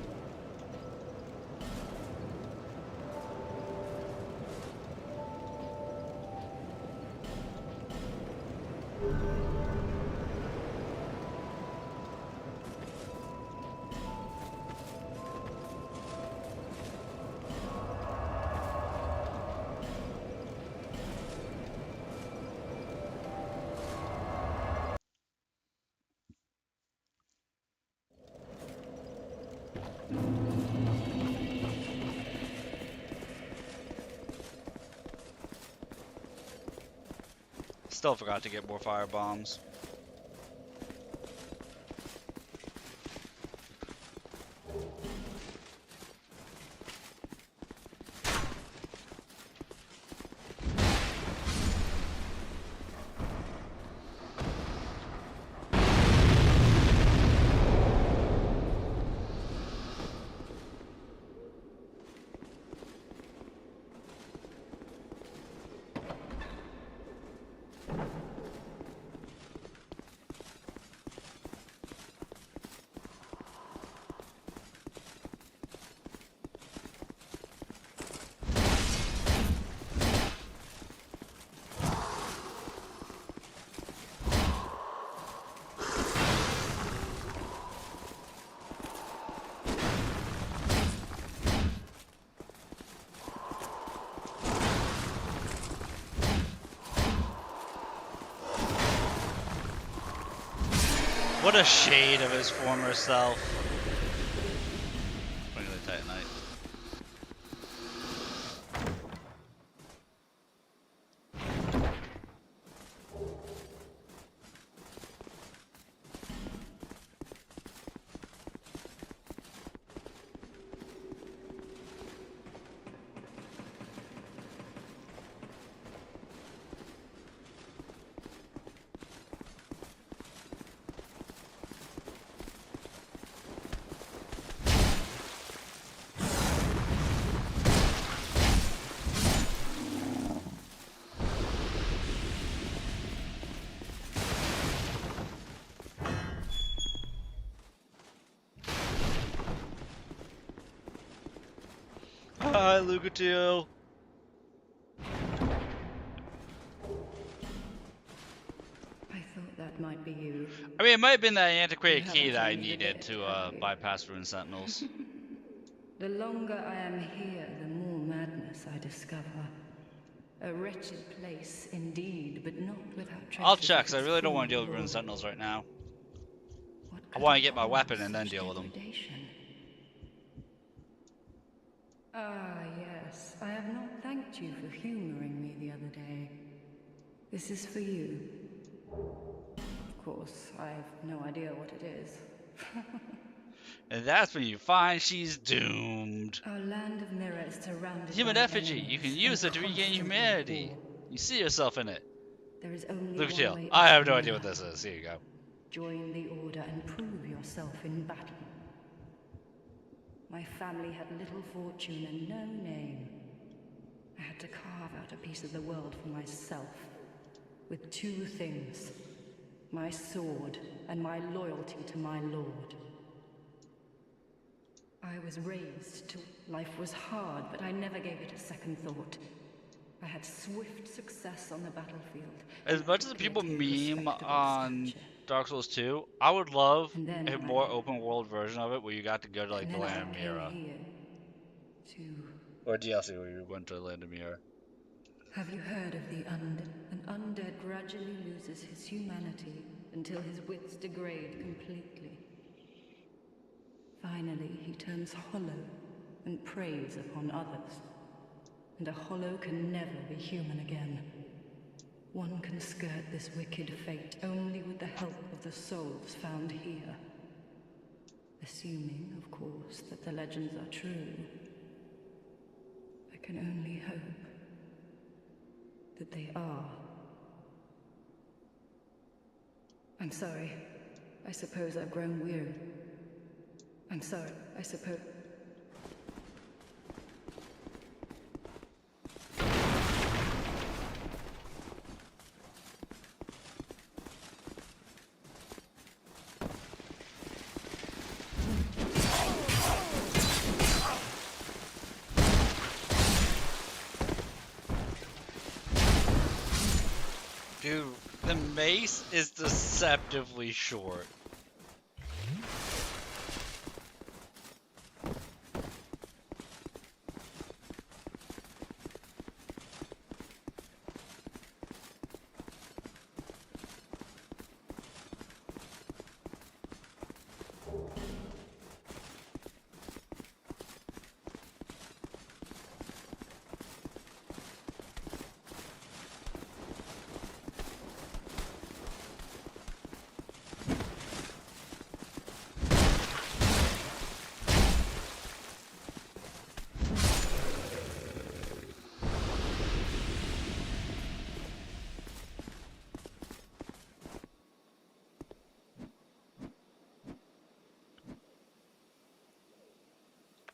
Still forgot to get more fire bombs. What a shade of his former self. Look at the Titanite. Hi, Lucatio. I thought that might be you. I mean, it might have been that antiquated You key haven't that I changed a needed bit, to have you? bypass Ruined Sentinels. The longer I am here, the more madness I discover. A wretched place indeed, but not without traces I'll of check, 'cause I its really don't want former to deal with Ruined glory. Sentinels right now. What I want to get my weapon and then deal with them. Degradation. Ah, yes. I have not thanked you for humoring me the other day. This is for you. Of course, I have no idea what it is. And that's when you find she's doomed. Our land of mirror is surrounded Human by effigy. You enemies can and use it to regain constantly humanity. war. You see yourself in it. There is only Luke one Shield. way I out have no of idea what mirror. this is. Here you go. Join the Order and prove yourself in battle. My family had little fortune and no name. I had to carve out a piece of the world for myself. With two things. My sword and my loyalty to my lord. I was raised to... Life was hard, but I never gave it a second thought. I had swift success on the battlefield. As much as quickly people attained meme respectable on stature. Dark Souls 2, I would love And then a I- more open world version of it where you got to go to like And the then land I of came Mira. here to... Or DLC where you went to the land of Mira. Have you heard of the undead? An undead gradually loses his humanity until his wits degrade completely. Finally, he turns hollow and preys upon others. And a hollow can never be human again. One can skirt this wicked fate only with the help of the souls found here. Assuming, of course, that the legends are true. I can only hope that they are. I'm sorry. I suppose I've grown weird. I'm sorry. I suppose... Dude, the mace is deceptively short.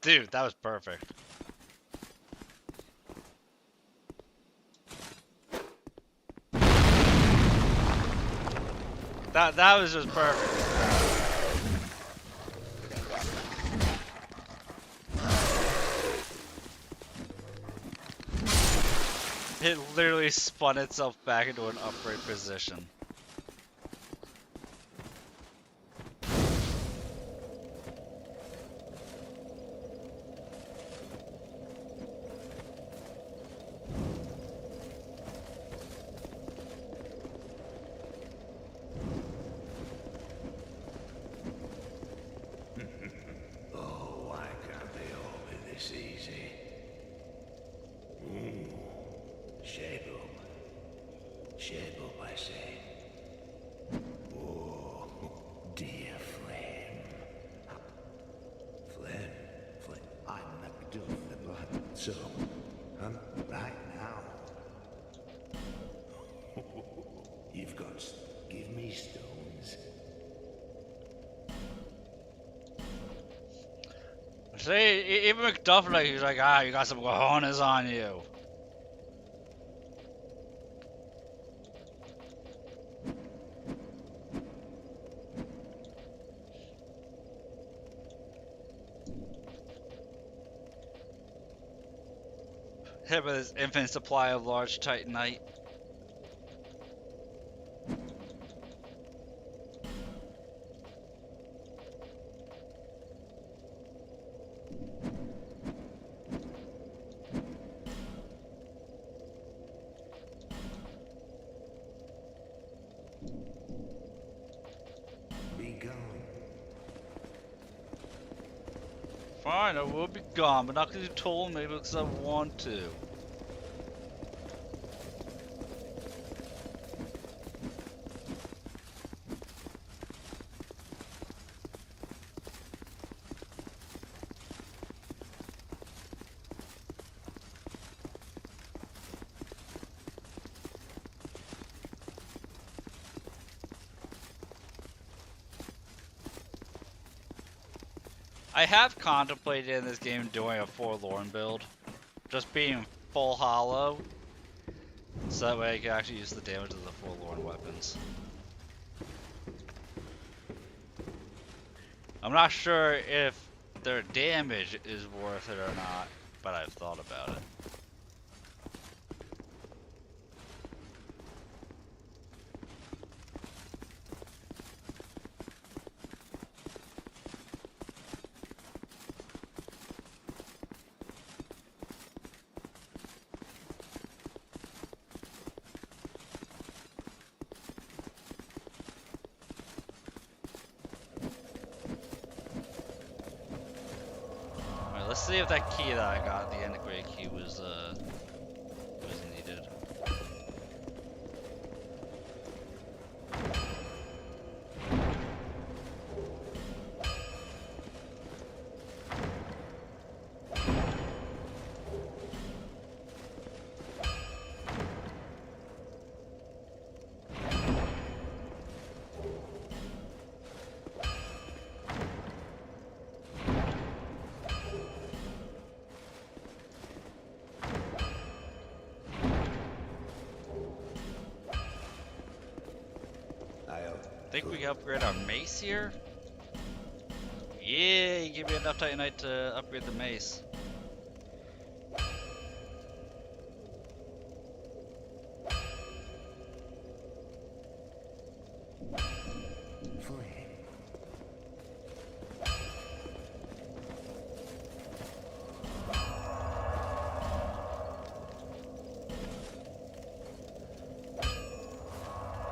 Dude, that was perfect. That was just perfect. It literally spun itself back into an upright position. Oh, why can't they all be this easy? Shape up. Shape up, I say. Oh, dear Flame. Flame. I'm Macduff the Blood. So, right now. You've got... Give me stones. See, even McDuff, like, he's like, you got some cojones on you. Hit with his infinite supply of large titanite. Be gone, Fine, I will be gone, but not because you told me, because I want to. I have contemplated in this game doing a Forlorn build. Just being full hollow. So that way I can actually use the damage of the Forlorn weapons. I'm not sure if their damage is worth it or not, but I've thought about it. Let's see if that key that I got, the integrate key, was needed. Think we can upgrade our mace here? Yeah, you give me enough Titanite to upgrade the mace.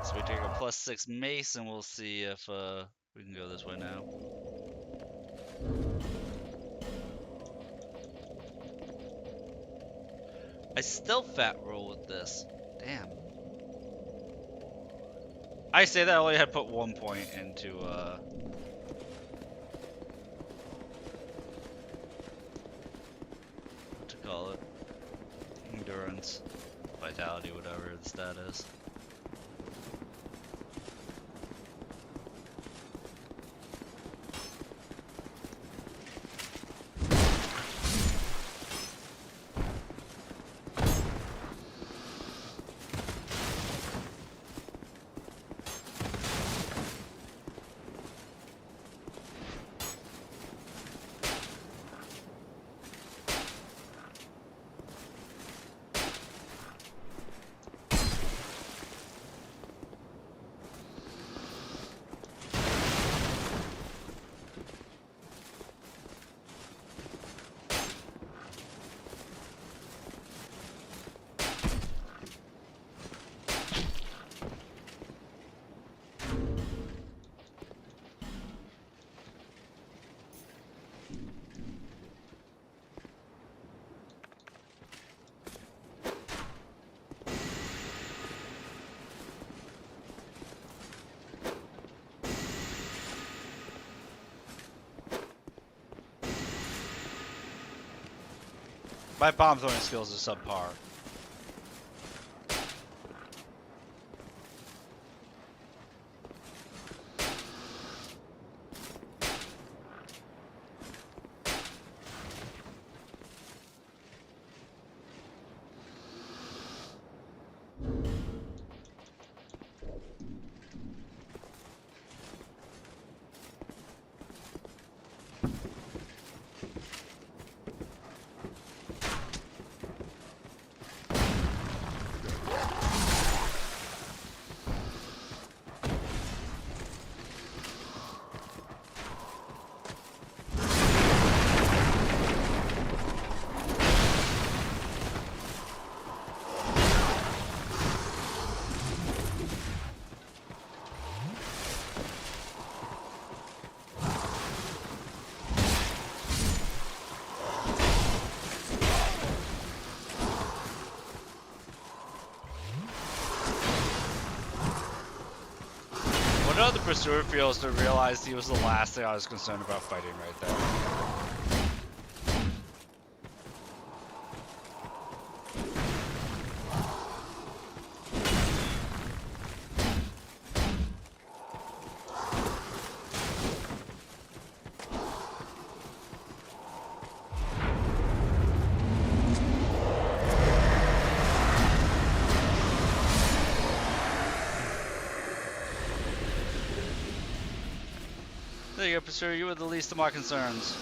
So we take a +6 mace and we'll see if we can go this way now. I still fat roll with this. Damn. I say that I only had put 1 point into what to call it? Endurance, vitality, whatever the stat is. My bomb throwing skills are subpar. wonder how the pursuer feels to realize he was the last thing I was concerned about fighting right there. There you go, pursuer. You were the least of my concerns.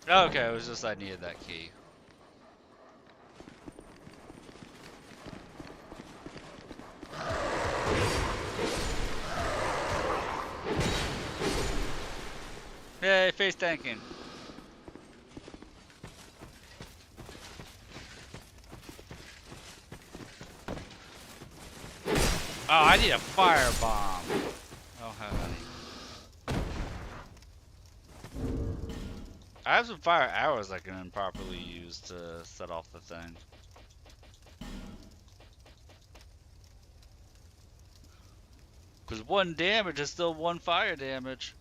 Okay, it was just I needed that key. Yay, face tanking. Oh, I need a firebomb. Oh, honey. I have some fire arrows I can improperly use to set off the thing. Because 1 damage is still 1 fire damage.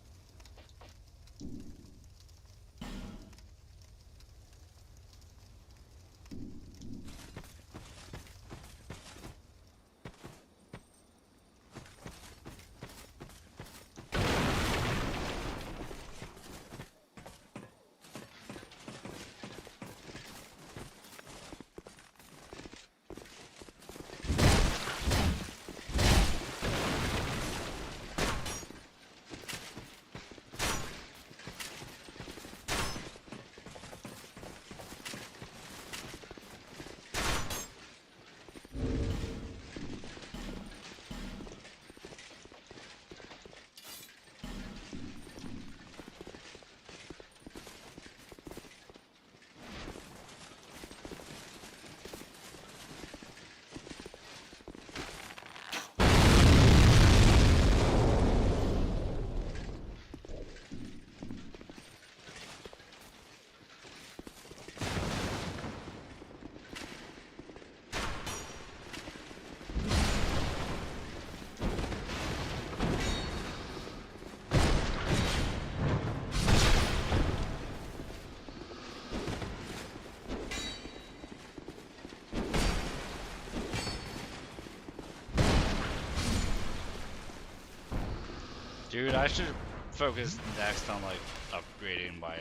Dude, I should focus next on like upgrading my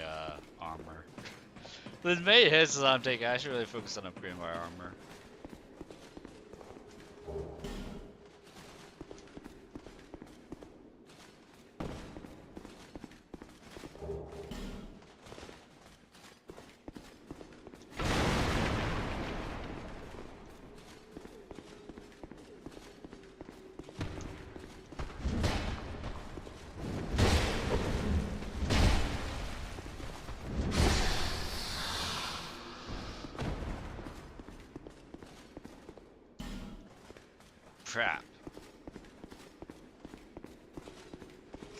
armor. With many hits as I'm taking, I should really focus on upgrading my armor. Crap.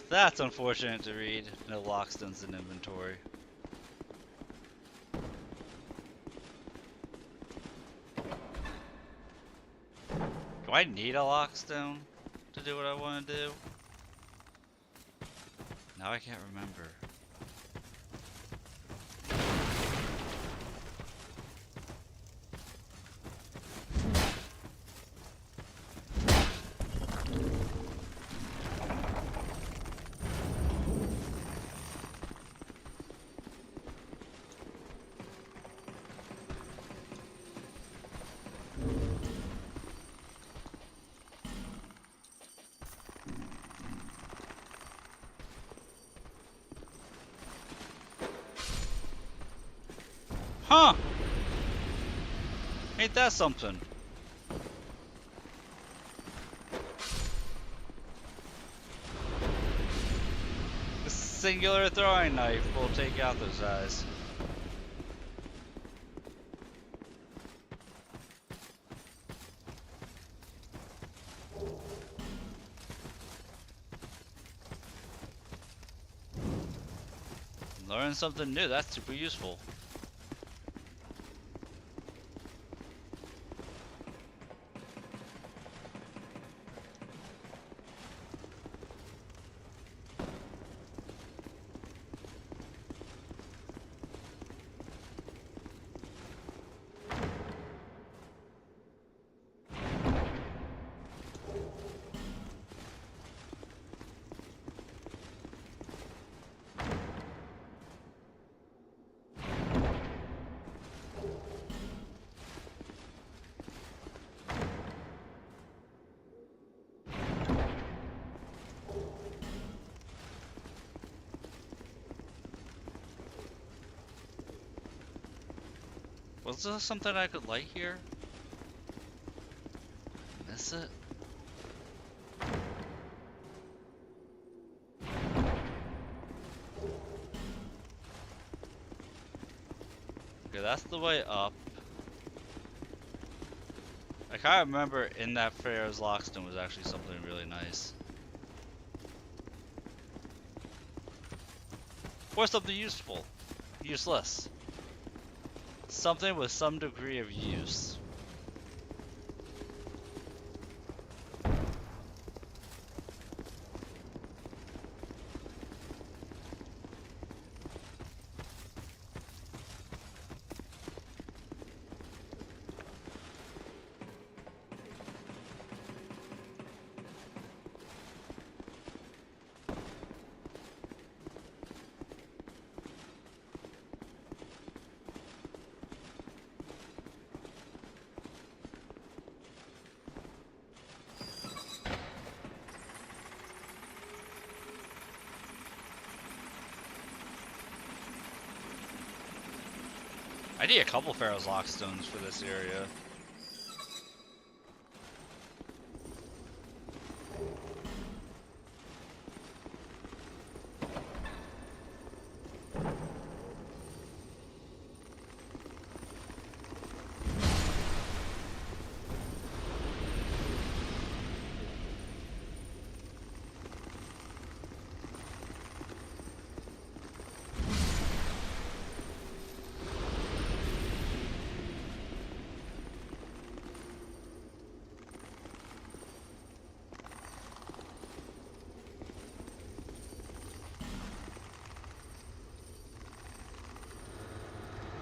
That's unfortunate to read. No lockstones in inventory. Do I need a lockstone to do what I want to do? Now I can't remember. Huh! Ain't that something? singular throwing knife will take out those guys. Learn something new, that's super useful. Was there something I could light here? Miss it? Okay, that's the way up. I kind of remember in that Pharaoh's Lockstone was actually something really nice. Or something useful. Useless. Something with some degree of use. I need a couple Pharaoh's Lockstones for this area.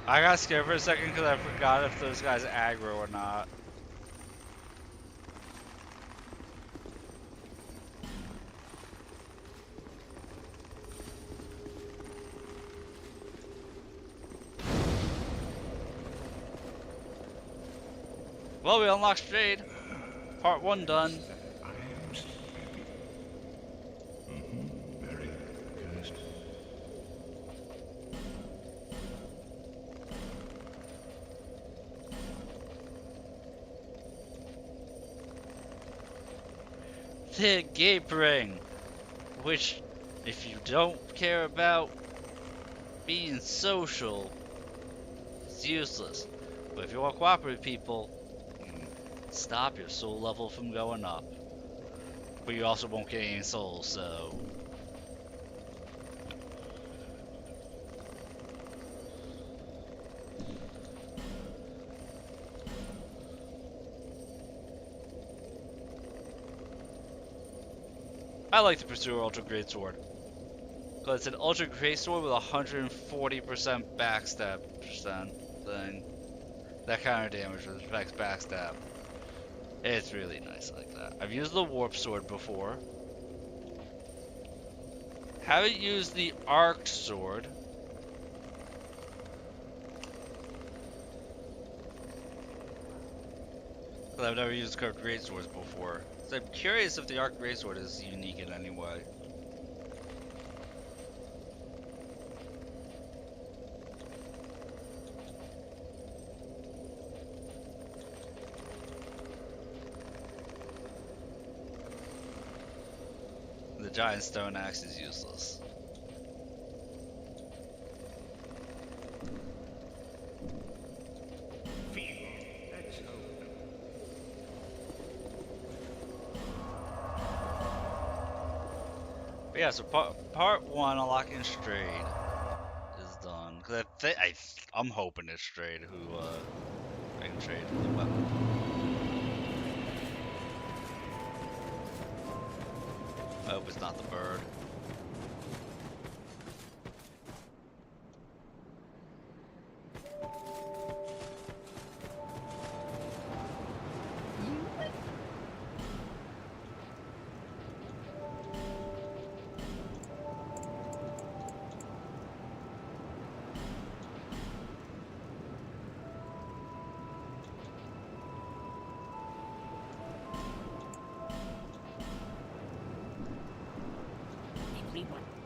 I got scared for a second because I forgot if those guys aggro or not. Well, we unlocked Shade. Part 1 done. I am so happy. Very cursed. The Gape Ring, which, if you don't care about being social, it's useless. But if you want to cooperate with people, stop your soul level from going up. But you also won't get any souls, so... I like the Pursuer Ultra Greatsword. Because it's an Ultra Greatsword with 140% backstab thing. That kind of damage respects backstab. It's really nice like that. I've used the Warp Sword before. Haven't used the Arc Sword. Because I've never used curved greatswords before. So I'm curious if the Arc Greatsword is unique in any way. The giant stone axe is useless. But yeah, so part one, unlocking Strayed, is done. Cause I'm hoping it's Strayed who I can trade the weapon. I hope it's not the bird.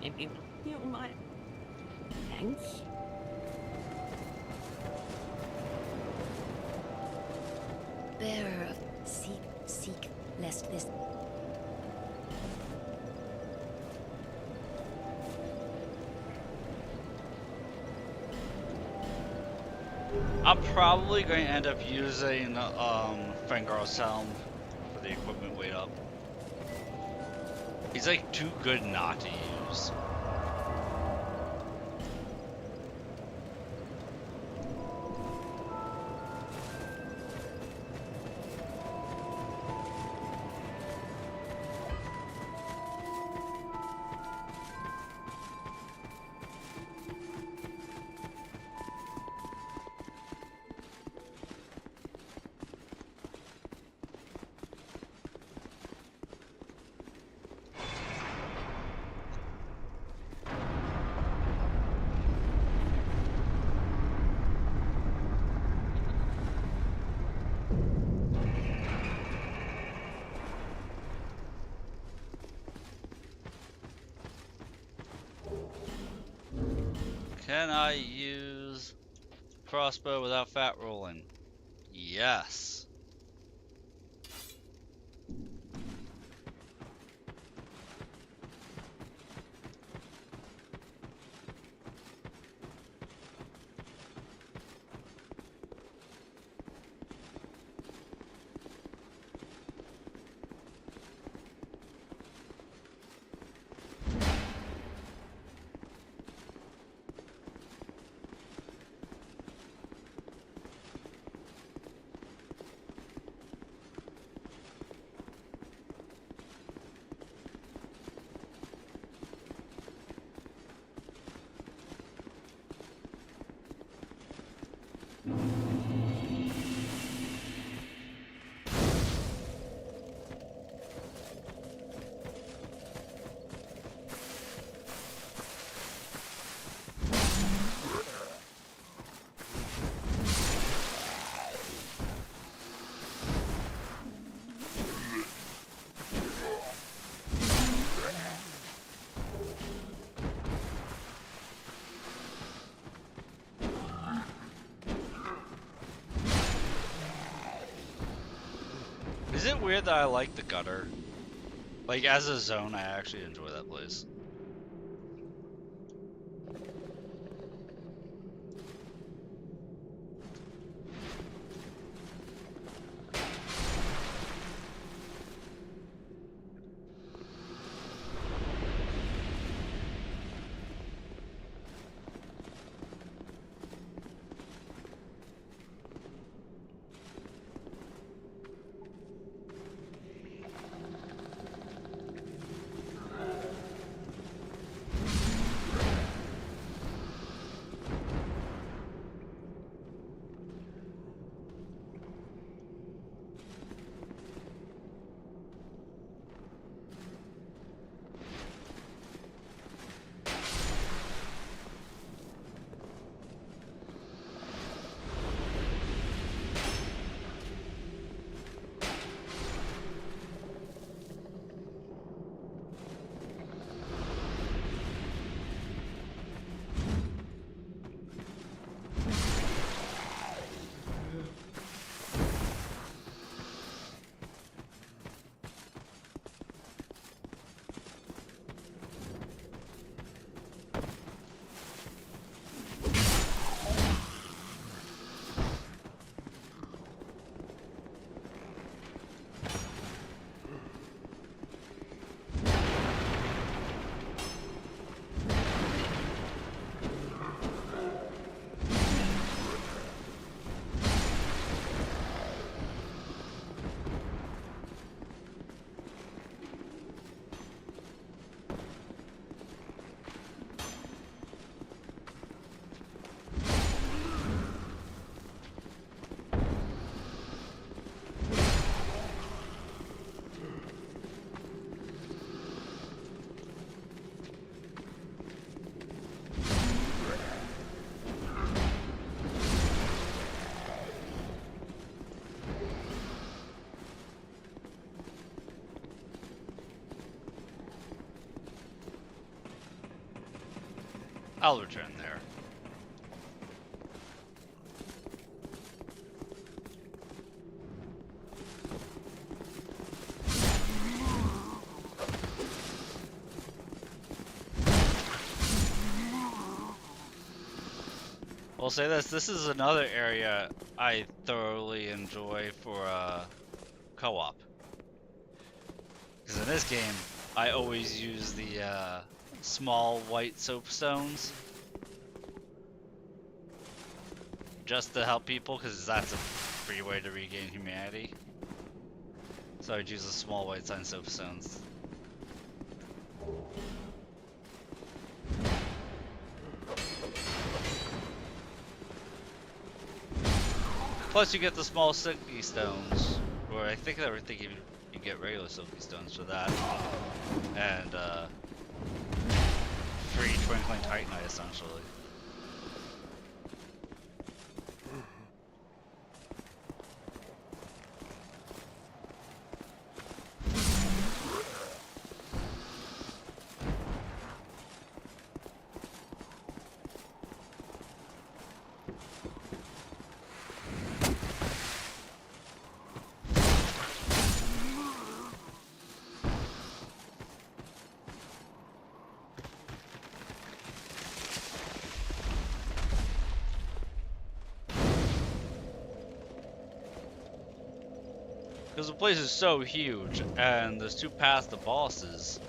Everyone, you might. Thanks. Bearer of seek, lest this. I'm probably going to end up using Fengar's Helm for the equipment weight up. He's like too good not to use. Can I use crossbow without fat rolling? Yes. Is it weird that I like the gutter? Like, as a zone, I actually enjoy that place. I'll return there. I'll say this is another area I thoroughly enjoy for co-op. Because in this game, I always use the small white soapstones just to help people, because that's a free way to regain humanity. So I'd use the small white sign soapstones. Plus you get the small silky stones, or I think you get regular silky stones for that, and free twinkling titanite essentially. Because the place is so huge, and there's 2 paths to bosses.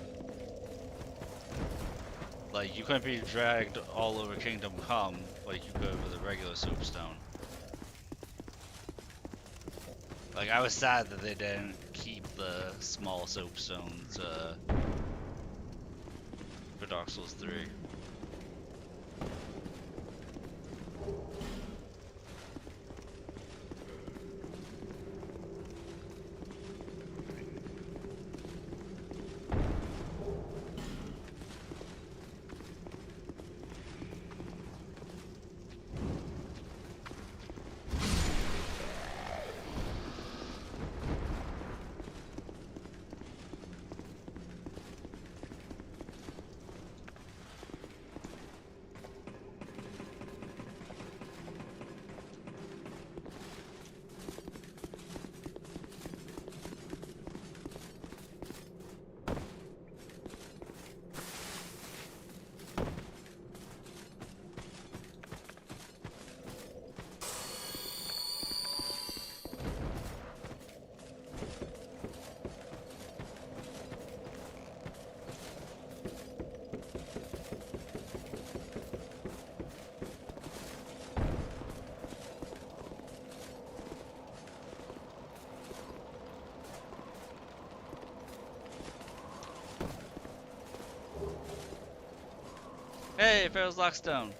Like, you couldn't be dragged all over Kingdom Come like you could with a regular soapstone. Like, I was sad that they didn't keep the small soapstones for Dark Souls 3. Hey, Pharaoh's Lockstone!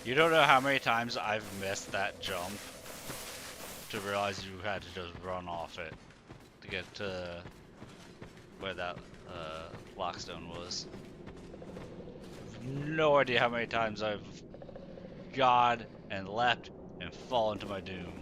You don't know how many times I've missed that jump to realize you had to just run off it to get to where that Lockstone was. No idea how many times I've gone and leapt and fallen to my doom.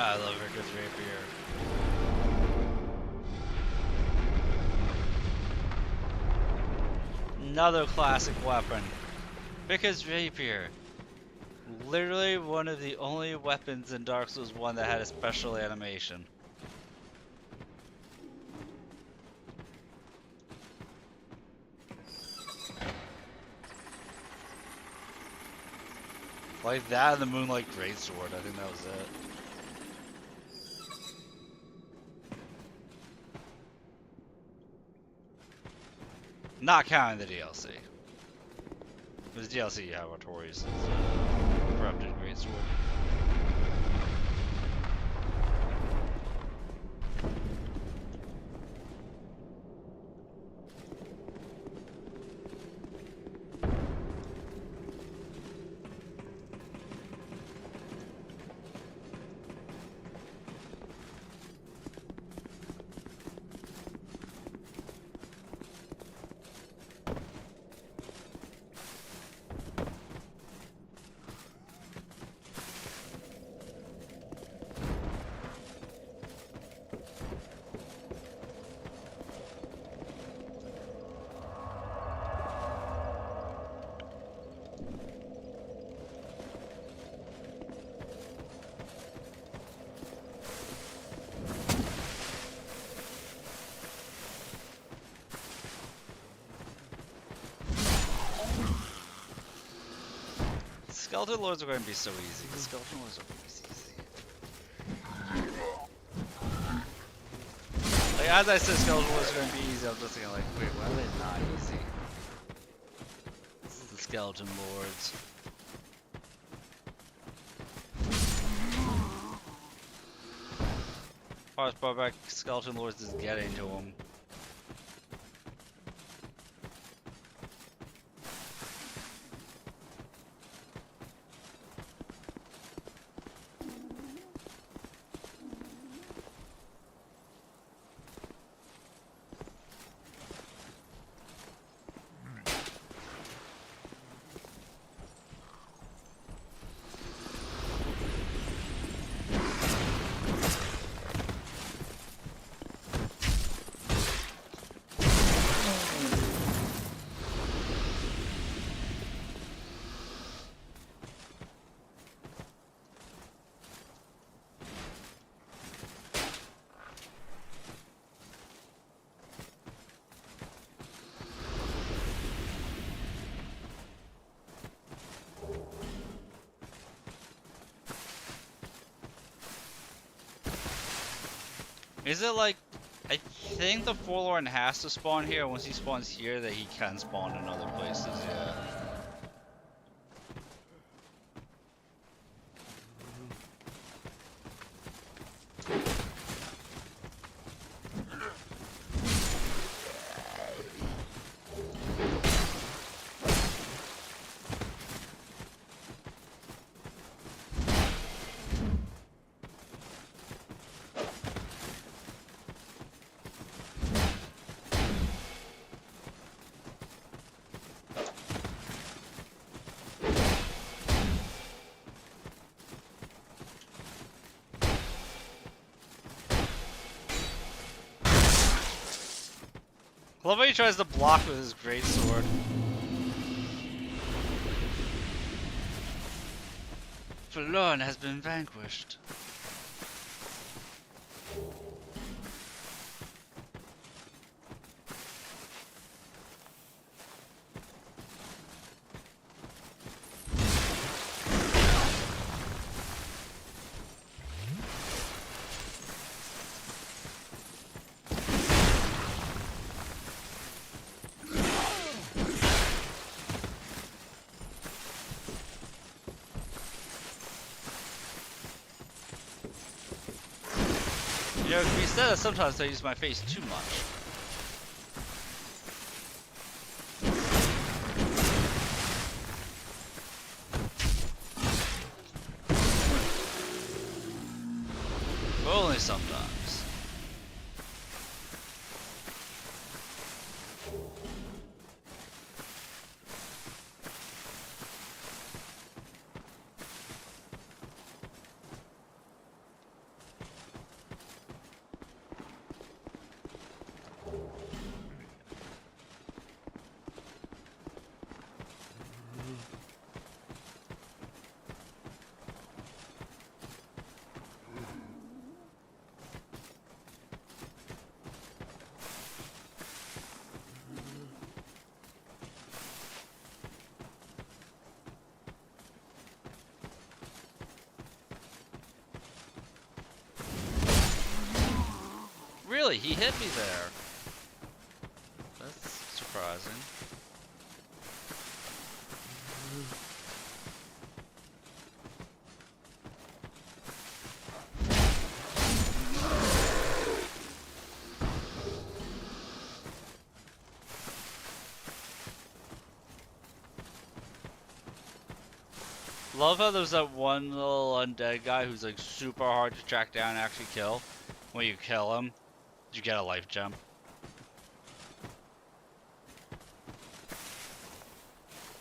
I love Ricker's rapier. Another classic weapon. Ricker's rapier. Literally one of the only weapons in Dark Souls 1 that had a special animation. Like that and the Moonlight Greatsword, I think that was it. Not counting the DLC. Because DLC you have Artorias' Corrupted Greatsword. Skeleton Lords are going to be so easy. The Skeleton Lords are always easy. Like, as I said, Skeleton Lords are going to be easy, I'm just thinking like, wait, why are they not easy? This is the Skeleton Lords. Hardest part about Skeleton Lords is getting to them. Is it like, I think the Forlorn has to spawn here, once he spawns here that he can spawn in other places, yeah. I love how he tries to block with his greatsword. Forlorn has been vanquished. You know, to be said, sometimes I use my face too much. But only sometimes. Really? He hit me there. That's surprising. Love how there's that one little undead guy who's like super hard to track down and actually kill. When you kill him, you get a life gem.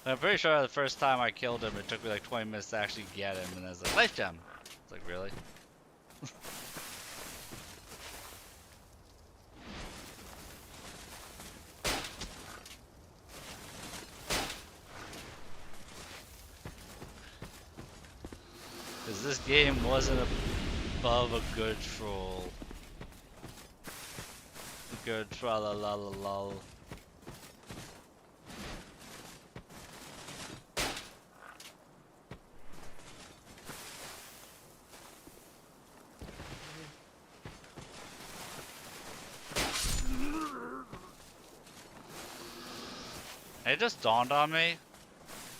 I'm pretty sure the first time I killed him, it took me like 20 minutes to actually get him, and I was like, life gem! It's like, really? Because this game wasn't above a good troll. A good tra-la-la-la-lol. It just dawned on me.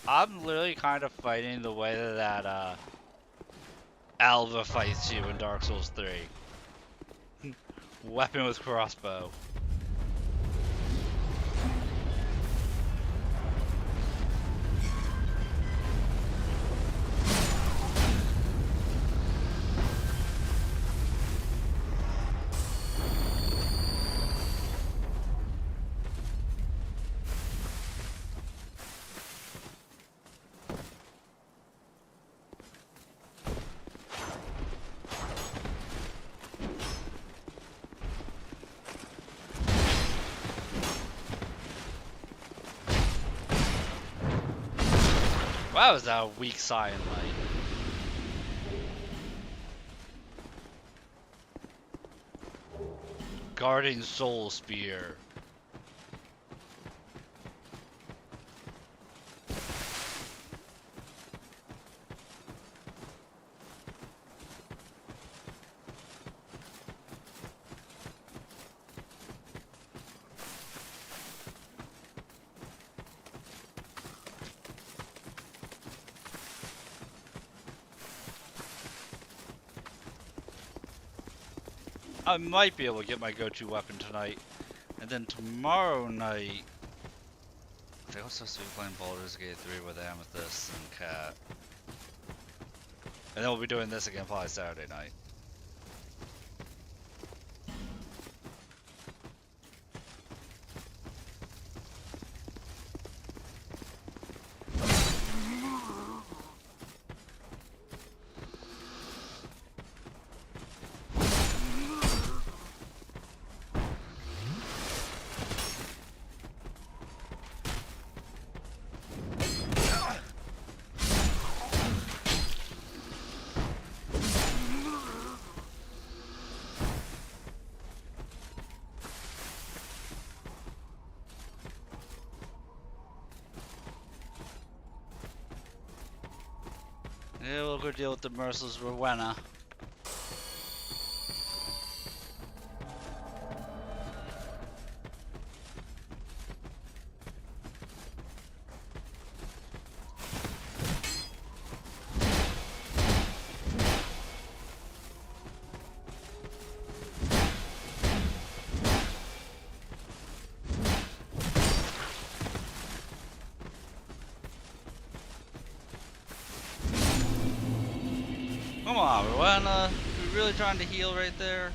I'm literally kind of fighting the way that Alva fights you in Dark Souls 3. Weapon with crossbow. Wow, was that a weak Cyan light? Guarding Soul Spear. I might be able to get my go-to weapon tonight. And then tomorrow night, I think I'm supposed to be playing Baldur's Gate 3 with Amethyst and Cat. And then we'll be doing this again probably Saturday night. Yeah, we'll go deal with the merciless Rowena. Come on, Rowena. You really trying to heal right there?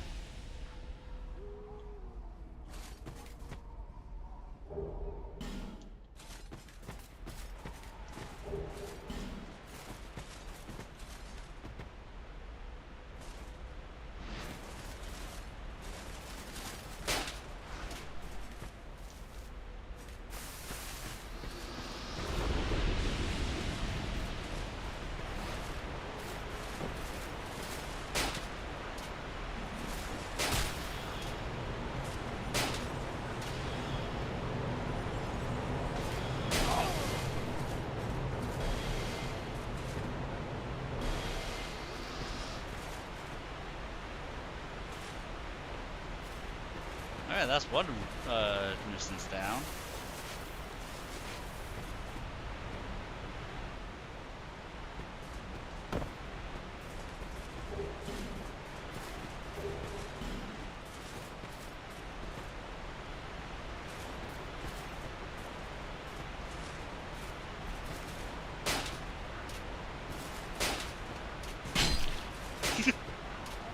Alright, that's one nuisance down.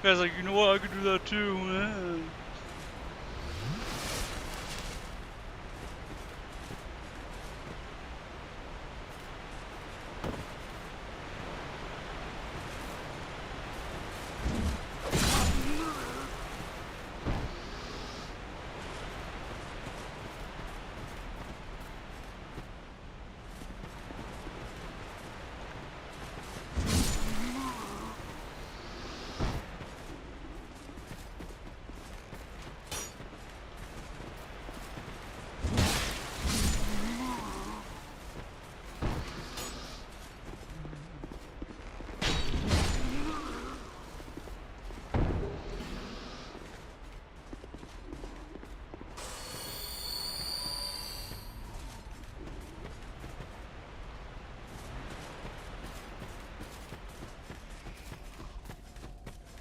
Guy's like, you know what, I could do that too, man.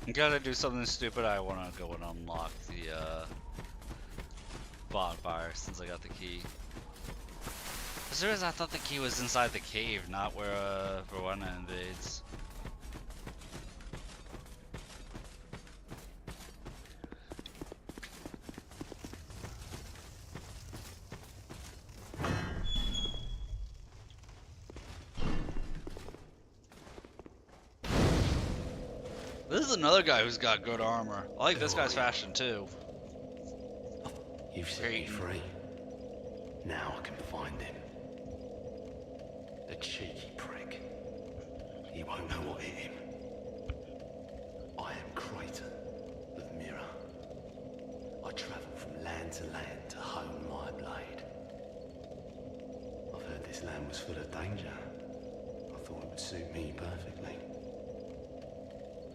I gotta do something stupid. I wanna go and unlock the bonfire since I got the key. As soon as I thought the key was inside the cave, not where Rowena invades. This is another guy who's got good armor. I like this guy's fashion too. You've set me free. Now I can find him. The cheeky prick. He won't know what hit him. I am Creighton of Mirror. I travel from land to land to hone my blade. I've heard this land was full of danger. I thought it would suit me perfectly.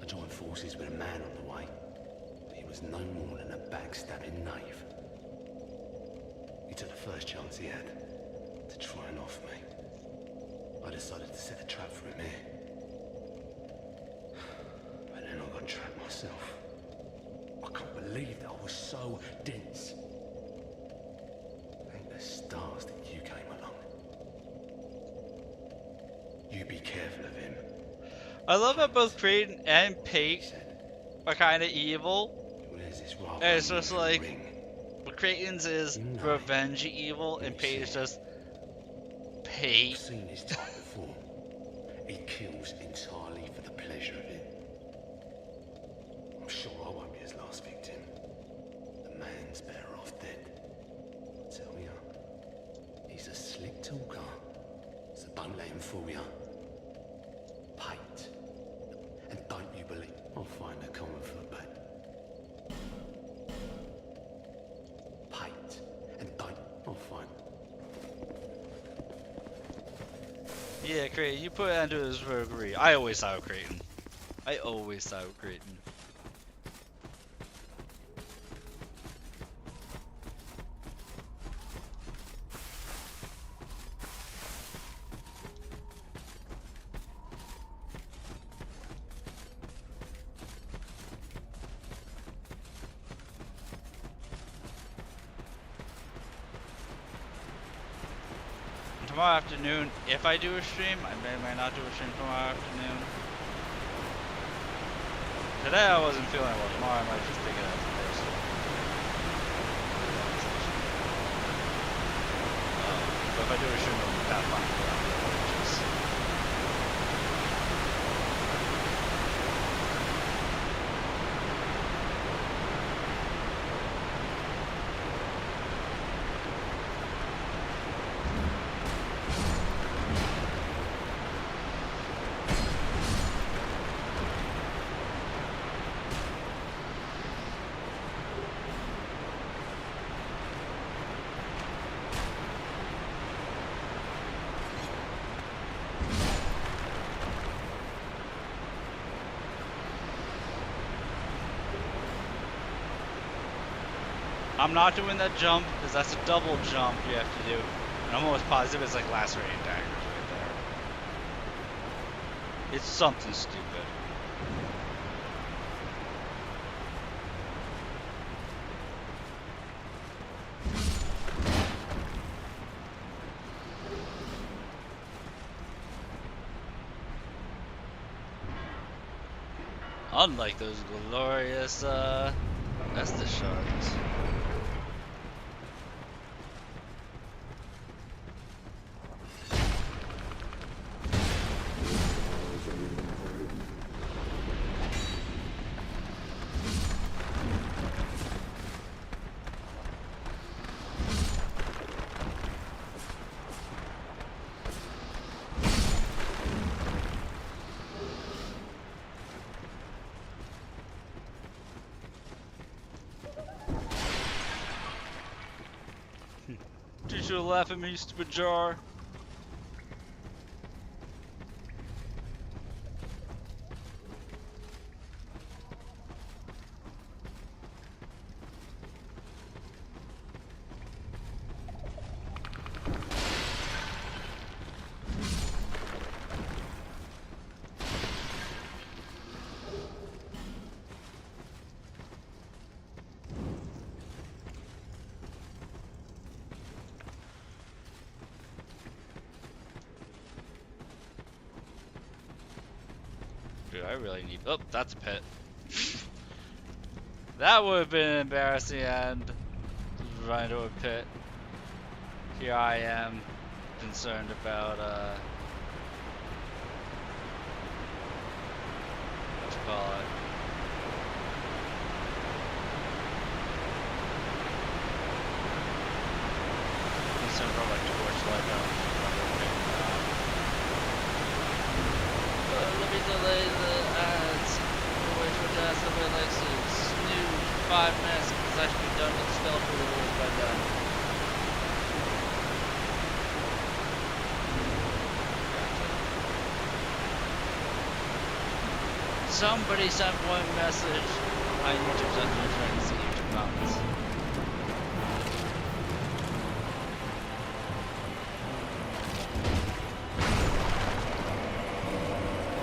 I joined forces with a man on the way, but he was no more than a backstabbing knave. He took the first chance he had to try and off me. I decided to set a trap for him here. But then I got trapped myself. I can't believe that I was so dense. Thank the stars that you came along. You be careful of him. I love that both Creighton and Pate are kind of evil. And it's just like, but Creighton's is revenge evil, and Pate is just Pate. I've seen his type before. He kills entirely for the pleasure of it. I'm sure I won't be his last victim. The man's better off dead. I tell ya, he's a slick talker, so don't let him fool ya. Pate. And don't you believe I'll find a common footbed. Pate. And don't I'll find. Yeah, Creighton, you put it into his roguery. I always side with Creighton. I always side with Creighton. Tomorrow afternoon, if I do a stream, I may or may not do a stream tomorrow afternoon. Today I wasn't feeling well. Tomorrow I might just take it as a personal. But if I do a stream, it'll be Pathfinder. I'm not doing that jump because that's a double jump you have to do. And I'm almost positive it's like lacerating daggers right there. It's something stupid. Unlike those glorious Estus shards. You should laugh at me, you stupid jar. Dude, I really need. Oh, that's a pit. That would have been embarrassing and run into a pit. Here I am, concerned about what you call it. Concerned about like torchlight. Let me delay the ads. Wait for Jazz to wait like snooze 5 minutes because I should be done with skeletal rules by then. Somebody sent one message on YouTube that they're trying to see YouTube comments.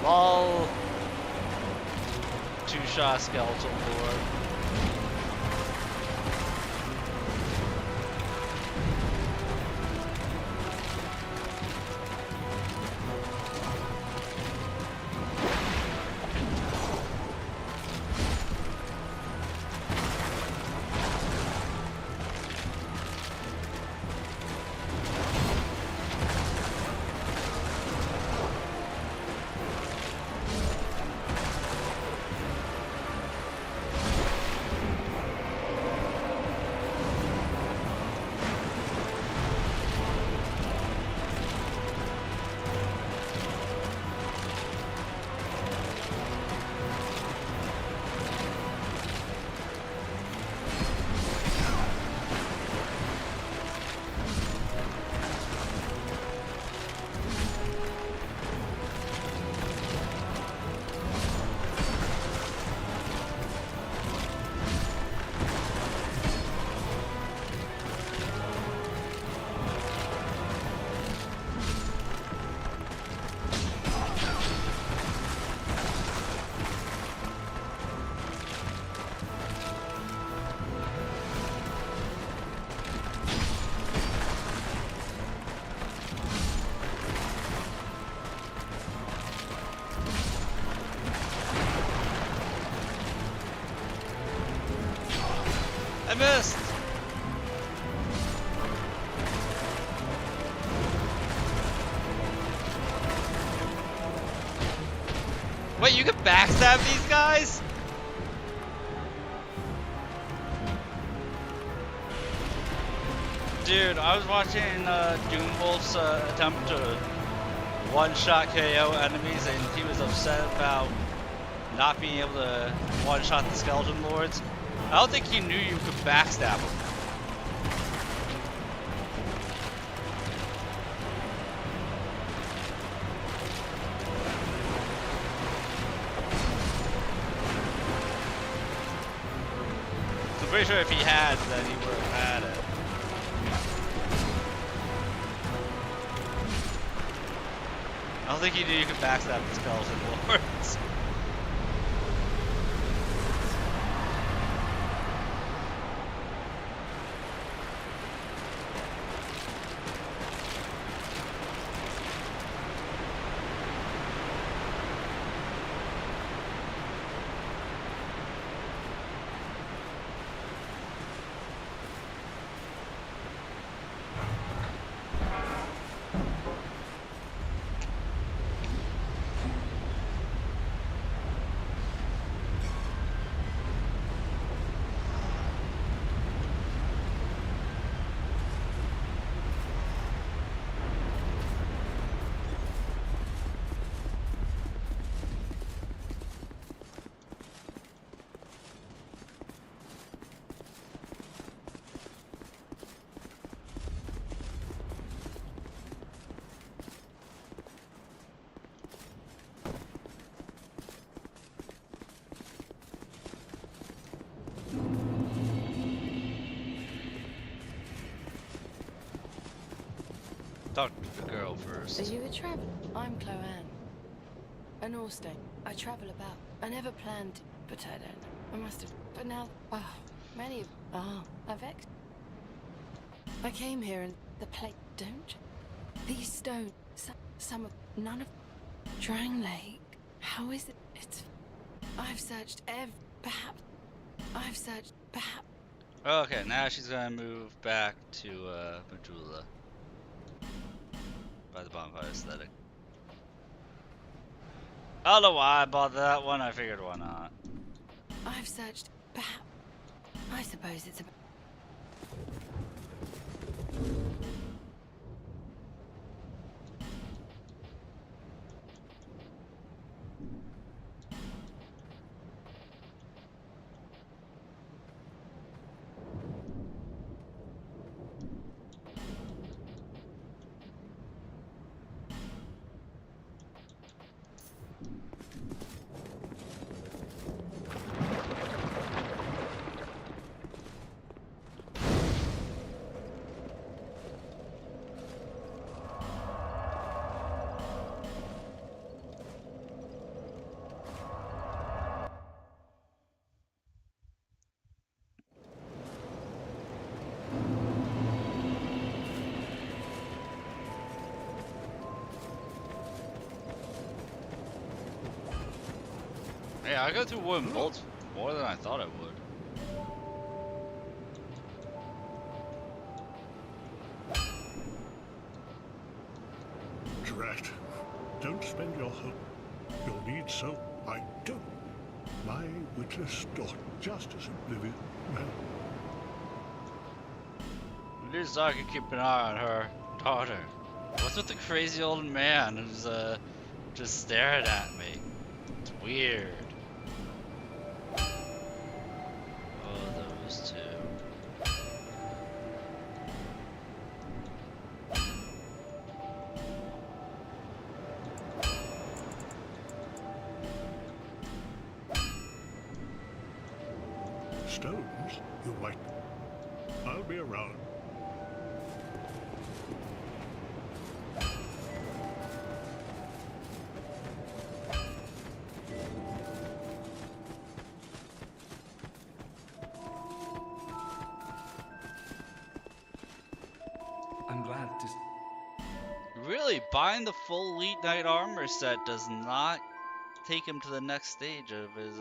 Lol. 2-shot skeletal lord. I missed! Wait, you can backstab these guys? Dude, I was watching Doomwolf's attempt to one-shot KO enemies, and he was upset about not being able to one-shot the Skeleton Lords. I don't think he knew you could backstab him. So I'm pretty sure if he had, then he would have had it. I don't think he knew you could backstab the skeleton lords. Talk to the girl first. Are you a traveler? I'm Chloanne. An Orstein. I travel about. I never planned, but I don't. I must have. But now, many of. I've ex. I came here and the plate. Don't. These stones. Some of. None of. Drang Lake. How is it? It's. I've searched perhaps. I've searched. Perhaps. Okay, now she's gonna move back to Majula. By the bonfire aesthetic. I don't know why I bought that one, I figured why not. I've searched. Perhaps. I suppose it's a. Yeah, I go through wooden bolts more than I thought I would. Drat. Don't spend your whole... You'll need so... I don't... My witless daughter, just as oblivious... At least I can keep an eye on her daughter. What's with the crazy old man who's just staring at me? It's weird. Oh, those two. Stones? You might... I'll be around. I'm glad to. Really, buying the full Elite Knight armor set does not take him to the next stage of his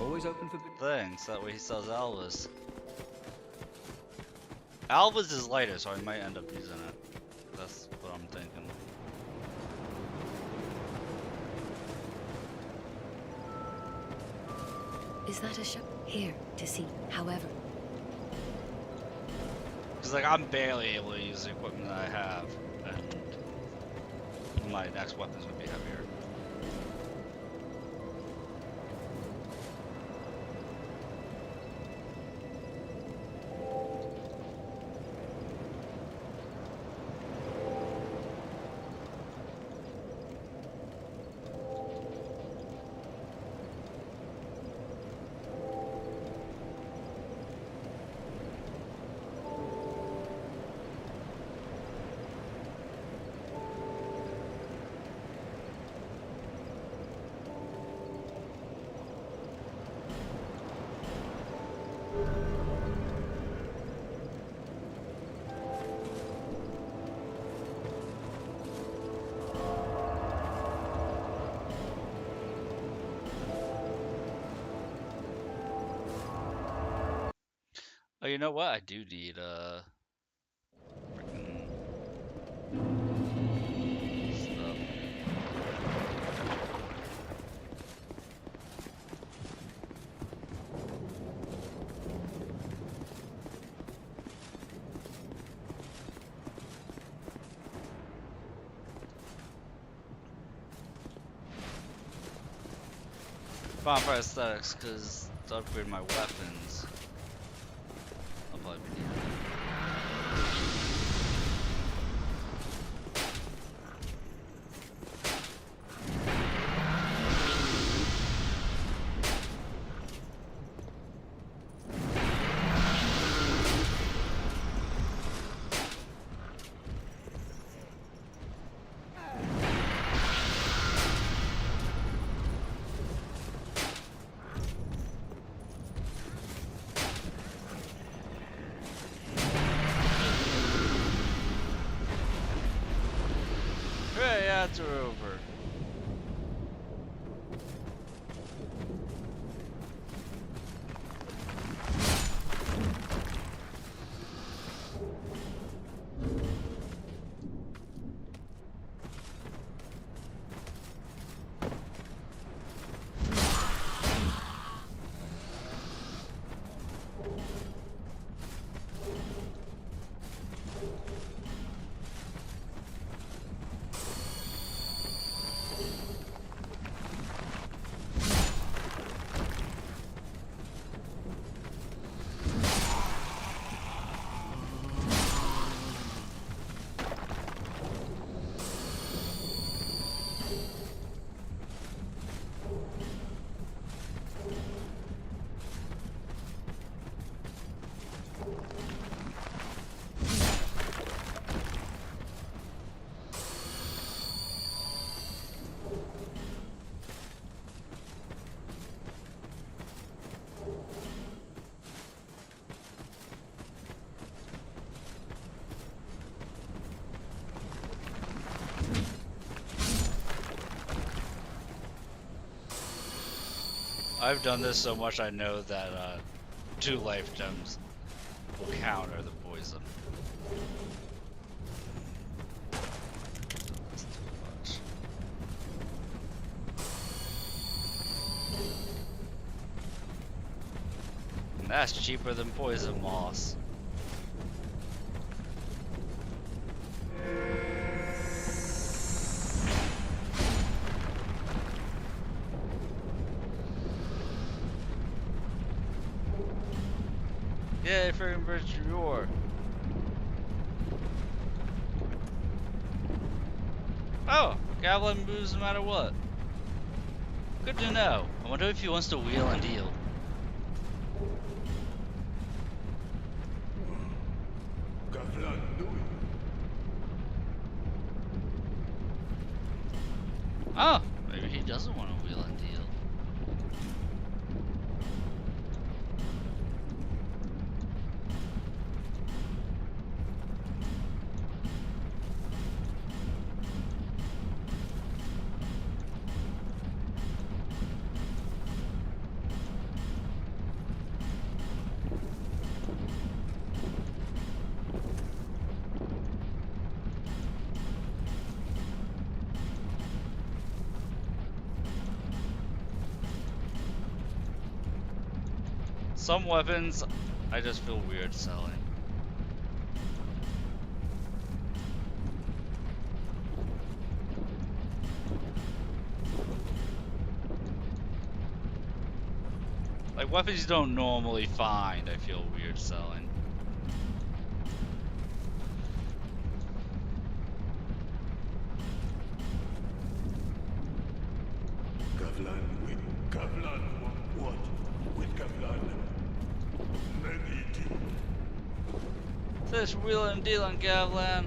Always open for good. things. That way he sells Alva's. Alva's is lighter, so I might end up using it. That's what I'm thinking. Is that a shop? Here, to see. However, Because like I'm barely able to use the equipment that I have, and my next weapons would be heavier. Oh, you know what? I do need freaking stuff. Bonfire aesthetics, because to upgrade my weapons, I'll probably be needing it. Hooray, ads are over. I've done this so much I know that 2 life gems will counter the poison. That's too much. And that's cheaper than poison moss. Yay, friggin' virtue roar. Oh, Gavilan moves no matter what. Good to know. I wonder if he wants to wheel and deal. Oh, maybe he doesn't want to wheel and deal. Some weapons, I just feel weird selling. Like weapons you don't normally find, I feel weird selling. Gavilan with Gavilan. What? With Gavilan. Many deep. This wheel and deal on Gavilan.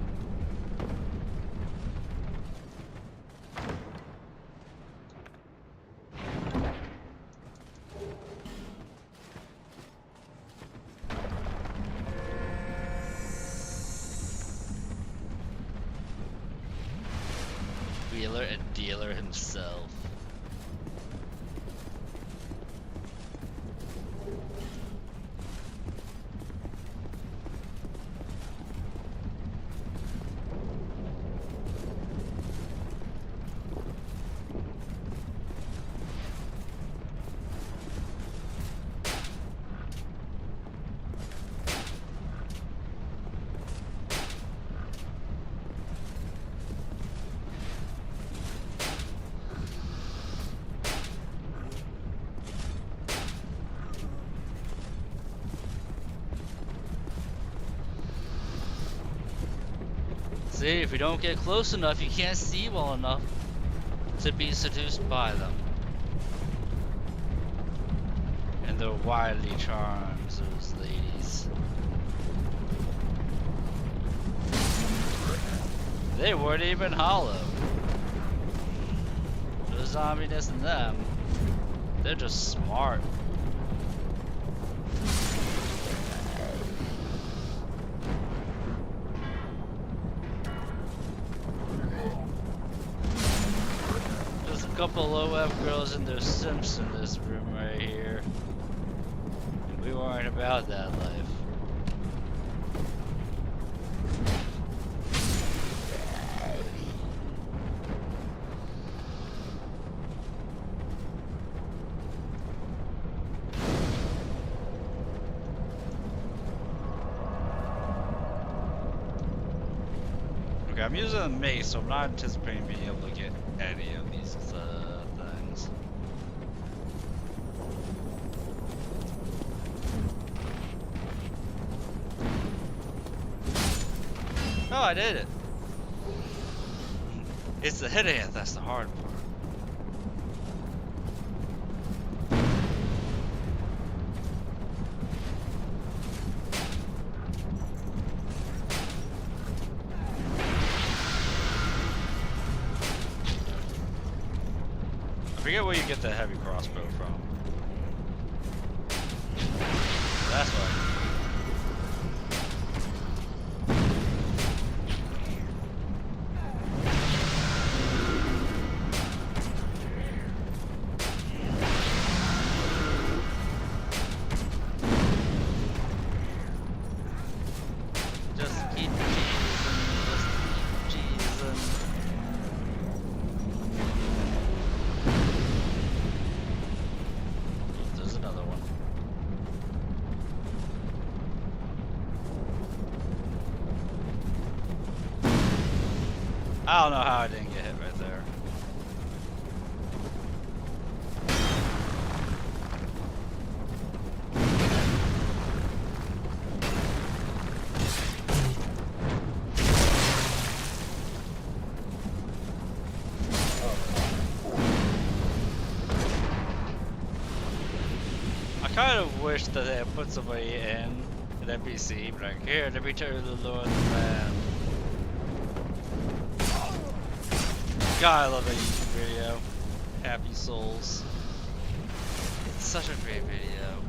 Wheeler and dealer himself. See, if you don't get close enough, you can't see well enough to be seduced by them. And their wily charms, those ladies. They weren't even hollow. No zombiness in them. They're just smart. There's a couple OF girls and there's simps in this room right here. And we weren't about that life. Okay, I'm using a mace, so I'm not anticipating being able to get any of these things. Oh, I did it! It's the hitting it that's the hard part. I forget where you get the heavy crossbow from. That's why. Just keep cheesing. There's another one. I don't know how I didn't get hit right there. I kind of wish that they had put somebody in an NPC, but like, here, let me tell you the lore of the land. God, I love that YouTube video. Happy Souls. It's such a great video.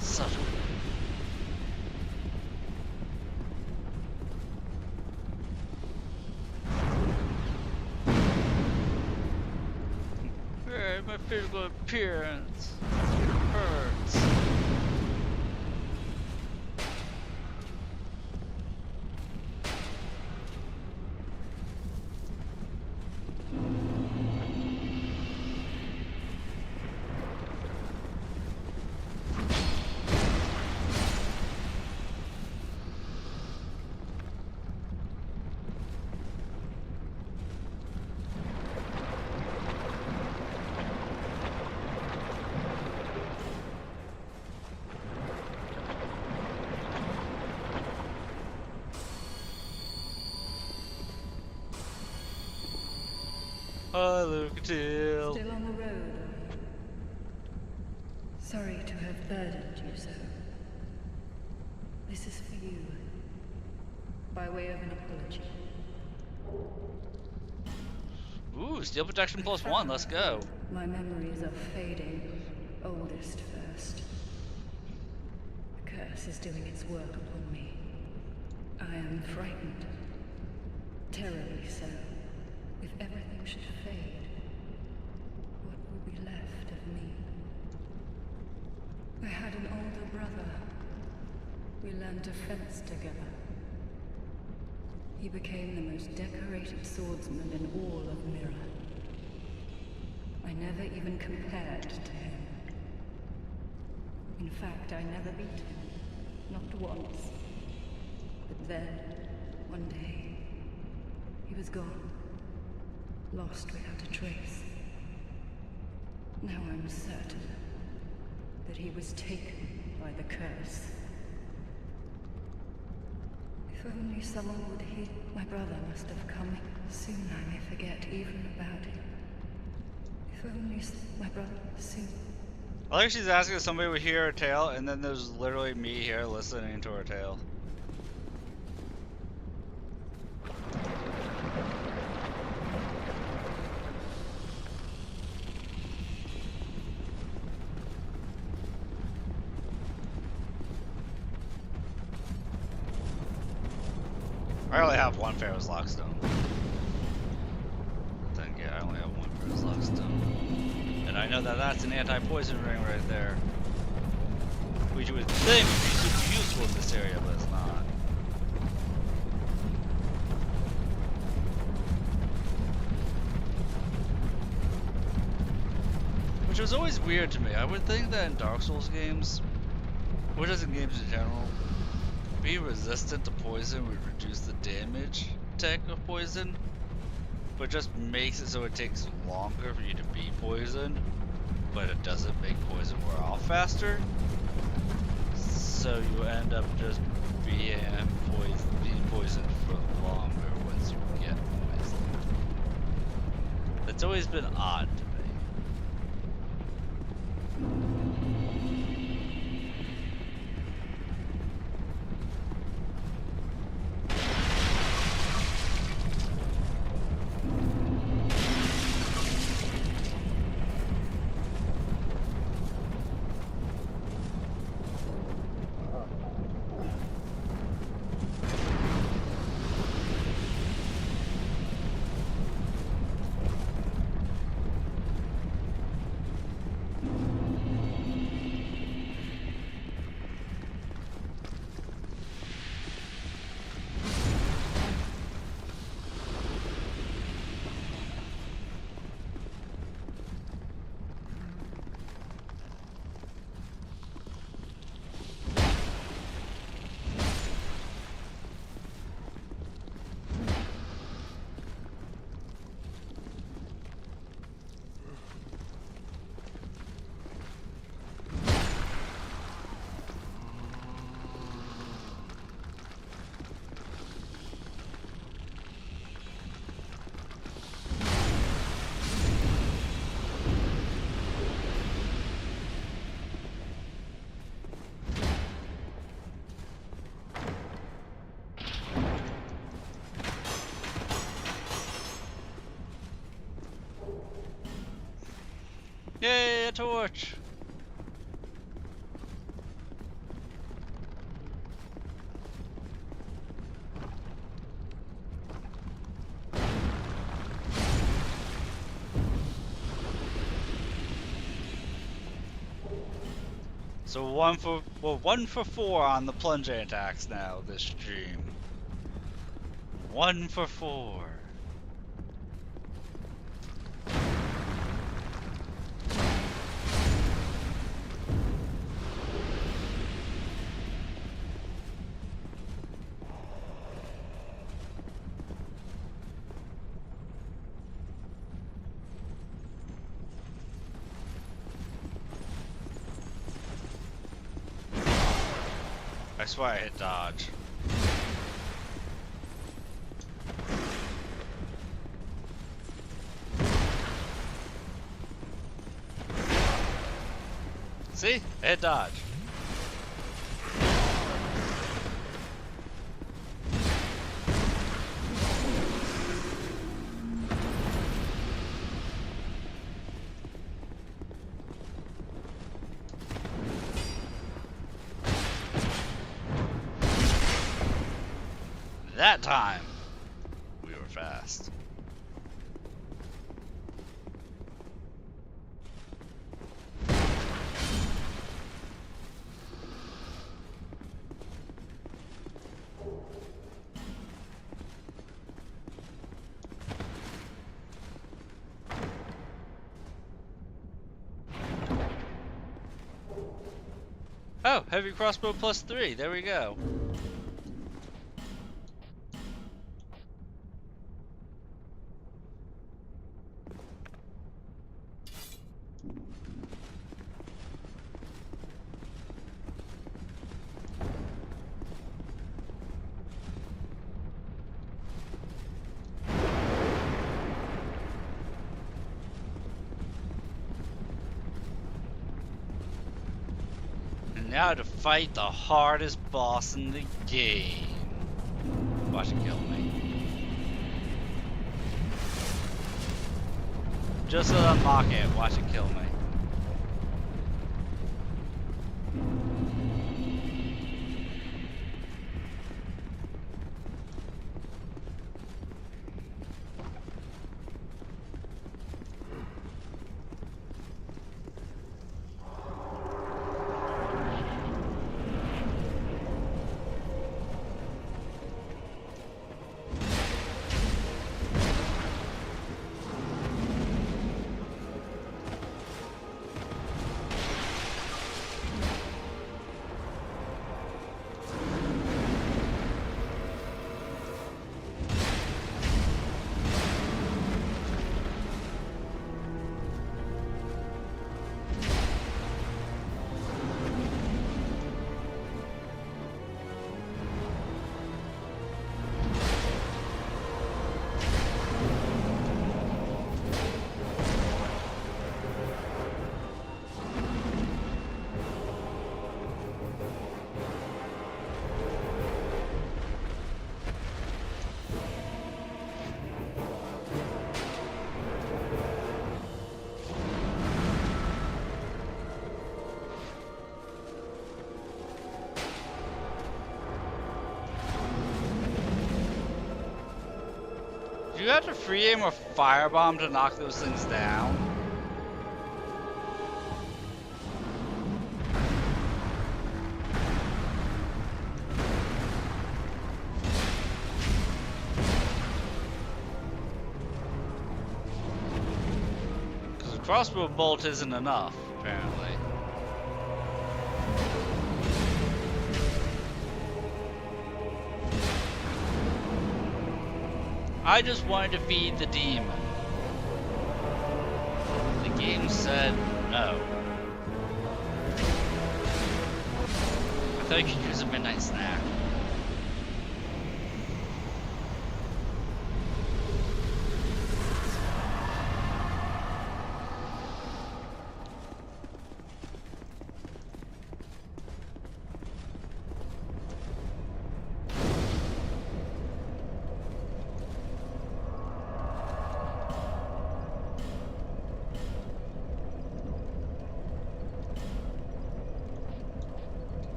Such a my physical appearance hurts. Hi, Lucatil. Still on the road. Sorry to have burdened you so. This is for you. By way of an apology. Ooh, steel protection +1, let's go. My memories are fading. Oldest first. The curse is doing its work upon me. I am frightened. Terribly so. If everything should fade, what will be left of me? I had an older brother. We learned to fence together. He became the most decorated swordsman in all of Mirror. I never even compared to him. In fact, I never beat him. not once. But then, one day, he was gone, lost without a trace. Now I'm certain that he was taken by the curse. If only someone would hear. My brother must have come. Soon I may forget even about him. If only my brother soon. I think she's asking if somebody would hear her tale, and then there's literally me here listening to her tale. I only have one Pharaoh's Lockstone. I think, yeah, I only have one Pharaoh's Lockstone. And I know that that's an anti-poison ring right there. Which you would think would be super useful in this area, but it's not. Which was always weird to me. I would think that in Dark Souls games, or just in games in general, being resistant to poison would reduce the damage tech of poison, but just makes it so it takes longer for you to be poisoned, but it doesn't make poison wear off faster. So you end up just being poisoned for longer once you get poisoned. That's always been odd to me. Yay, a torch! So one for 4 on the plunging attacks now this stream. 1 for 4. I swear I hit dodge. See? I hit dodge. That time, we were fast. Oh, heavy crossbow +3. There we go. And now to fight the hardest boss in the game. Watch it kill me. Just to unlock it, watch it kill me. Do you have to free aim or firebomb to knock those things down? Because a crossbow bolt isn't enough, apparently. I just wanted to feed the demon. The game said no. I thought you could use a midnight snack.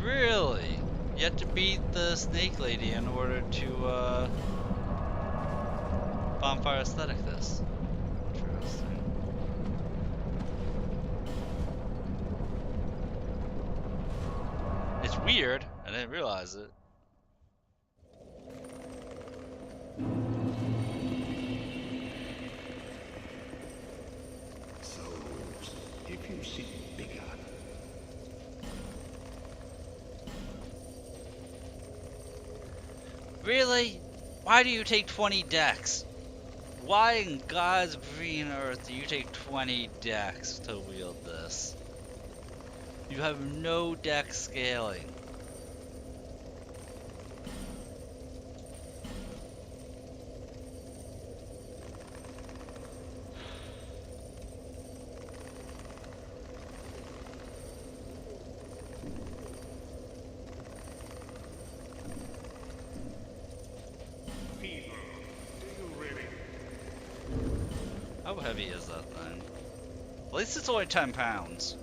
Really? You have to beat the snake lady in order to bonfire aesthetic this. Interesting. It's weird. I didn't realize it. Souls, if you see bigger. Really? Why do you take 20 decks? Why in God's green earth do you take 20 decks to wield this? You have no deck scaling. How heavy is that thing? At least it's only 10 pounds.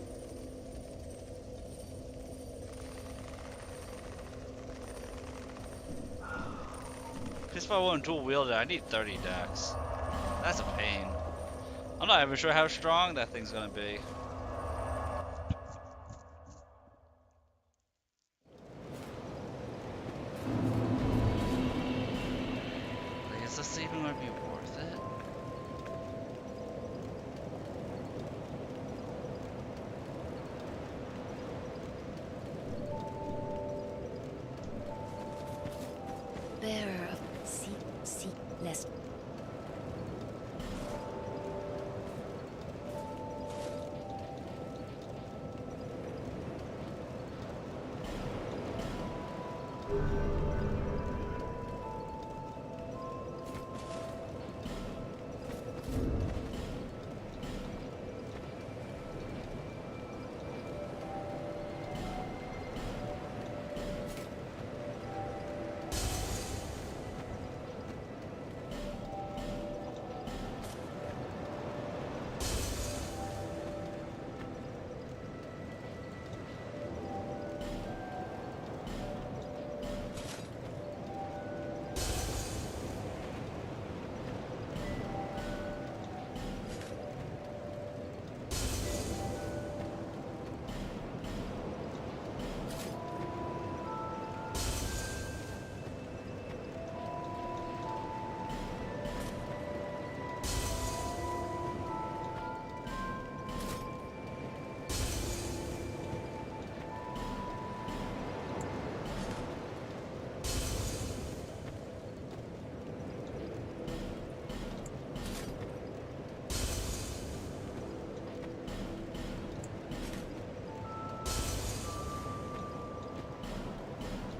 Because if I want to dual wield it, I need 30 decks. That's a pain. I'm not even sure how strong that thing's gonna be. Like, is this even gonna be worth it? Bearer of seek less.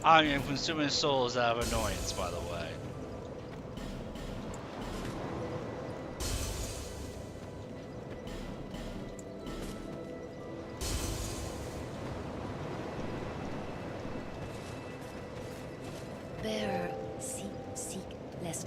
I am consuming souls out of annoyance, by the way. Bearer seek less.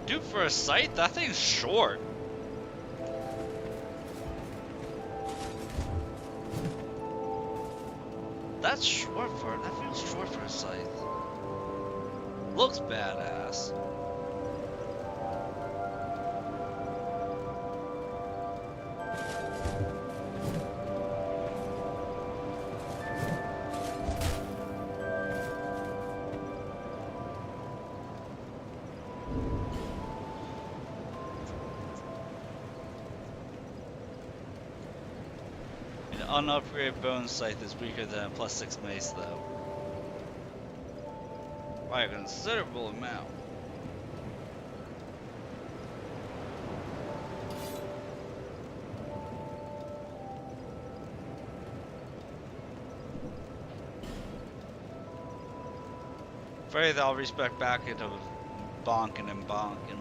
Dude, for a scythe, that thing's short. That's short for that feels short for a scythe. Looks badass. An unupgraded bone scythe is weaker than a +6 mace, though. By a considerable amount. Faith, I'll respect back into bonking and bonking.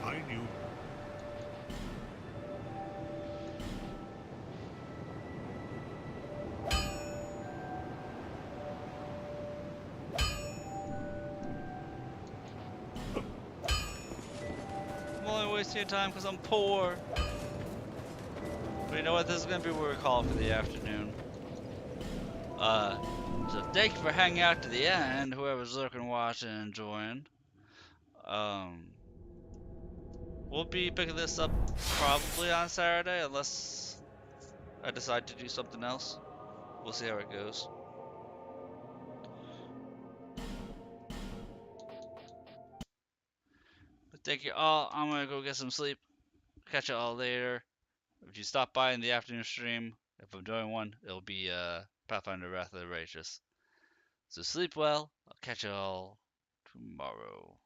I knew. I'm only wasting your time because I'm poor. But you know what? This is gonna be what we call for the afternoon. So thank you for hanging out to the end, whoever's looking, watching, and enjoying. We'll be picking this up probably on Saturday, unless I decide to do something else. We'll see how it goes. But thank you all. I'm gonna go get some sleep. Catch you all later. If you stop by in the afternoon stream, if I'm doing one, it'll be Pathfinder Wrath of the Righteous. So sleep well. I'll catch you all tomorrow.